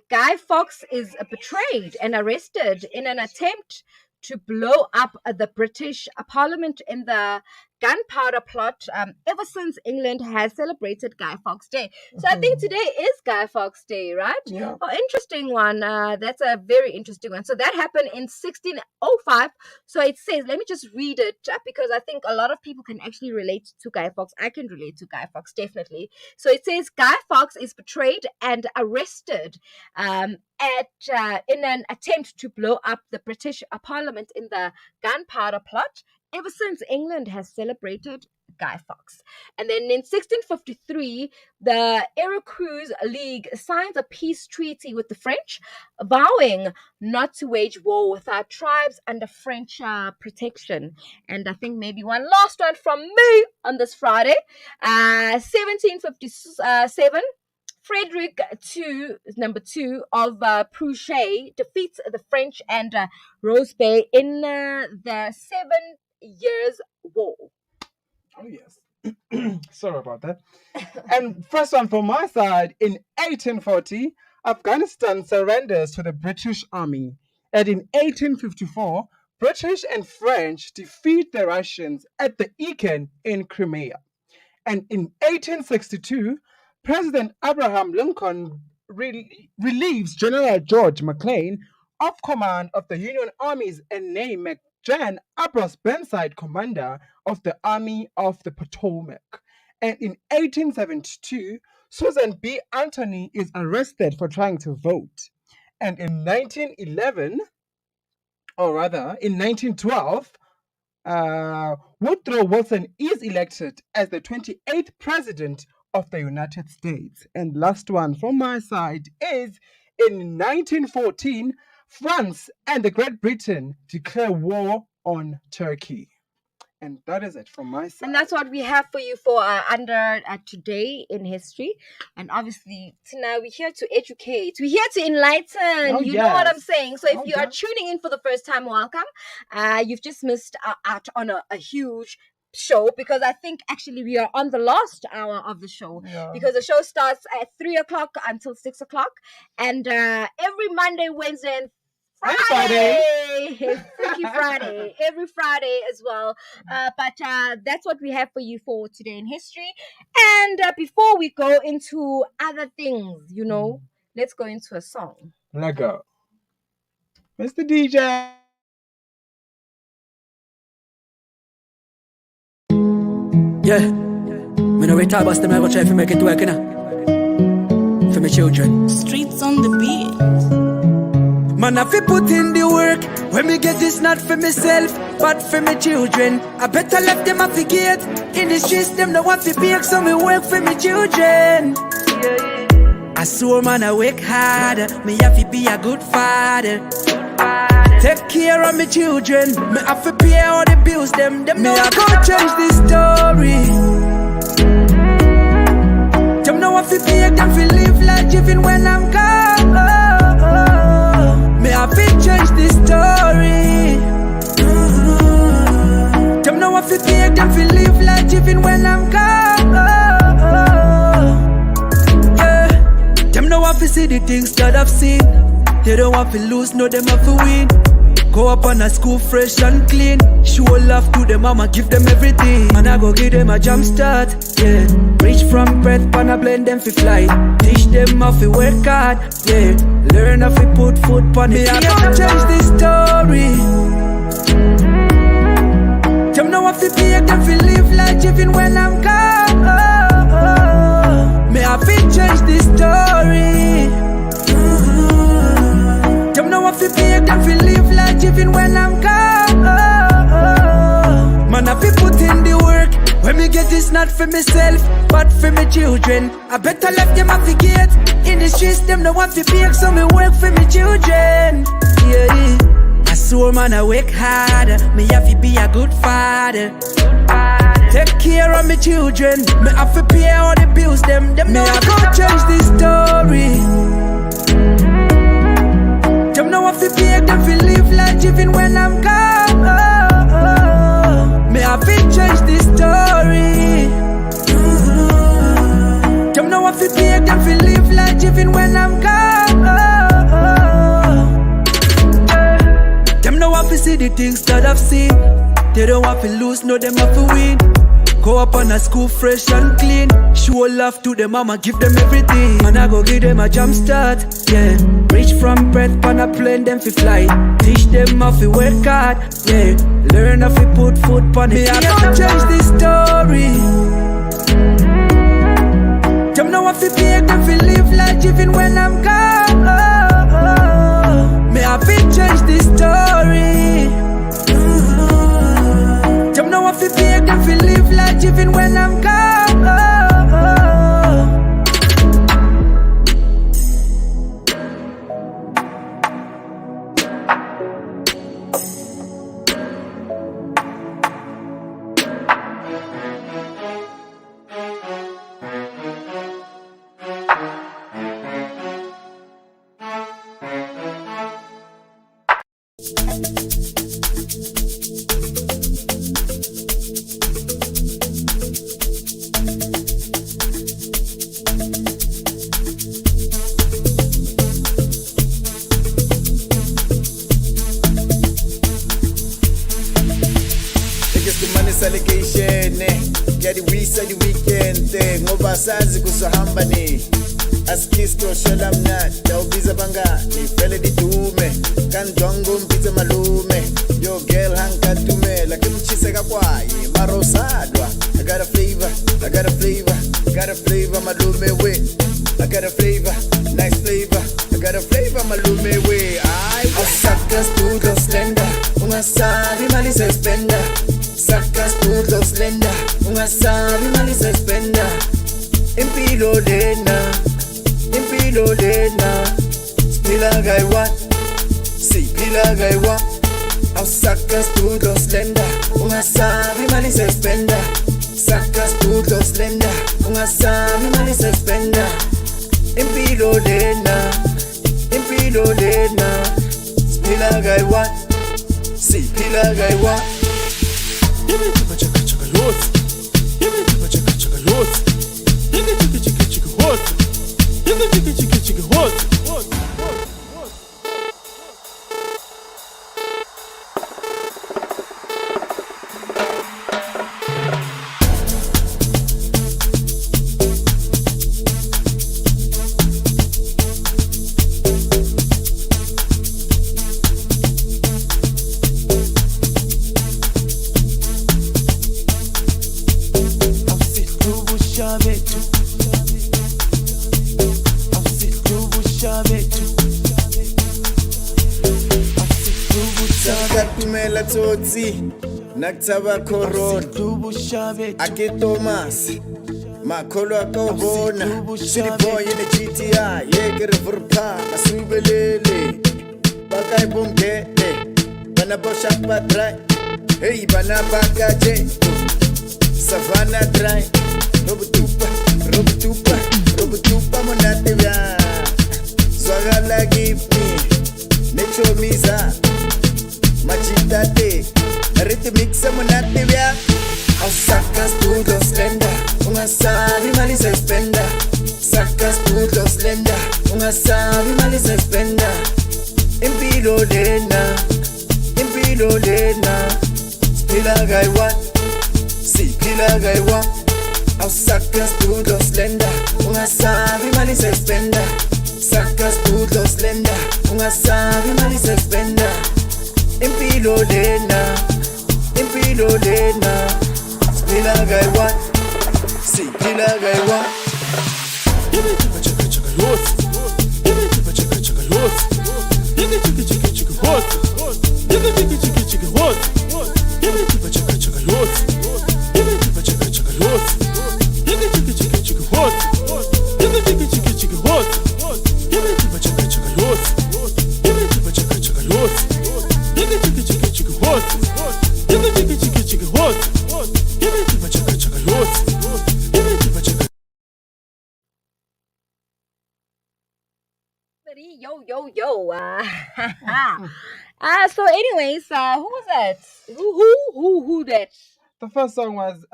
[SPEAKER 6] Guy Fawkes is betrayed and arrested in an attempt to blow up the British Parliament in the gunpowder plot, ever since England has celebrated Guy Fawkes Day. So I think today is Guy Fawkes Day, right?
[SPEAKER 5] Yeah.
[SPEAKER 6] Oh, interesting one. That's a very interesting one. So that happened in 1605. So it says, let me just read it because I think a lot of people can actually relate to Guy Fawkes. I can relate to Guy Fawkes, definitely. So it says Guy Fawkes is betrayed and arrested in an attempt to blow up the British Parliament in the gunpowder plot, ever since England has celebrated Guy Fawkes. And then in 1653, the Iroquois League signs a peace treaty with the French, vowing not to wage war with our tribes under French protection. And I think maybe one last one from me on this Friday. 1757, Frederick number two of Prussian defeats the French and Rose Bay in the 7 Years' War.
[SPEAKER 5] Oh, yes. Sorry about that. And first one from my side, in 1840, Afghanistan surrenders to the British Army. And in 1854, British and French defeat the Russians at the Eken in Crimea. And in 1862, President Abraham Lincoln relieves General George McClellan of command of the Union armies and named McJan Abrams Burnside commander of the Army of the Potomac. And in 1872, Susan B. Anthony is arrested for trying to vote. And in 1911, or rather in 1912, Woodrow Wilson is elected as the 28th President of the United States. And last one from my side is in 1914, France and the Great Britain declare war on Turkey. And that is it from my side.
[SPEAKER 6] And that's what we have for you for under today in history. And obviously, tonight we're here to educate. We're here to enlighten.
[SPEAKER 5] Oh,
[SPEAKER 6] you know what I'm
[SPEAKER 5] yes.
[SPEAKER 6] saying? So if
[SPEAKER 5] Oh,
[SPEAKER 6] you are
[SPEAKER 5] yes.
[SPEAKER 6] tuning in for the first time, welcome. You've just missed out on a huge show, because I think actually we are on the last hour of the show, because the show starts at 3 o'clock until 6 o'clock. And every Monday, Wednesday, and Friday, Freaky Friday, every Friday as well. But that's what we have for you for today in history. And before we go into other things, let's go into a song.
[SPEAKER 5] Let go. Mr. DJ.
[SPEAKER 4] Yeah, me no retire, but still I go try to make it work, for my children.
[SPEAKER 21] Streets on the beat.
[SPEAKER 12] Man, I fi put in the work. When me get this, not for myself, but for my children. I better let them have to get in the streets. Them no want to bake, so me work for my children. I swear, man, I work harder. Me have to be a good father. Take care of my children. Me have to pay all the bills. Them me I go change this story. Them no want to pay them fi live like even when I'm gone. Me have to change this story. Them no want to pay them fi live like even when I'm gone. Yeah. Them no want to see the things that I've seen. They don't want to lose, no, them have to win. Go up on a school fresh and clean. Show love to them, mama, give them everything. And I go give them a jump start, yeah. Reach from breath, pan a blend them fi fly. Teach them how fi work hard, yeah. Learn how fi put food pan it. I don't change this story. Them no have to pay them fi live like even when I'm gone. Me have to change this story. Them no want to pay them fi live like even when I'm gone. Man, I fi put in the work. When me get this, not for myself, but for my children. I better let them have to get in the streets. Them no want to pay, so me work for my children. Yeah, I swear, man, I work harder. Me have to be a good father. Take care of my children. Me have to pay all the bills. Them me I go change this story. Them no have to pay them fi live like even when I'm gone. Me have to change this story. Them no have to pay them fi live like even when I'm gone. Them no have to see the things that I've seen. They don't have to lose, no, them have to win. Go up on a school fresh and clean. Show love to them, mama, give them everything. And I go give them a jump start, yeah. Reach from breath, pan a plane, them fi fly. Teach them how fi work hard, yeah. Learn how fi put food pan it. I don't change this story. Them no have to pay them fi live like even when I'm gone. Me have to change this story. Them no have to pay them fi live like even when I'm gone.
[SPEAKER 7] siyadiwisa di-weekend ngoba sazi kuzohamba ni askisto shela mnati dawubiza bangani vele didume kanjongo mpitse malume yo girl hankatumela ke mchise kakwaye maro sadwa I got a flavor, I got a flavor, got a flavor malume we I got a flavor, nice flavor, I got a flavor malume we Saka studio slender ungasabi mali sespenda Saka studio slender ungasabi mali sespenda impilo lena Spila guy what? Si pila guy what? Saka studio slender ungasabi mali sespenda Saka studio slender ungasabi mali sespenda impilo lena Spila guy what? Si pila guy what?
[SPEAKER 19] Give me chicka chicka chicka lots. Give me chicka chicka chicka lots. Give me chicka chicka chicka hot. Give me chicka chicka chicka hot.
[SPEAKER 7] Sakatumela tsotsi nakutsaba corona ake Thomas makholo akawubona city boy in the GTI yeke riverpa masubelele bakai bomgele bana bosha patrai hey bana bakaje savana dry robutupa monate vya zwagala give me necho miza machitate rhythm mixa monate vya Saka studio slender ungasabi mali sespenda Saka studio slender ungasabi mali sespenda impilo lena Spila guy what? Si pila guy what? Saka studio slender ungasabi mali sespenda Saka studio slender ungasabi mali sespenda impilo lena Spila guy what? Si pila guy what?
[SPEAKER 19] Give me chicka chicka chicka lots. Give me chicka chicka chicka lots. Give me chicka chicka chicka hot. Give me chicka chicka chicka hot. Give me chicka chicka chicka lots. Give me chicka chicka chicka lots. Give me chicka chicka chicka hot. Give me chicka chicka chicka hot. Give me chicka chicka chicka lots. Give me chicka chicka chicka lots. Give me chicka chicka chicka hot. Give me chicka chicka chicka hot. Give me chicka chicka chicka lots. Give me chicka chicka.
[SPEAKER 6] Yo. So anyways, who was that? Who that?
[SPEAKER 5] The first song was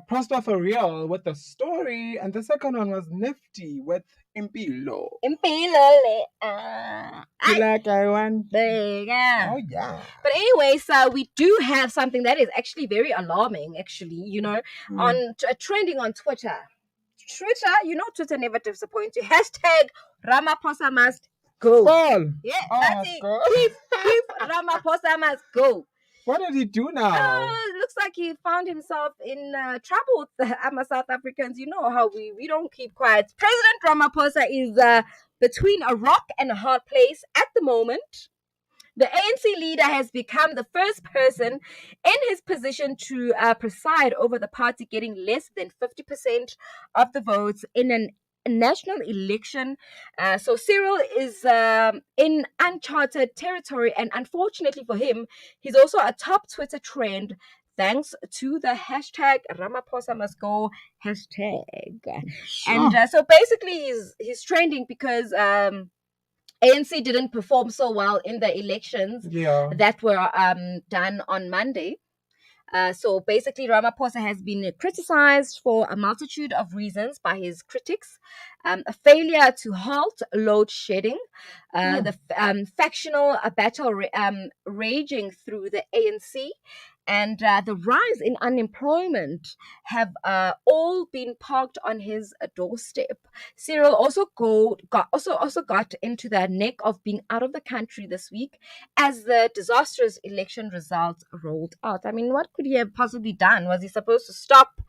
[SPEAKER 5] Prosper for Real with The Story, and the second one was Nifty with Impilo. Like I want.
[SPEAKER 6] There you go.
[SPEAKER 5] Oh yeah.
[SPEAKER 6] But anyways, we do have something that is actually very alarming, on trending on Twitter. Twitter never disappoints you. Hashtag Ramaphosa must go.
[SPEAKER 5] Fall.
[SPEAKER 6] Yeah,
[SPEAKER 5] Oh,
[SPEAKER 6] that's it. Keep Ramaphosa must go.
[SPEAKER 5] What did he do now?
[SPEAKER 6] It looks like he found himself in trouble with the South Africans. You know how we don't keep quiet. President Ramaphosa is between a rock and a hard place at the moment. The ANC leader has become the first person in his position to preside over the party getting less than 50% of the votes in a national election. So Cyril is in uncharted territory, and unfortunately for him, he's also a top Twitter trend thanks to the hashtag Ramaphosa must go hashtag. And so basically he's trending because ANC didn't perform so well in the elections that were done on Monday. So basically, Ramaphosa has been criticized for a multitude of reasons by his critics. A failure to halt load shedding, the factional battle raging through the ANC, and the rise in unemployment have all been parked on his doorstep. Cyril also got into the neck of being out of the country this week as the disastrous election results rolled out. I mean, what could he have possibly done? Was he supposed to stop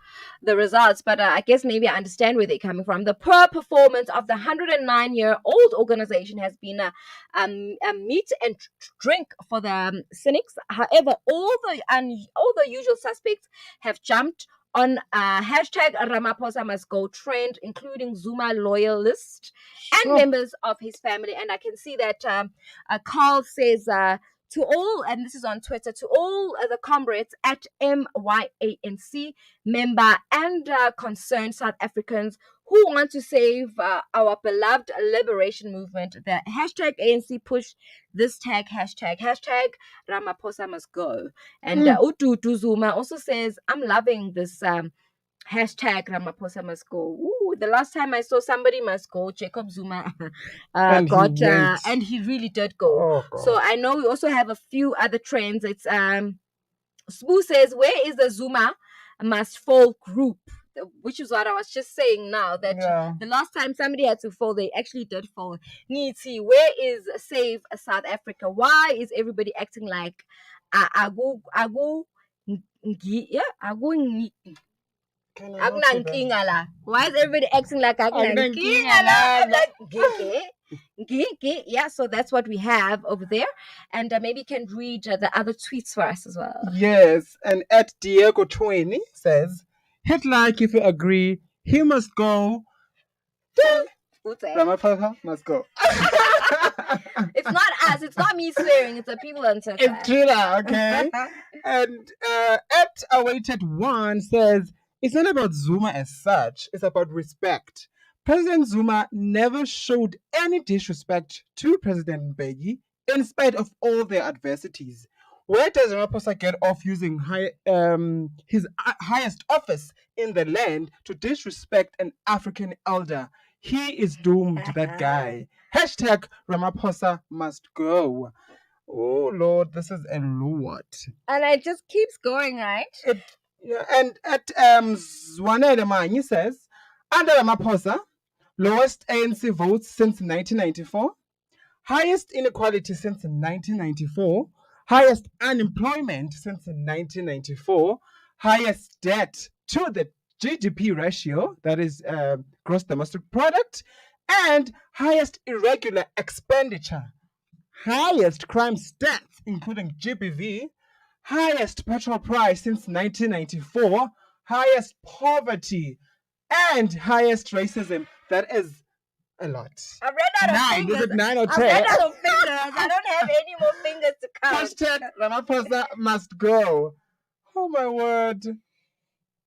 [SPEAKER 6] the results? But I guess maybe I understand where they're coming from. The poor performance of the 109-year-old organization has been a meat and drink for the cynics. However, all the usual suspects have jumped on hashtag Ramaphosa must go trend, including Zuma loyalists and members of his family. And I can see that Carl says to all, and this is on Twitter, to all the comrades at MYANC, member and concerned South Africans who want to save our beloved liberation movement, the hashtag ANC push this hashtag Ramaphosa must go. And Ututu Zuma also says, I'm loving this hashtag Ramaphosa must go. Ooh, the last time I saw somebody must go, Jacob Zuma
[SPEAKER 5] And
[SPEAKER 6] and he really did go.
[SPEAKER 5] Oh,
[SPEAKER 6] So I know we also have a few other trends. It's Spoo says, where is the Zuma must fall group? Which is what I was just saying now, that the last time somebody had to fall, they actually did fall. Niti, where is Save South Africa? Why is everybody acting like agu akunankinga la? Why is everybody acting like akunankinga la? Yeah, so that's what we have over there, and maybe you can read the other tweets for us as well.
[SPEAKER 5] Yes, and at Diego 20 says, hit like if you agree, he must go. Ramaphosa must go.
[SPEAKER 6] It's not us, it's not me swearing, it's the people on Twitter.
[SPEAKER 5] It's Trina, okay? And at Awaited One says, it's not about Zuma as such, it's about respect. President Zuma never showed any disrespect to President Mbeki in spite of all their adversities. Where does Ramaphosa get off using his highest office in the land to disrespect an African elder? He is doomed, that guy. Hashtag Ramaphosa must go. Oh, Lord, this is a lot.
[SPEAKER 6] And it just keeps going, right?
[SPEAKER 5] Yeah, and at Zwanele Manyi says, under Ramaphosa, lowest ANC votes since 1994, highest inequality since 1994, highest unemployment since 1994, highest debt to the GDP ratio, that is gross domestic product, and highest irregular expenditure, highest crime stats, including GBV, highest petrol price since 1994, highest poverty, and highest racism. That is a lot.
[SPEAKER 6] I've read out of fingers.
[SPEAKER 5] Is it 9 or 10?
[SPEAKER 6] I've read out of fingers. I don't have any more fingers to count.
[SPEAKER 5] Hashtag Ramaphosa must go. Oh my word.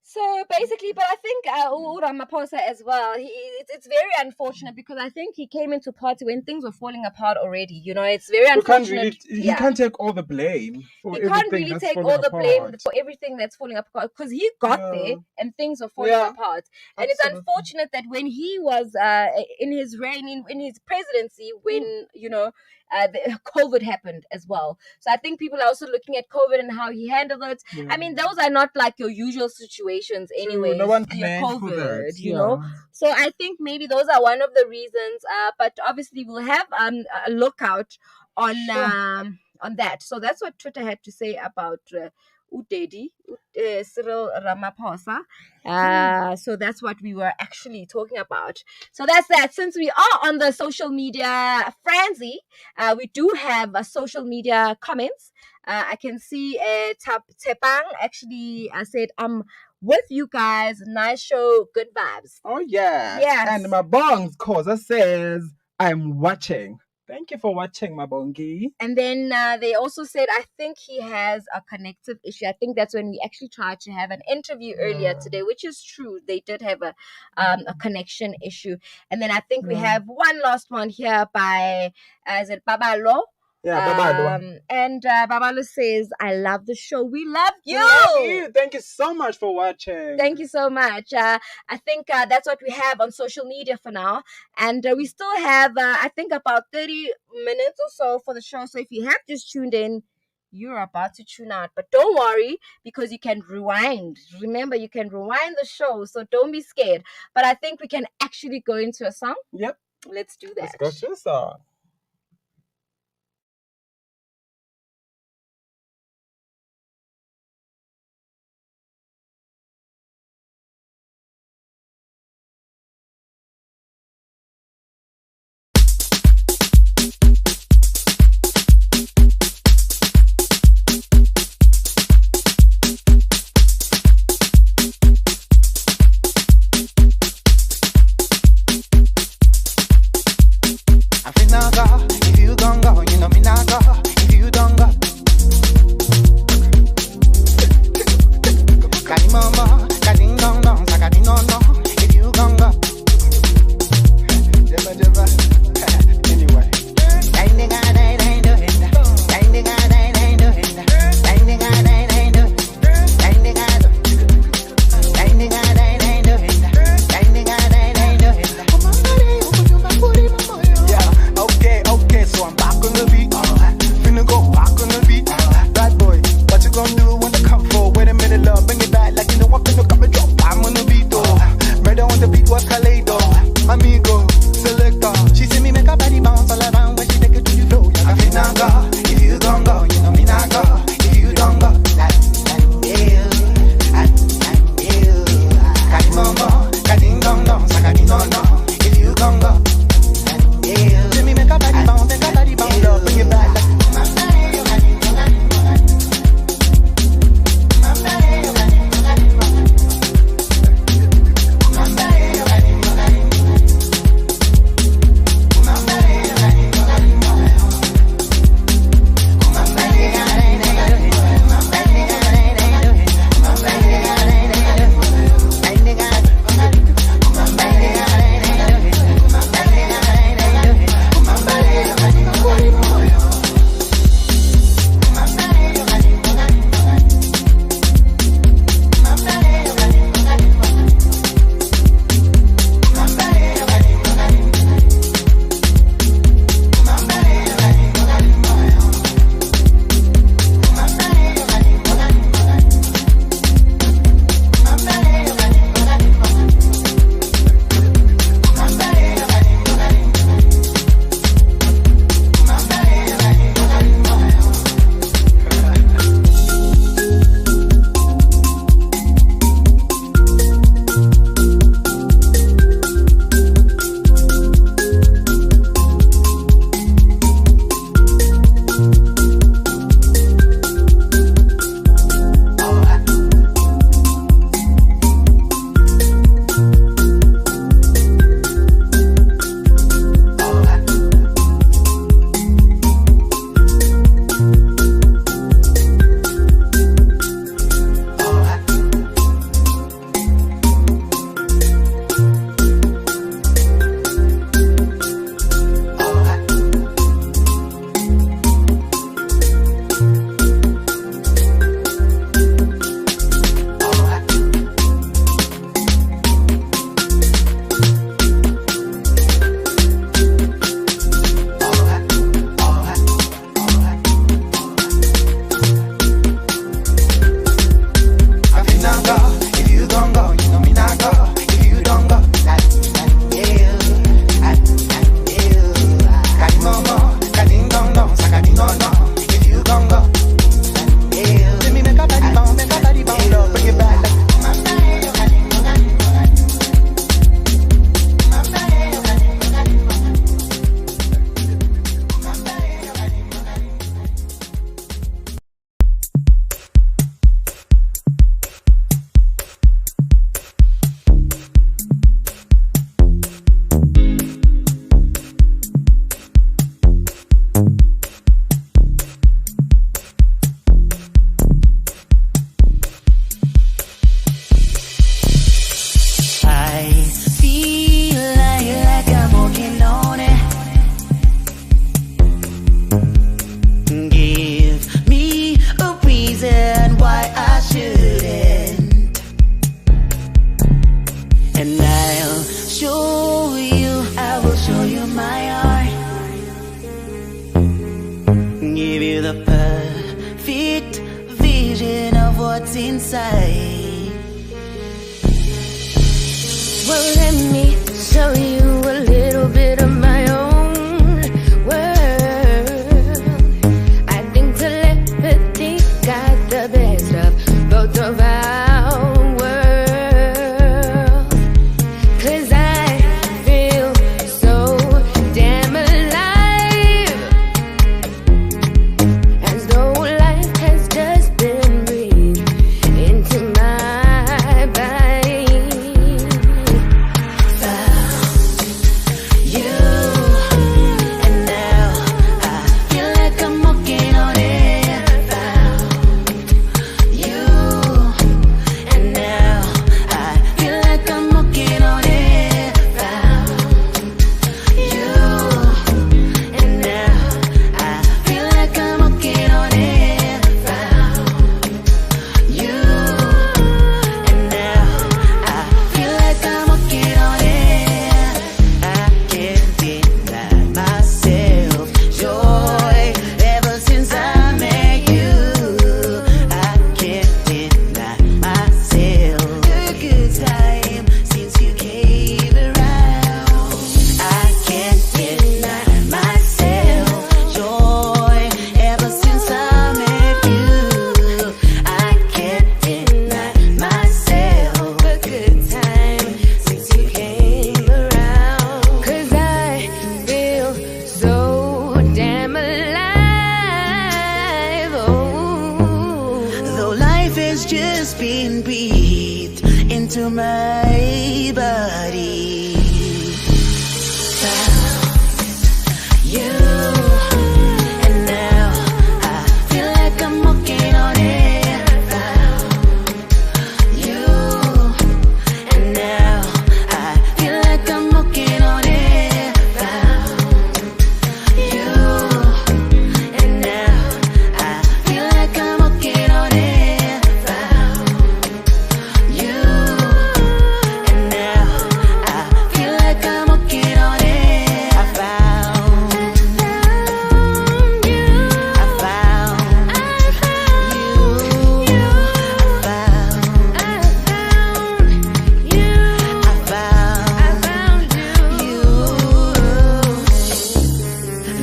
[SPEAKER 6] So basically, but I think Ramaphosa as well, it's very unfortunate because I think he came into party when things were falling apart already. You know, it's very unfortunate.
[SPEAKER 5] He can't take all the blame for
[SPEAKER 6] everything. He can't really take all the blame for everything that's falling apart because he got there and things were falling apart. And it's unfortunate that when he was in his reign, in his presidency, when, you know, COVID happened as well. So I think people are also looking at COVID and how he handled it. Yeah. I mean, those are not like your usual situations anyway.
[SPEAKER 5] No one planned COVID, for that.
[SPEAKER 6] You know. So I think maybe those are one of the reasons. But obviously we'll have a lookout on that. So that's what Twitter had to say about Udedi, Cyril Ramaphosa. So that's what we were actually talking about. So that's that. Since we are on the social media frenzy, we do have social media comments. I can see Tepang actually said, I'm with you guys. Nice show. Good vibes.
[SPEAKER 5] Oh, yeah.
[SPEAKER 6] Yes.
[SPEAKER 5] And my bongs Koza says, I'm watching. Thank you for watching, my bongi.
[SPEAKER 6] And then they also said, I think he has a connective issue. I think that's when we actually tried to have an interview earlier today, which is true. They did have a connection issue. And then I think we have one last one here by, is it Babalo?
[SPEAKER 5] Yeah, Babalo.
[SPEAKER 6] And Babalo says, I love the show. We love you.
[SPEAKER 5] We love you. Thank you so much for watching.
[SPEAKER 6] Thank you so much. I think that's what we have on social media for now. And we still have, I think, about 30 minutes or so for the show. So if you have just tuned in, you're about to tune out. But don't worry, because you can rewind. Remember, you can rewind the show, so don't be scared. But I think we can actually go into a song.
[SPEAKER 5] Yep.
[SPEAKER 6] Let's do that.
[SPEAKER 5] Let's go to a song.
[SPEAKER 11] If you gon' go, you know me not go. If you don't go, Kali mama, Kali dong dong, Sakati no no. If you gon' go, Jeba Jeba. Anyway, okay, so I'm back on the beat. Finna go back on the beat. Bad boy, what you gonna do when I come for? Wait a minute, love, bring it back like you know I'm finna come and drop. I'm on the beat, though. Murder on the beat was Kaleido. Amigo, selector. She see me make her body bounce all around when she take it to the floor. I finna go, if you gon' go, you know me not go. If you don't go, Kali mama, Kali dong dong, Sakati no no. If you gon' go, let me make a body bounce, love, bring it back like
[SPEAKER 21] what's inside.
[SPEAKER 9] Well, let me show you a little bit of my own world. I think telepathy got the best of both of our worlds. 'Cause I feel so damn alive, as though life has just been breathed into my body. You, and now I feel like I'm walking on air. You, and now I feel like I'm walking on air. You, and now I feel like I'm walking on air. You, and now I feel like I'm walking on air. I can't deny myself joy ever since I met you. I can't deny myself the good time since you came around. I can't deny myself joy ever since I met you. I can't deny myself a good time since you came around. 'Cause I feel so damn alive. Oh.
[SPEAKER 21] Though life has just been breathed into my body. You, and now I feel like I'm walking on air. You, and now I feel like I'm walking on air. You, and now I feel like I'm walking on air. You, and now I feel like I'm walking on air. I found you. I found you. I found you.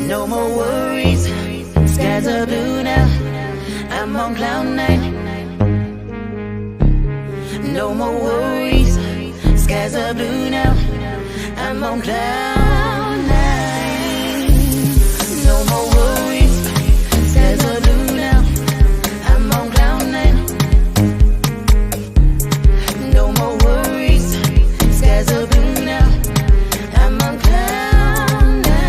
[SPEAKER 21] No more worries, skies are blue now. I'm on cloud nine. No more worries, skies are blue now. I'm on cloud nine. No more worries, skies are blue now. I'm on cloud nine. No more worries, skies are blue now. I'm on cloud nine.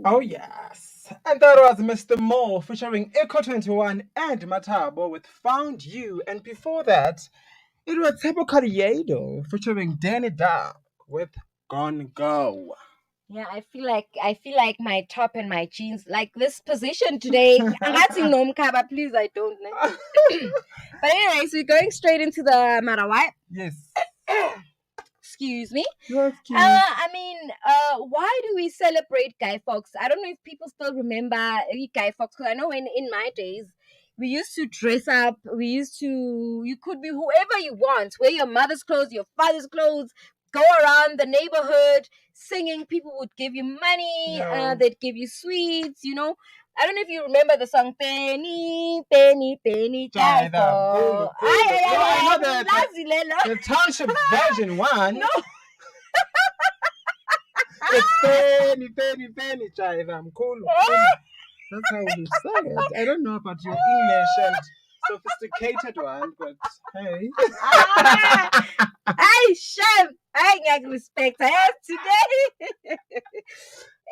[SPEAKER 5] Oh yes. And that was Mr. Moore featuring Echo 21 and Matabo with Found You. And before that, it was Tebo Carriedo featuring Danny Dark with Gone Go.
[SPEAKER 6] Yeah, I feel like my top and my jeans, like this position today. Angathi nomkhaba, please, I don't know. But anyway, so we're going straight into the Marawai.
[SPEAKER 5] Yes.
[SPEAKER 6] Excuse me.
[SPEAKER 5] Yes,
[SPEAKER 6] I mean, why do we celebrate Guy Fawkes? I don't know if people still remember Guy Fawkes, because I know in my days, we used to dress up. You could be whoever you want. Wear your mother's clothes, your father's clothes, go around the neighborhood singing. People would give you money.
[SPEAKER 5] Yeah.
[SPEAKER 6] They'd give you sweets, you know. I don't know if you remember the song Penny, Penny, Penny,
[SPEAKER 5] Jai
[SPEAKER 6] Jai
[SPEAKER 5] da, cool, cool. I know the township version one.
[SPEAKER 6] No.
[SPEAKER 5] It's Penny, Penny, Penny, Jai da, cool. That's how you say it. I don't know about your English and sophisticated one, but hey.
[SPEAKER 6] Hey, Chef! I got respect. I have today.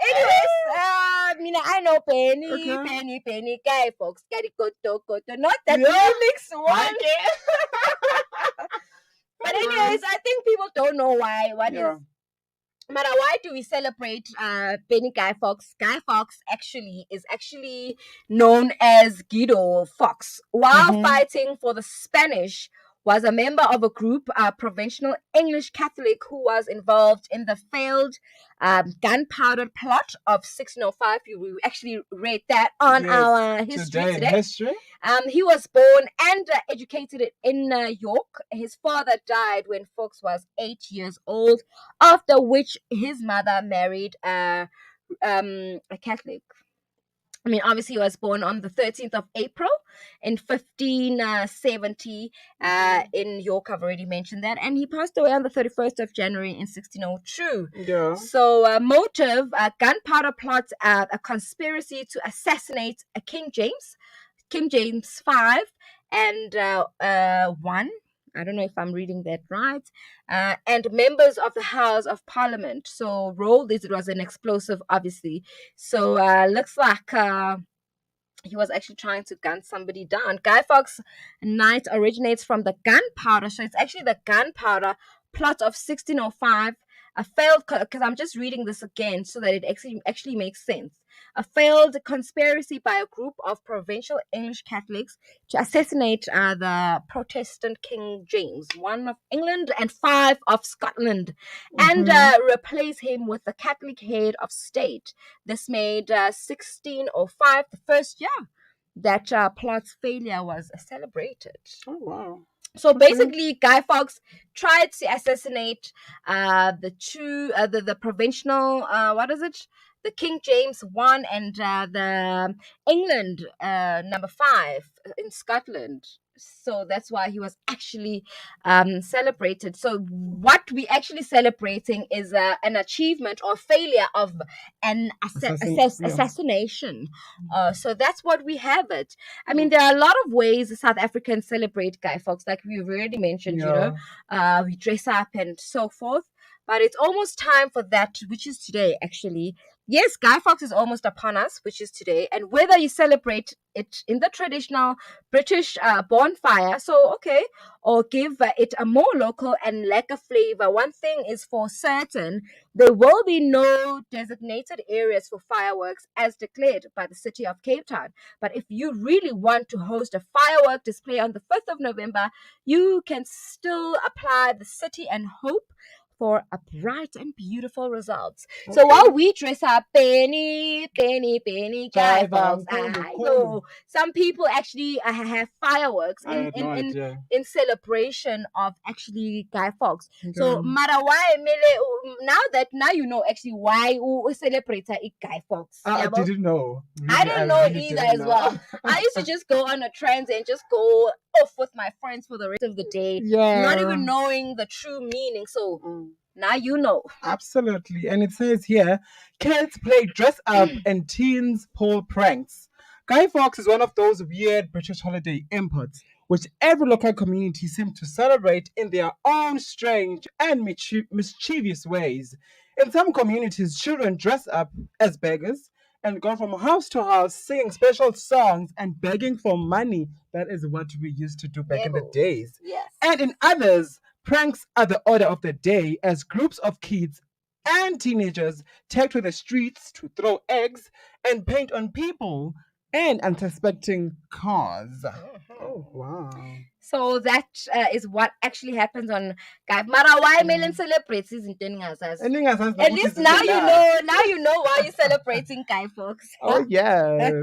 [SPEAKER 6] Anyways, I know Penny, Guy Fox, Koto, not that remix one. But anyways, I think people don't know why. Matter why do we celebrate Penny Guy Fox? Guy Fox is actually known as Guido Fox. While fighting for the Spanish, was a member of a group, provincial English Catholic, who was involved in the failed gunpowder plot of 1605. We actually read that on our history today. He was born and educated in York. His father died when Fox was 8 years old, after which his mother married a Catholic. I mean, obviously, he was born on the 13th of April in 1570 in York. I've already mentioned that. And he passed away on the 31st of January in 1602.
[SPEAKER 5] Yeah.
[SPEAKER 6] So, motive, gunpowder plot, a conspiracy to assassinate King James V, and 1. I don't know if I'm reading that right. And members of the House of Parliament. So rolled it was an explosive, obviously. So looks like he was actually trying to gun somebody down. Guy Fawkes Night originates from the gunpowder. So it's actually the gunpowder plot of 1605. A failed, because I'm just reading this again so that it actually makes sense. A failed conspiracy by a group of provincial English Catholics to assassinate the Protestant King James, 1 of England and 5 of Scotland, and replace him with the Catholic head of state. This made 1605 the first year that plot's failure was celebrated.
[SPEAKER 5] Oh, wow.
[SPEAKER 6] So basically, Guy Fawkes tried to assassinate the provincial, the King James I and the England number 5 in Scotland. So that's why he was actually celebrated. So what we actually celebrating is an achievement or failure of an assassination. So that's what we have it. I mean, there are a lot of ways South Africans celebrate Guy Fawkes, like we've already mentioned, we dress up and so forth. But it's almost time for that, which is today, actually. Yes, Guy Fawkes is almost upon us, which is today. And whether you celebrate it in the traditional British bonfire, or give it a more local and lekker flavor, one thing is for certain, there will be no designated areas for fireworks as declared by the city of Cape Town. But if you really want to host a firework display on the 5th of November, you can still apply the city and hope for a bright and beautiful results. Okay. So while we dress up Penny, Guy Fawkes, some people actually have fireworks in celebration of actually Guy Fawkes. Okay. So matter why, now you know actually why we celebrate Guy Fawkes.
[SPEAKER 5] I didn't know. Really,
[SPEAKER 6] I didn't know either as well. I used to just go on a trend and just go off with my friends for the rest of the day, not even knowing the true meaning. So now you know.
[SPEAKER 5] Absolutely. And it says here, kids play dress up and teens pull pranks. Guy Fawkes is one of those weird British holiday imports, which every local community seems to celebrate in their own strange and mischievous ways. In some communities, children dress up as beggars and go from house to house singing special songs and begging for money. That is what we used to do back in the days.
[SPEAKER 6] Yes.
[SPEAKER 5] And in others, pranks are the order of the day as groups of kids and teenagers take to the streets to throw eggs and paint on people and unsuspecting cars. Oh, wow.
[SPEAKER 6] So that is what actually happens on Guy. Mara, why Melon celebrates isn't telling us. At least now you know why you're celebrating Guy Fawkes.
[SPEAKER 5] Oh yes.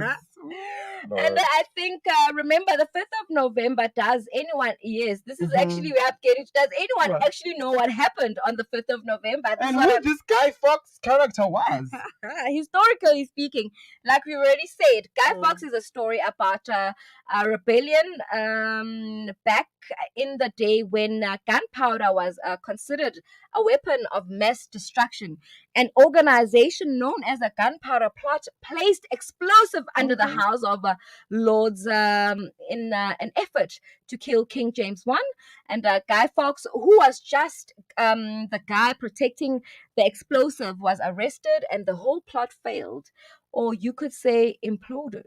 [SPEAKER 6] And I think remember the 5th of November. Does anyone? Yes, this is actually we have getting. Does anyone actually know what happened on the 5th of November?
[SPEAKER 5] And who this Guy Fawkes character was?
[SPEAKER 6] Historically speaking, like we already said, Guy Fawkes is a story about a rebellion back in the day when gunpowder was considered a weapon of mass destruction. An organization known as the Gunpowder Plot placed explosive under the House of Lords in an effort to kill King James I. And Guy Fawkes, who was just the guy protecting the explosive, was arrested, and the whole plot failed, or you could say imploded.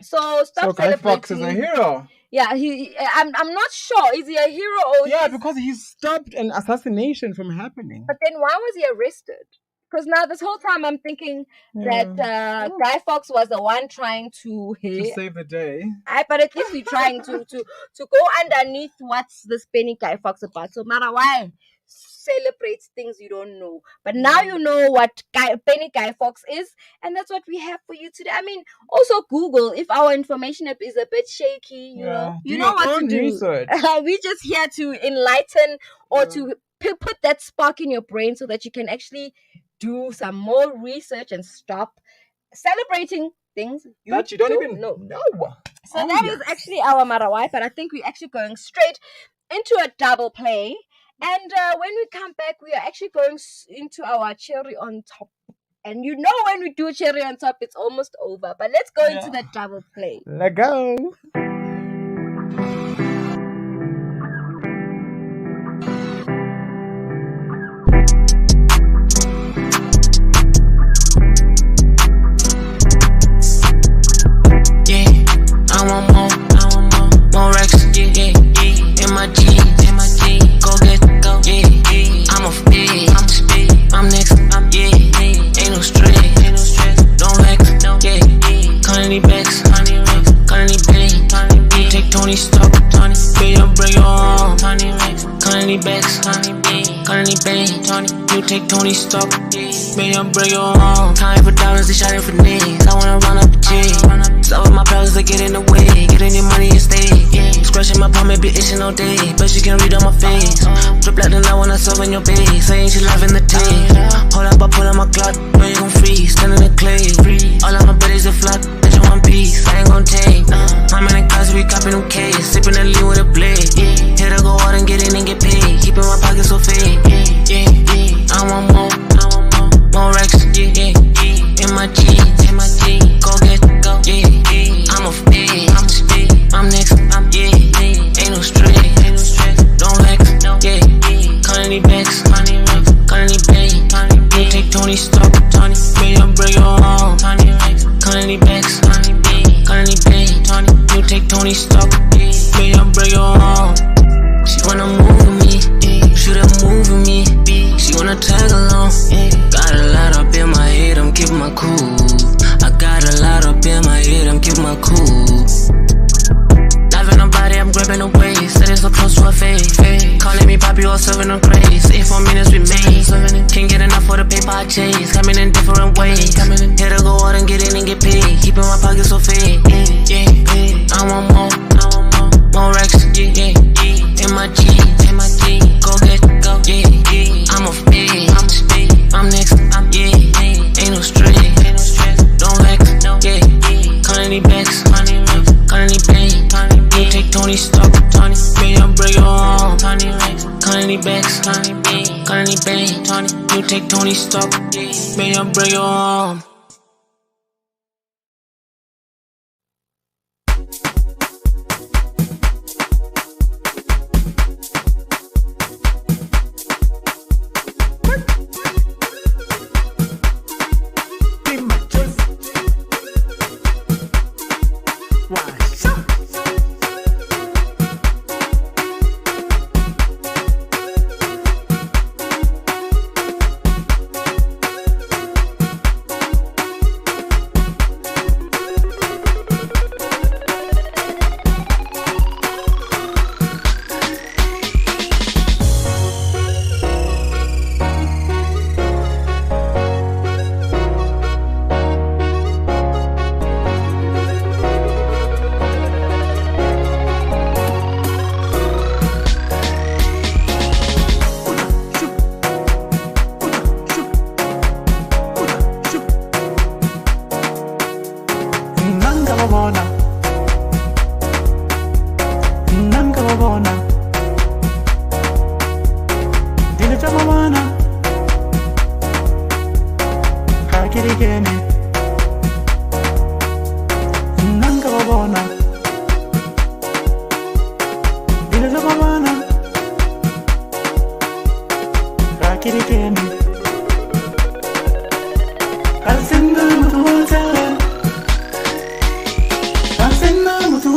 [SPEAKER 6] So stop
[SPEAKER 5] Guy
[SPEAKER 6] celebrating.
[SPEAKER 5] Fawkes is a hero.
[SPEAKER 6] Yeah, I'm not sure. Is he a hero or
[SPEAKER 5] because he stopped an assassination from happening.
[SPEAKER 6] But then why was he arrested? Because now this whole time I'm thinking that Guy Fawkes was the one trying to
[SPEAKER 5] save the day.
[SPEAKER 6] But at least we're trying to go underneath what's this Penny Guy Fawkes about. So no matter why celebrates things you don't know, but now you know what Penny Guy Fawkes is, and that's what we have for you today. I mean, also Google if our information is a bit shaky. You know, you know what to do.
[SPEAKER 5] Research.
[SPEAKER 6] We're just here to enlighten or to put that spark in your brain so that you can actually do some more research and stop celebrating things
[SPEAKER 5] that you don't even
[SPEAKER 6] know.
[SPEAKER 5] No.
[SPEAKER 6] So that is actually our Marawai, but I think we're actually going straight into a double play. And when we come back, we are actually going into our cherry on top. And you know when we do cherry on top, it's almost over. But let's go into that double play.
[SPEAKER 5] Let's go.
[SPEAKER 21] I want more racks, in my jeans, go get, I'm a fed, I'm next, ain't no stress, don't vex, Connie Becks, Connie Bay, you take Tony Stock, baby, I'll break your arm, Connie Becks, Connie Bay, you take Tony Stock, baby, I'll break your arm, time for dollars, they shot it for niggas, I wanna run up the G. Stop with my problems, they get in the way. Getting your money and stay. Scratching my palm, be itching all day. But she can read on my face. Flip like the night when I serve in your base. Saying she loving the taste. Hold up, I pull out my clock. Know you gon' freeze. Stand in the clay. All of my buddies are flock. Bitch, I want peace. I ain't gon' take. I'm in the class, we copping them K's. Sipping that lean with a blade. Here to go out and get in and get paid. Keeping my pockets so fade. I want more racks. In my jeans, go get, I'm a fed, I'm next, ain't no stress, don't vex, Connie Becks, Connie Bay, you take Tony Stock, baby, I'll break your arm, Connie Becks, Connie Bay, you take Tony Stock, baby, I'll break your arm. She wanna move with me, shoot a move with me, she wanna tag along, got a lot up in my head, I'm keeping my cool. I got a lot up in my head, I'm keeping my cool. Loving her body, I'm grabbing her waist. Sitting so close to her face. Calling me poppy or serving her grace. 4 minutes we made. Can't get enough for the paper I chase. Coming in different ways. Here to go out and get in and get paid. Keeping my pockets so fade. I want more racks. In my jeans, go get, I'm a fed, I'm next, ain't no stress, don't vex, Connie Becks, Connie Bay, you take Tony Stock, baby, I'll break your arm, Connie Becks, Connie Bay, you take Tony Stock, baby, I'll break your arm.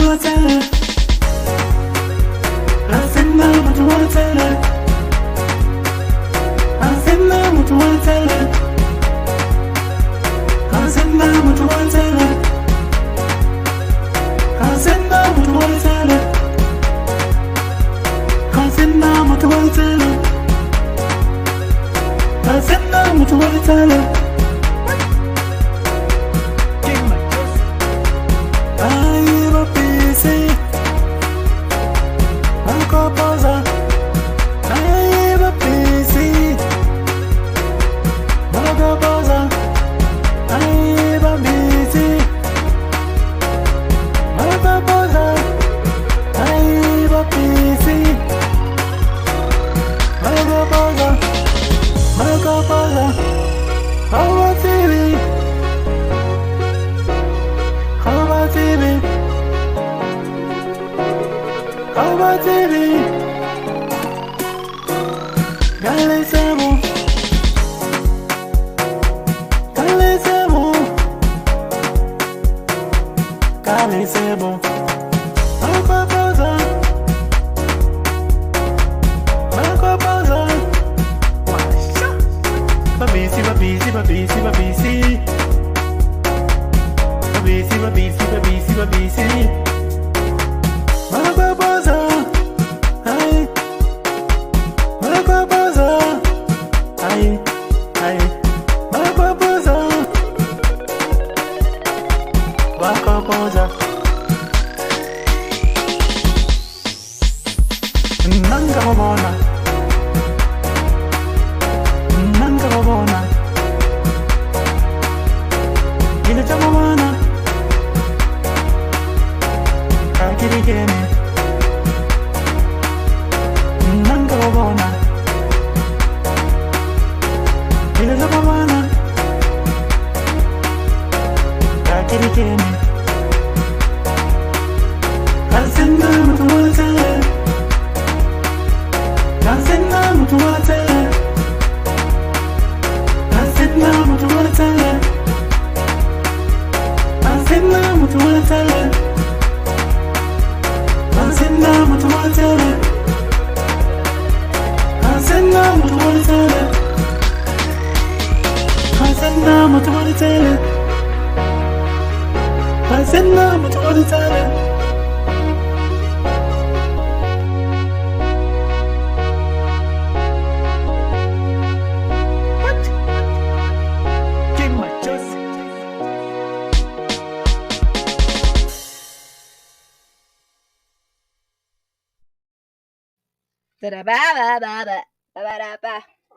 [SPEAKER 21] mutuatele. Asema mutuatele. Asema mutuatele. Asema mutuatele. Asema mutuatele. Asema mutuatele. Asema mutuatele.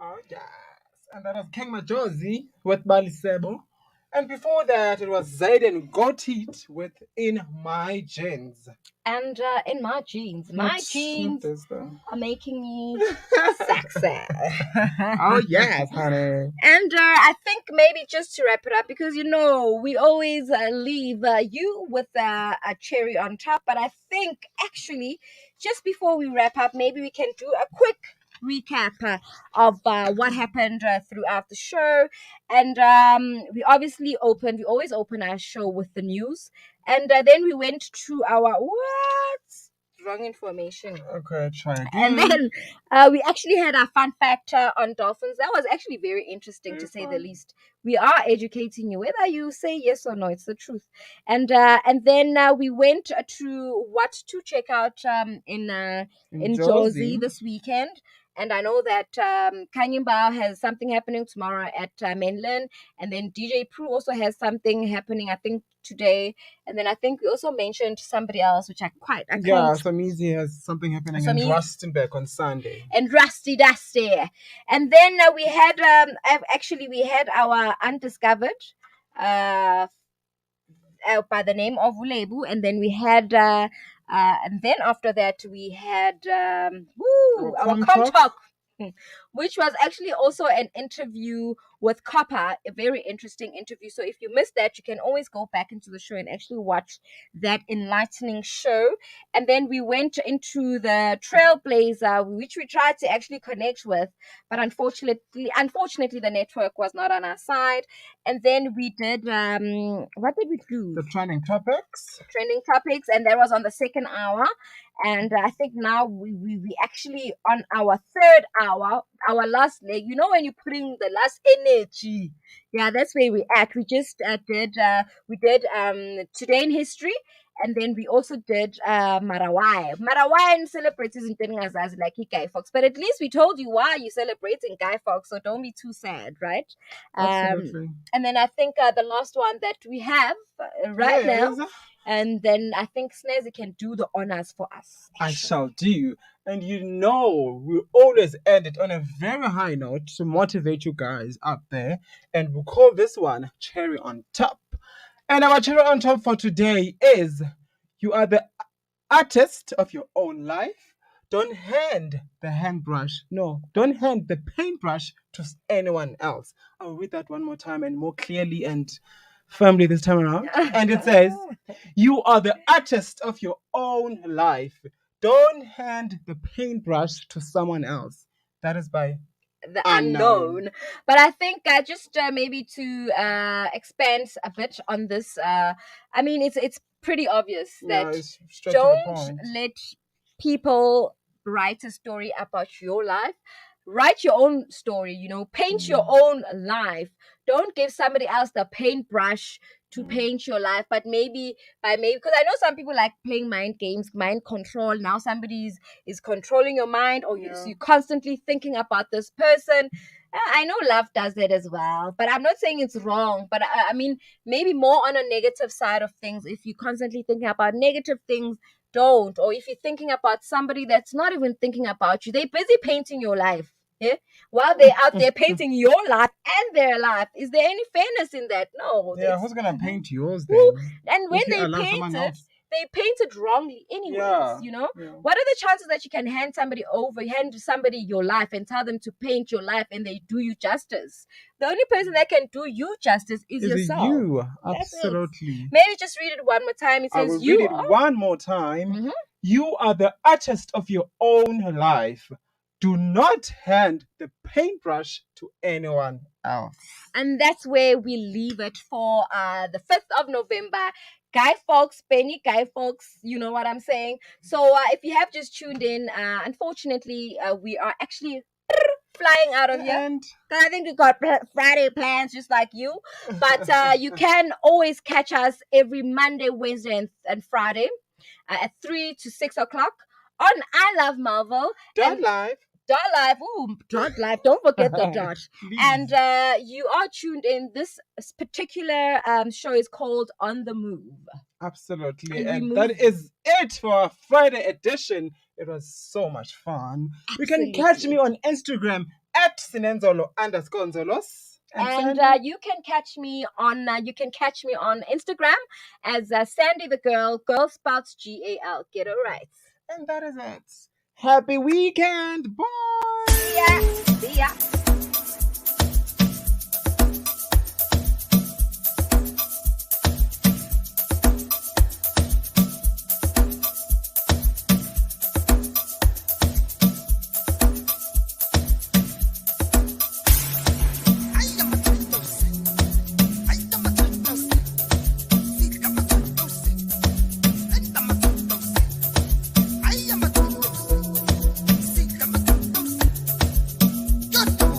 [SPEAKER 5] Oh, yes. And that was King Majozi with Balisebo. And before that, it was Zayden Got It with In My Jeans.
[SPEAKER 6] And in my jeans,
[SPEAKER 5] Not
[SPEAKER 6] jeans
[SPEAKER 5] this, though.
[SPEAKER 6] are making me sexy.
[SPEAKER 5] Oh, yes, honey.
[SPEAKER 6] And I think maybe just to wrap it up, because we always leave you with a cherry on top. But I think actually, just before we wrap up, maybe we can do a quick recap of what happened throughout the show. And we always open our show with the news. And then we went through our wrong information.
[SPEAKER 5] Okay, try again.
[SPEAKER 6] And then we actually had our fun fact on dolphins. That was actually very interesting, to say the least. We are educating you, whether you say yes or no. It's the truth. And then we went to what to check out in Jozi this weekend. And I know that Kanyumbao has something happening tomorrow at Mainland. And then DJ Prue also has something happening, I think, today. And then I think we also mentioned somebody else, which I can't.
[SPEAKER 5] Yeah, Samizi has something happening in Rustenburg on Sunday.
[SPEAKER 6] And Rusty Dusty. And then we had, we had our undiscovered by the name of Ulebu. And then we had... and then after that, we had our Com Talk, which was actually also an interview with Copper, a very interesting interview. So if you missed that, you can always go back into the show and actually watch that enlightening show. And then we went into the Trailblazer, which we tried to actually connect with, but unfortunately the network was not on our side. And then we did what did we do?
[SPEAKER 5] The trending topics,
[SPEAKER 6] and that was on the second hour. And I think now we actually on our third hour, our last leg. You know, when you're putting the last energy, yeah, that's where we at. We just did Today in History, and then we also did Marawai. Marawai and celebrates isn't as like Guy Fawkes, but at least we told you why you're celebrating Guy Fawkes, so don't be too sad, right?
[SPEAKER 5] Absolutely.
[SPEAKER 6] And then I think the last one that we have right now. And then I think Snazzy can do the honors for us.
[SPEAKER 5] I shall do. And you know, we always end it on a very high note to motivate you guys out there. And we call this one Cherry on Top. And our cherry on top for today is, you are the artist of your own life. Don't hand the paintbrush to anyone else. I'll read that one more time and more clearly and firmly this time around. And it says, you are the artist of your own life. Don't hand the paintbrush to someone else. That is by
[SPEAKER 6] the unknown. But I think just maybe to expand a bit on this, I mean, it's pretty obvious that don't let people write a story about your life. Write your own story, you know, paint your own life. Don't give somebody else the paintbrush to paint your life, but maybe because I know some people like playing mind games, mind control. Now somebody is controlling your mind, or you're constantly thinking about this person. I know love does that as well, but I'm not saying it's wrong. But I mean, maybe more on a negative side of things. If you're constantly thinking about negative things, don't. Or if you're thinking about somebody that's not even thinking about you, they're busy painting your life. Yeah? While they're out there painting your life and their life. Is there any fairness in that? No.
[SPEAKER 5] Yeah, who's going to paint yours then?
[SPEAKER 6] And when they painted wrongly anyways, you know? Yeah. What are the chances that you can hand somebody your life and tell them to paint your life and they do you justice? The only person that can do you justice is yourself.
[SPEAKER 5] You, absolutely.
[SPEAKER 6] Maybe just read it one more time. It says
[SPEAKER 5] read it one more time. Mm-hmm. You are the artist of your own life. Do not hand the paintbrush to anyone else.
[SPEAKER 6] And that's where we leave it for the 5th of November. Guy Fawkes, Benny Guy Fawkes, you know what I'm saying? So if you have just tuned in, unfortunately, we are actually flying out of here. Because I think we got Friday plans just like you. But you can always catch us every Monday, Wednesday, and Friday at 3 to 6 o'clock on I Love Marvel.
[SPEAKER 5] Live.
[SPEAKER 6] Live. Don't forget the dot. And you are tuned in. This particular show is called On the Move.
[SPEAKER 5] Absolutely. And that is it for our Friday edition. It was so much fun. Absolutely. You can catch me on Instagram at Sinenzolo_Nzolos.
[SPEAKER 6] And you can catch me on Instagram as Sandy the Girl spells GAL. Get it right.
[SPEAKER 5] And that is it. Happy weekend. Bye.
[SPEAKER 6] See ya.
[SPEAKER 15] Good.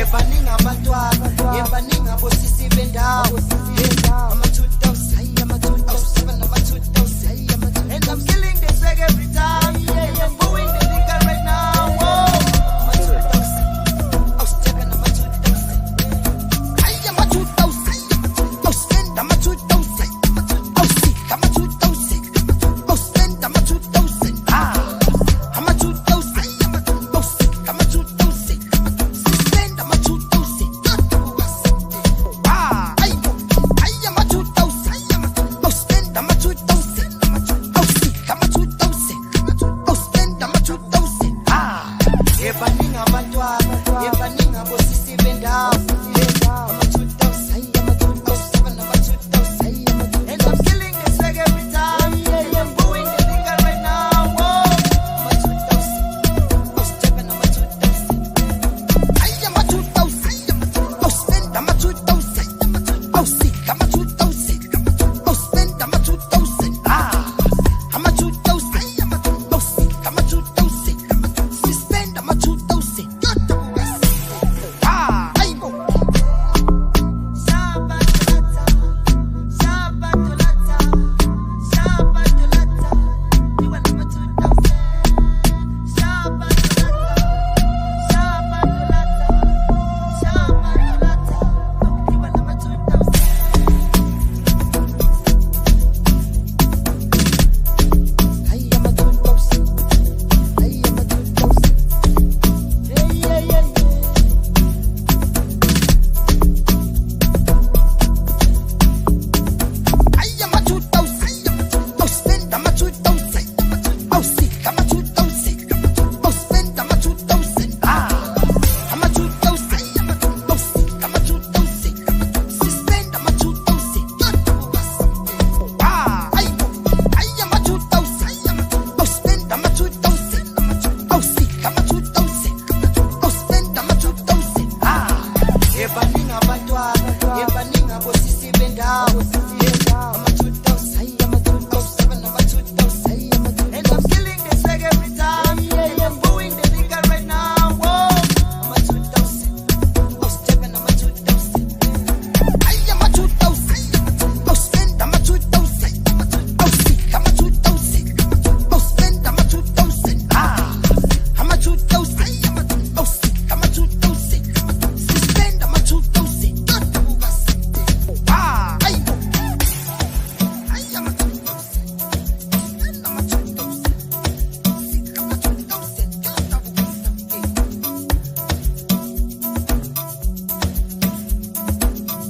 [SPEAKER 10] yebaninga abantwana yebaninga abosisi bendawo